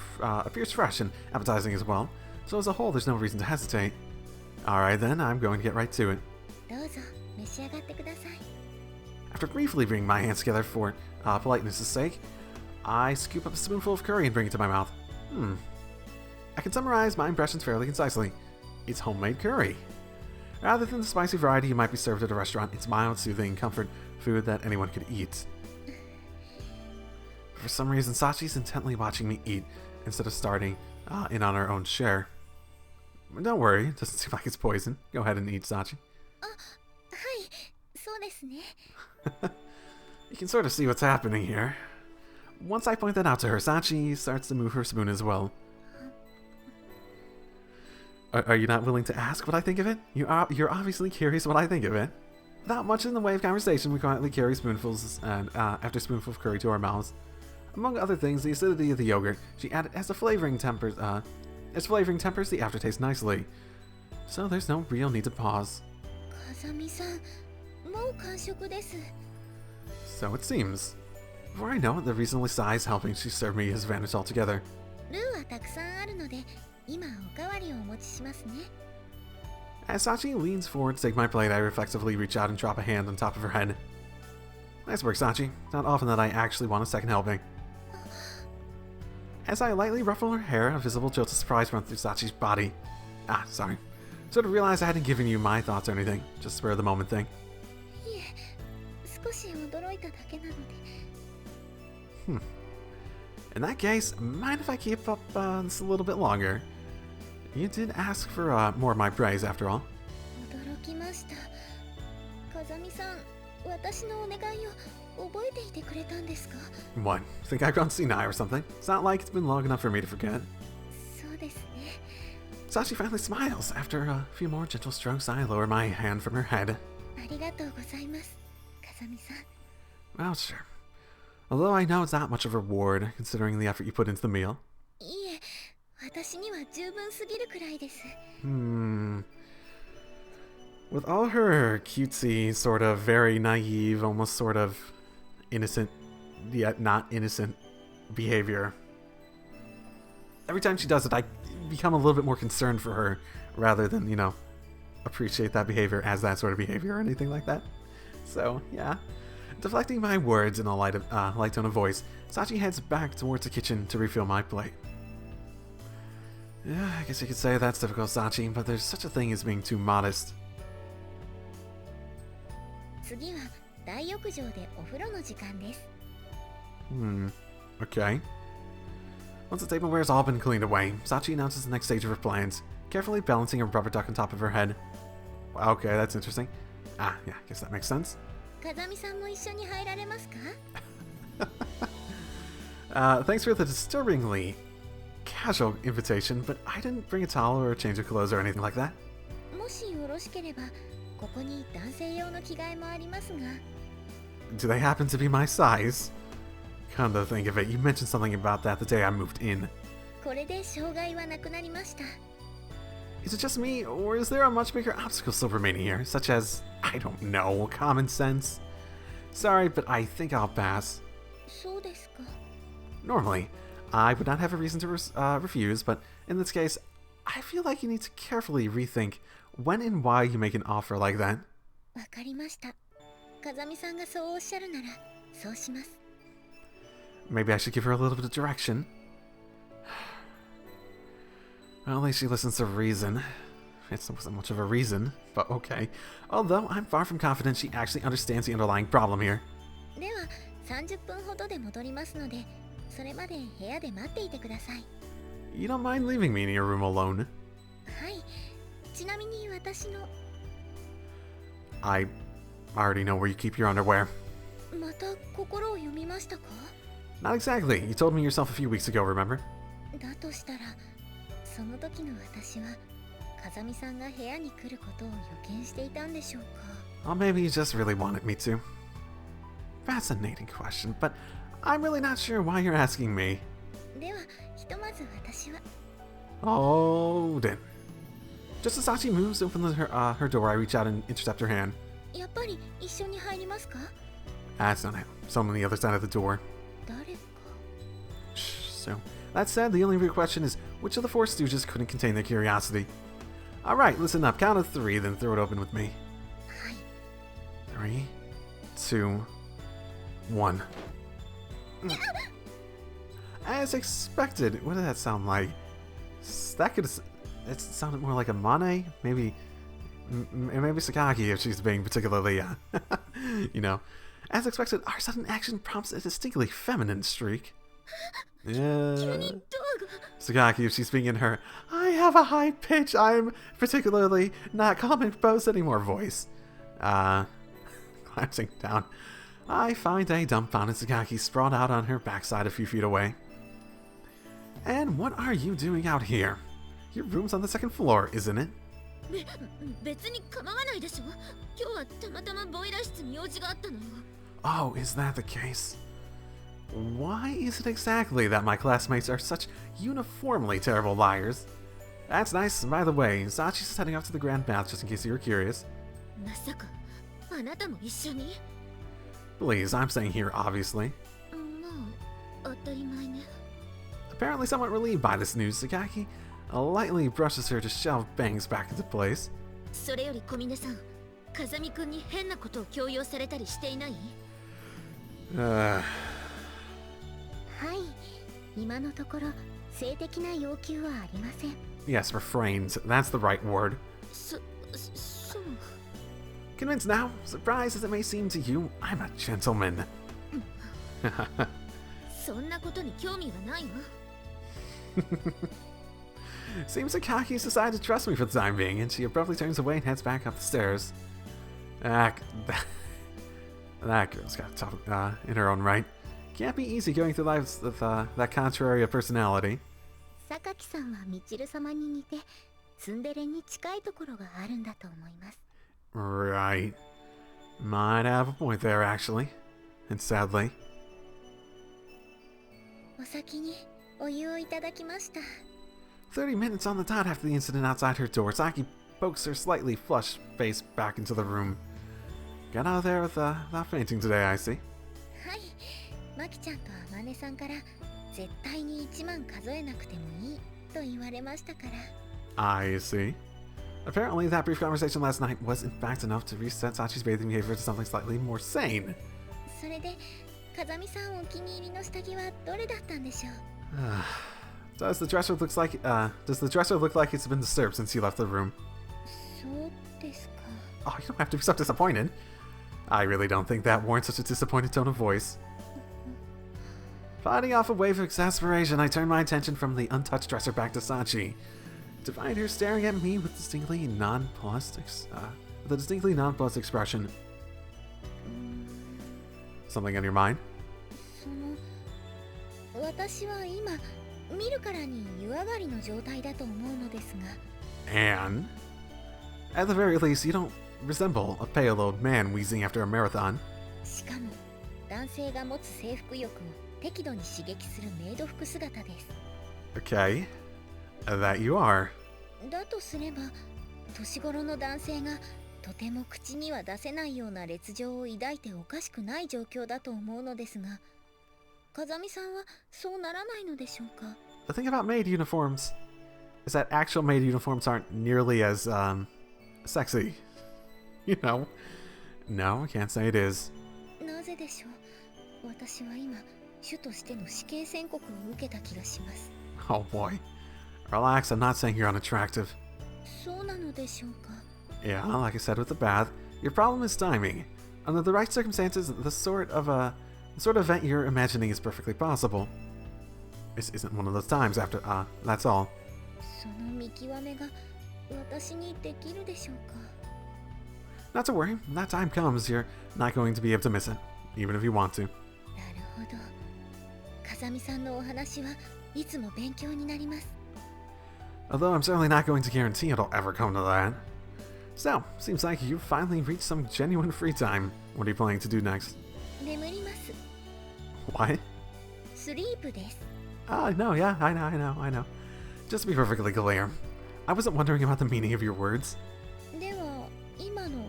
fresh and appetizing as well, so as a whole there's no reason to hesitate. Alright then, I'm going to get right to it. どうぞ召し上がってください。 After briefly bringing my hands together for politeness' sake, I scoop up a spoonful of curry and bring it to my mouth. I can summarize my impressions fairly concisely. It's homemade curry. Rather than the spicy variety you might be served at a restaurant, it's mild, soothing comfort food that anyone could eat. For some reason, Sachi's intently watching me eat instead of starting in on her own share. Don't worry, it doesn't seem like it's poison. Go ahead and eat, Sachi. はい、そうですね。 You can sort of see what's happening here. Once I point that out to her, Sachi starts to move her spoon as well. Are you not willing to ask what I think of it? You're obviously curious what I think of it. Without much in the way of conversation, we quietly carry spoonfuls and after spoonful of curry to our mouths. Among other things, the acidity of the yogurt she added as flavoring tempers the aftertaste nicely. So there's no real need to pause. 風見さん、もう完食です。 So it seems. Before I know it, the reasonably size helping she served me has vanished altogether. ルーはたくさんあるので、今おかわりをお持ちしますね。 As Sachi leans forward to take my plate, I reflexively reach out and drop a hand on top of her head. Nice work, Sachi. Not often that I actually want a second helping. As I lightly ruffle her hair, a visible jolt of surprise runs through Sachi's body. Sorry. Sort of realized I hadn't given you my thoughts or anything. Just spur of the moment thing. いえ、少し驚いただけなので。 In that case, mind if I keep up this a little bit longer? You did ask for more of my praise, after all. 驚きました。風見さん、私のお願いを覚えていてくれたんですか？ What? Think I've gone senile or something? It's not like it's been long enough for me to forget. そうですね。 Sachi finally smiles. After a few more gentle strokes, I lower my hand from her head. ありがとうございます、風見さん。 Well, sure. Although I know it's not much of a reward, considering the effort you put into the meal. いいえ、私には十分すぎるくらいです。 With all her cutesy, sort of very naive, almost sort of innocent, yet not innocent behavior, every time she does it, I become a little bit more concerned for her, rather than, appreciate that behavior as that sort of behavior or anything like that. So, yeah. Deflecting my words in a light tone of voice, Sachi heads back towards the kitchen to refill my plate. Yeah, I guess you could say that's difficult, Sachi, but there's such a thing as being too modest. 次は大浴場でお風呂の時間です。 Okay. Once the tableware's all been cleaned away, Sachi announces the next stage of her plans, carefully balancing a rubber duck on top of her head. Okay, that's interesting. Yeah, I guess that makes sense. 風見さんも一緒に入られますか？ Thanks for the disturbingly casual invitation, but I didn't bring a towel or a change of clothes or anything like that. もしよろしければ、ここに男性用の着替えもありますが。 Do they happen to be my size? Come to think of it, you mentioned something about that the day I moved in. これで障害はなくなりました。Is it just me, or is there a much bigger obstacle still remaining here, such as, I don't know, common sense? Sorry, but I think I'll pass. そうですか。 Normally, I would not have a reason to refuse, but in this case, I feel like you need to carefully rethink when and why you make an offer like that. わかりました。風見さんがそうおっしゃるなら、そうします。 Maybe I should give her a little bit of direction. Well, at least she listens to reason. It wasn't much of a reason, but okay. Although, I'm far from confident she actually understands the underlying problem here. では、30分ほどで戻りますので、それまで部屋で待っていてください。 You don't mind leaving me in your room alone? はい。ちなみに私の I already know where you keep your underwear. また心を読みましたか？ Not exactly. You told me yourself a few weeks ago, remember? だとしたら、その時の私は風見さんが部屋に来ることを予見していたんでしょうか？ Or maybe you just really wanted me to. Fascinating question, but I'm really not sure why you're asking me. では、ひとまず私は Oh, then. Just as Sachi moves to open her door, I reach out and intercept her hand. やっぱり一緒に入りますか？ That's not it. Someone on the other side of the door. 誰か Shh. So, that said, the only real question is which of the four stooges couldn't contain their curiosity? Alright, listen up. Count of three, then throw it open with me. はい。 3, 2, 1. As expected. What did that sound like? That could... It sounded more like a Mane? Maybe Sakaki if she's being particularly, you know. As expected, our sudden action prompts a distinctly feminine streak. Yeah. Sakaki if she's being in her, I have a high pitch, I'm particularly not composed anymore voice. Glancing down, I find a dumbfounded Sakaki sprawled out on her backside a few feet away. And what are you doing out here? Your room's on the second floor, isn't it? 別に構わないでしょ。今日はたまたまボイラー室に用事があったのよ。 Oh, is that the case? Why is it exactly that my classmates are such uniformly terrible liars? That's nice. By the way, Sachi's heading off to the Grand Bath just in case you were curious. まさかあなたも一緒に？ Please, I'm staying here, obviously. まあ当たり前ね。 Apparently somewhat relieved by this news, Sakaki lightly brushes her disheveled bangs back into place. それより小峰さん、風見くんに変なことを強要されたりしていない？ はい。今のところ性的な要求はありません。 Yes, refrains. That's the right word. そう。 Convinced now? Surprised as it may seem to you, I'm a gentleman. そんなことに興味はないわ。 Seems Sakaki's decided to trust me for the time being, and she abruptly turns away and heads back up the stairs. That girl's got tough in her own right. Can't be easy going through life with that contrary of personality. 榊さんはみちる様に似てツンデレに近いところがあるんだと思います。 Right. Might have a point there, actually. And sadly. お先にお湯をいただきました。 30 minutes on the dot after the incident outside her door, Saki pokes her slightly flushed face back into the room. Got out of there without fainting today, I see. はい。マキちゃんとあまねさんから絶対に1万数えなくてもいいと言われましたから。 I see. Apparently, that brief conversation last night was in fact enough to reset Sachi's bathing behavior to something slightly more sane. それで、風見さんお気に入りの下着はどれだったんでしょう？ Does the dresser look like it's been disturbed since you left the room? そうですか。 Oh, you don't have to be so disappointed. I really don't think that warrants such a disappointed tone of voice. Fighting off a wave of exasperation, I turn my attention from the untouched dresser back to Sachi, to find her staring at me with a distinctly nonplussed expression. Something on your mind? その、私は今見るからに湯上がりの状態だと思うのですが。 And? At the very least, you don't resemble a pale old man wheezing after a marathon. しかも、男性が持つ征服欲を適度に刺激するメイド服姿です。 Okay. That you are. だとすれば年頃の男性がとても口には出せないような劣情を抱いておかしくない状況だと思うのですが、風見さんはそうならないのでしょうか。 The thing about maid uniforms is that actual maid uniforms aren't nearly as, sexy. You know? No, I can't say it is. なぜでしょう。私は今主としての死刑宣告を受けた気がします。 Oh boy. Relax, I'm not saying you're unattractive. そうなのでしょうか。 Yeah, like I said with the bath, your problem is timing. Under the right circumstances, the sort of event you're imagining is perfectly possible. This isn't one of those times after, that's all. その見極めが私にできるでしょうか。 Not to worry, when that time comes, you're not going to be able to miss it, even if you want to. なるほど。風見さんのお話はいつも勉強になります。 Although I'm certainly not going to guarantee it'll ever come to that. So, seems like you've finally reached some genuine free time. What are you planning to do next? 眠ります。 What? スリープです。 No, yeah, I know. Just to be perfectly clear, I wasn't wondering about the meaning of your words. では今のは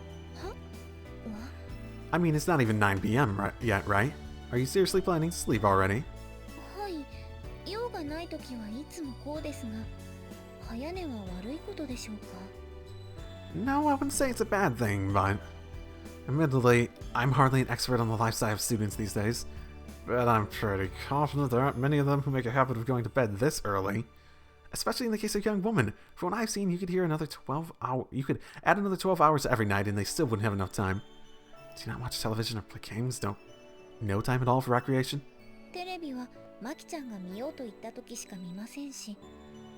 I mean, it's not even 9 p.m. Yet, right? Are you seriously planning to sleep already? はい。用がないときはいつもこうですが、早寝は悪いことでしょうか。 No, I wouldn't say it's a bad thing, but... Admittedly, I'm hardly an expert on the lifestyle of students these days, but I'm pretty confident there aren't many of them who make a habit of going to bed this early. Especially in the case of a young woman. From what I've seen, you could add another 12 hours every night and they still wouldn't have enough time. Do you not watch television or play games? No time at all for recreation? テレビはマキちゃんが見ようと言ったときしか見ませんし、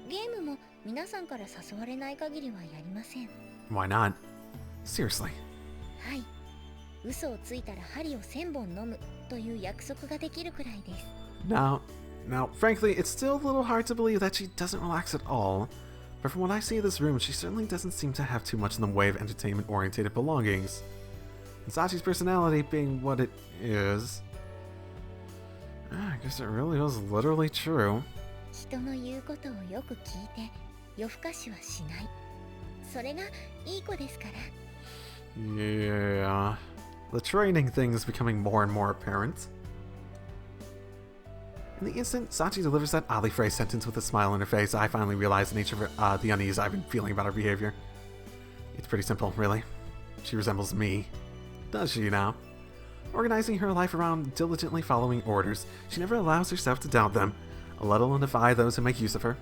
ゲームも皆さんから誘われない限りはやりません。 Why not? Seriously. はい。嘘をついたら針を1000本飲むという約束ができるくらいです。 Now, frankly, it's still a little hard to believe that she doesn't relax at all. But from what I see of this room, she certainly doesn't seem to have too much in the way of entertainment-oriented belongings. And Sachi's personality being what it is... I guess it really was literally true. 人の言うことをよく聞いて夜更かしはしない。それがいい子ですから。 Yeah... The training thing is becoming more and more apparent. In the instant Sachi delivers that oddly phrased sentence with a smile on her face, I finally realize the nature of the unease I've been feeling about her behavior. It's pretty simple, really. She resembles me. Does she now? Organizing her life around diligently following orders, she never allows herself to doubt them, let alone defy those who make use of her.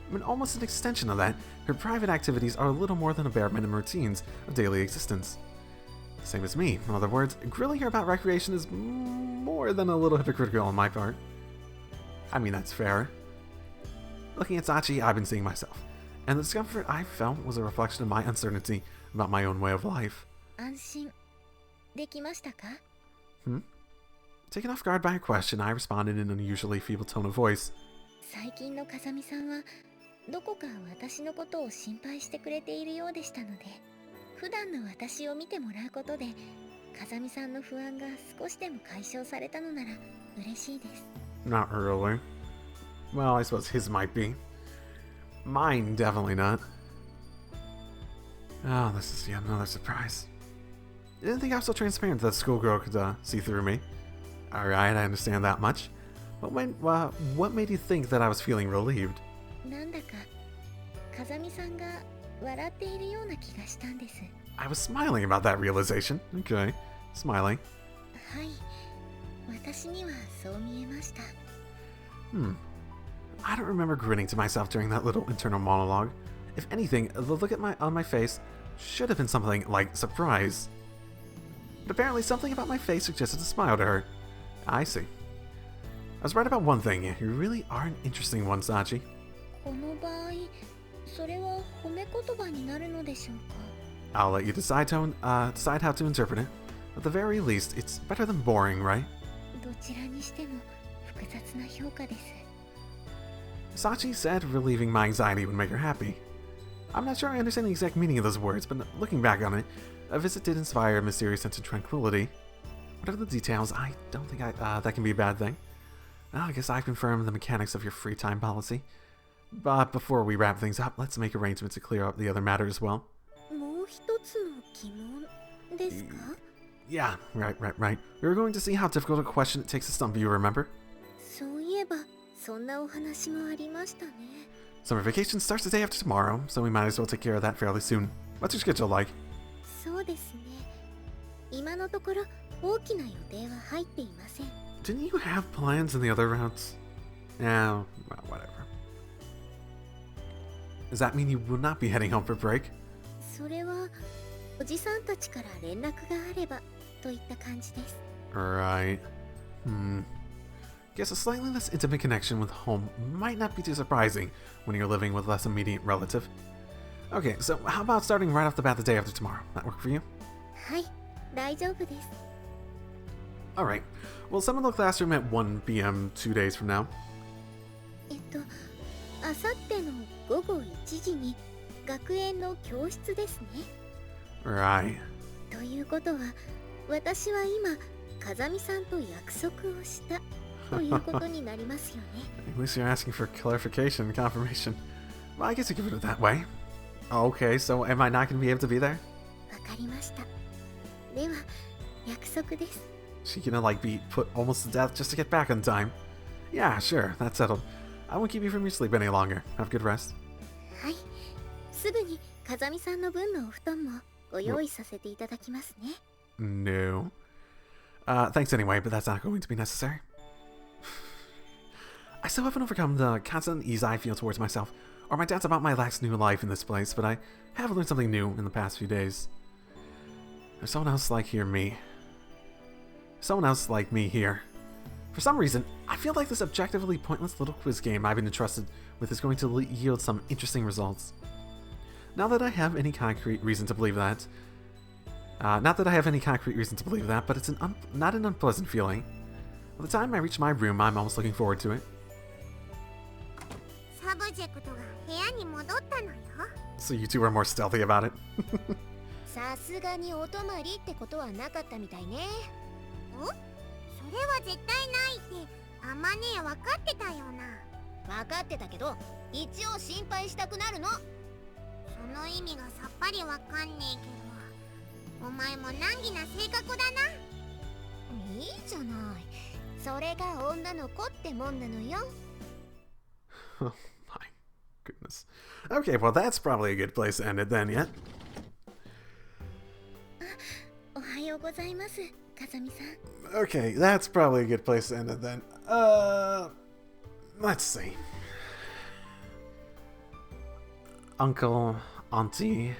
I mean, almost an extension of that, her private activities are a little more than a bare minimum routines of daily existence. Same as me, in other words, grilling her about recreation is more than a little hypocritical on my part. I mean, that's fair. Looking at Sachi, I've been seeing myself, and the discomfort I felt was a reflection of my uncertainty about my own way of life. 安心できましたか? Taken off guard by her question, I responded in an unusually feeble tone of voice. 最近の風見さんはどこか私のことを心配してくれているようでしたので、普段の私を見てもらうことで風見さんの不安が少しでも解消されたのなら嬉しいです。 Not really. Well, I suppose his might be. Mine, definitely not. Oh, this is yet another surprise. I didn't think I was so transparent that the schoolgirl could see through me. Alright, I understand that much. But what made you think that I was feeling relieved? なんだか風見さんが笑っているような気がしたんです。 I was smiling about that realization. Okay, smiling. はい、私にはそう見えました。 I don't remember grinning to myself during that little internal monologue. If anything, the look on my face should have been something like surprise. But apparently something about my face suggested a smile to her. I see. I was right about one thing. You really are an interesting one, Sachi. この場合、それは褒め言葉になるのでしょうか? I'll let you decide how to interpret it. At the very least, it's better than boring, right? どちらにしても複雑な評価です。 Sachi said relieving my anxiety would make her happy. I'm not sure I understand the exact meaning of those words, but looking back on it, a visit did inspire a mysterious sense of tranquility. Whatever the details, I don't think that can be a bad thing. Well, I guess I've confirmed the mechanics of your free time policy. But before we wrap things up, let's make arrangements to clear up the other matter as well. もう一つの疑問ですか？ Yeah, right. We were going to see how difficult a question it takes to stump you, remember? そういえばそんなお話もありましたね。 Summer vacation starts the day after tomorrow, so we might as well take care of that fairly soon. What's your schedule like? そうですね。今のところ大きな予定は入っていません。 Didn't you have plans in the other routes? Yeah, well, whatever. Does that mean you will not be heading home for break? それはおじさんたちから連絡があればといった感じです。 Right. Guess a slightly less intimate connection with home might not be too surprising when you're living with a less immediate relative. Okay, so how about starting right off the bat the day after tomorrow? That work for you? はい、大丈夫です。 Alright. We'll summon the classroom at 1 p.m. 2 days from now. あさっての午後1時に学園の教室ですね。 Right. ということは、私は今、風見さんと約束をしたということになりますよね。At least you're asking for clarification and confirmation. Well, I guess you could put it that way. Okay, so am I not going to be able to be there? わかりました。では、約束です。 She gonna be put almost to death just to get back on time? Yeah, sure, that's settled. I won't keep you from your sleep any longer. Have good rest. はい、すぐに風見さんの分のお布団もご用意させていただきますね。 No. Thanks anyway, but that's not going to be necessary. I still haven't overcome the constant ease I feel towards myself, or my doubts about my lax new life in this place, but I have learned something new in the past few days. There's someone else like me. Someone else like me here. For some reason, I feel like this objectively pointless little quiz game I've been entrusted with is going to yield some interesting results. Not that I have any concrete reason to believe that. But it's not an unpleasant feeling. By the time I reach my room, I'm almost looking forward to it. サブジェクトが部屋に戻ったのよ。 So you two are more stealthy about it. さすがにお泊まりってことはなかったみたいね。お？それは絶対ないってあまね分かってたよな。分かってたけど一応心配したくなるの。その意味がさっぱりわかんねえけど、お前も難儀な性格だな。いいじゃない。それが女の子ってもんなのよ。 Oh my goodness. Okay, well that's probably a good place to end it then, yeah? おはようございます、風見さん。 Okay, that's probably a good place to end it then. Let's see. Uncle, auntie.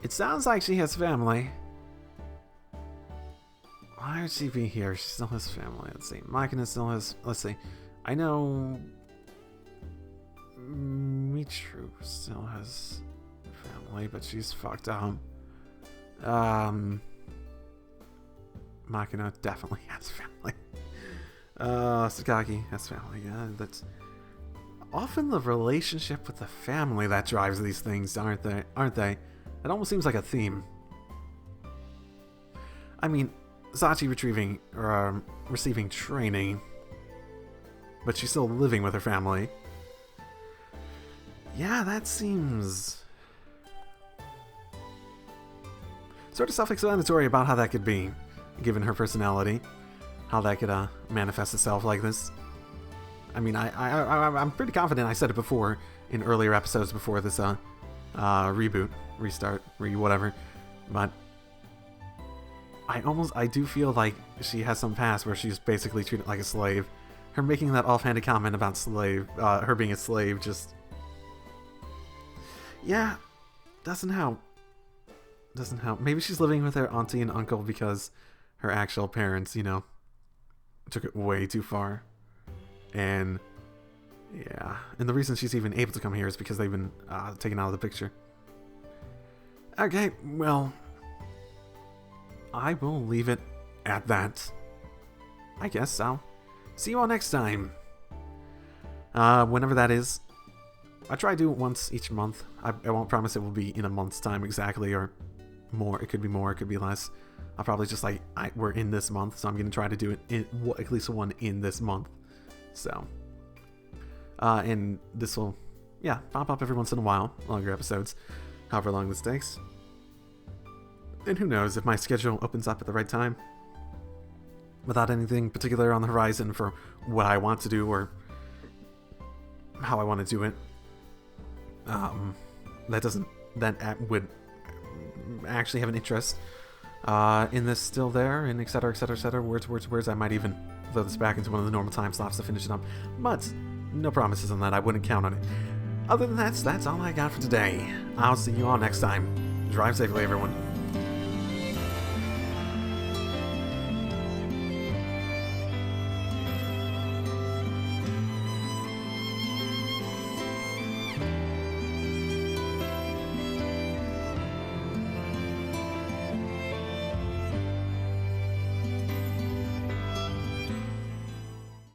It sounds like she has family. Why would she be here? She still has family. Let's see. Makina still has. Let's see. I know. Mitru still has family, but she's fucked up. Makina definitely has family. Sakaki has family. Yeah, that's often the relationship with the family that drives these things, aren't they? It almost seems like a theme. I mean, Sachi receiving training, but she's still living with her family. Yeah, that seems sort of self-explanatory about how that could be, given her personality, how that could manifest itself like this. I mean, I'm pretty confident I said it before in earlier episodes before this reboot, restart, whatever, but I do feel like she has some past where she's basically treated like a slave. Her making that offhanded comment about her being a slave, just, yeah, doesn't help. Doesn't help. Maybe she's living with her auntie and uncle because her actual parents, took it way too far. And yeah, and the reason she's even able to come here is because they've been taken out of the picture. Okay, well, I will leave it at that. I guess I'll see you all next time. Whenever that is. I try to do it once each month. I won't promise it will be in a month's time exactly, or more. It could be more, it could be less. I'll probably just we're in this month, so I'm going to try to do it at least one in this month. So, and this will yeah, pop up every once in a while, longer episodes, however long this takes. And who knows if my schedule opens up at the right time, without anything particular on the horizon for what I want to do or how I want to do it. That would actually have an interest in this still there, and etc, etc, etc, words. I might even throw this back into one of the normal time slots to finish it up, but no promises on that. I wouldn't count on it. Other than that, that's all I got for today. I'll see you all next time. Drive safely, everyone.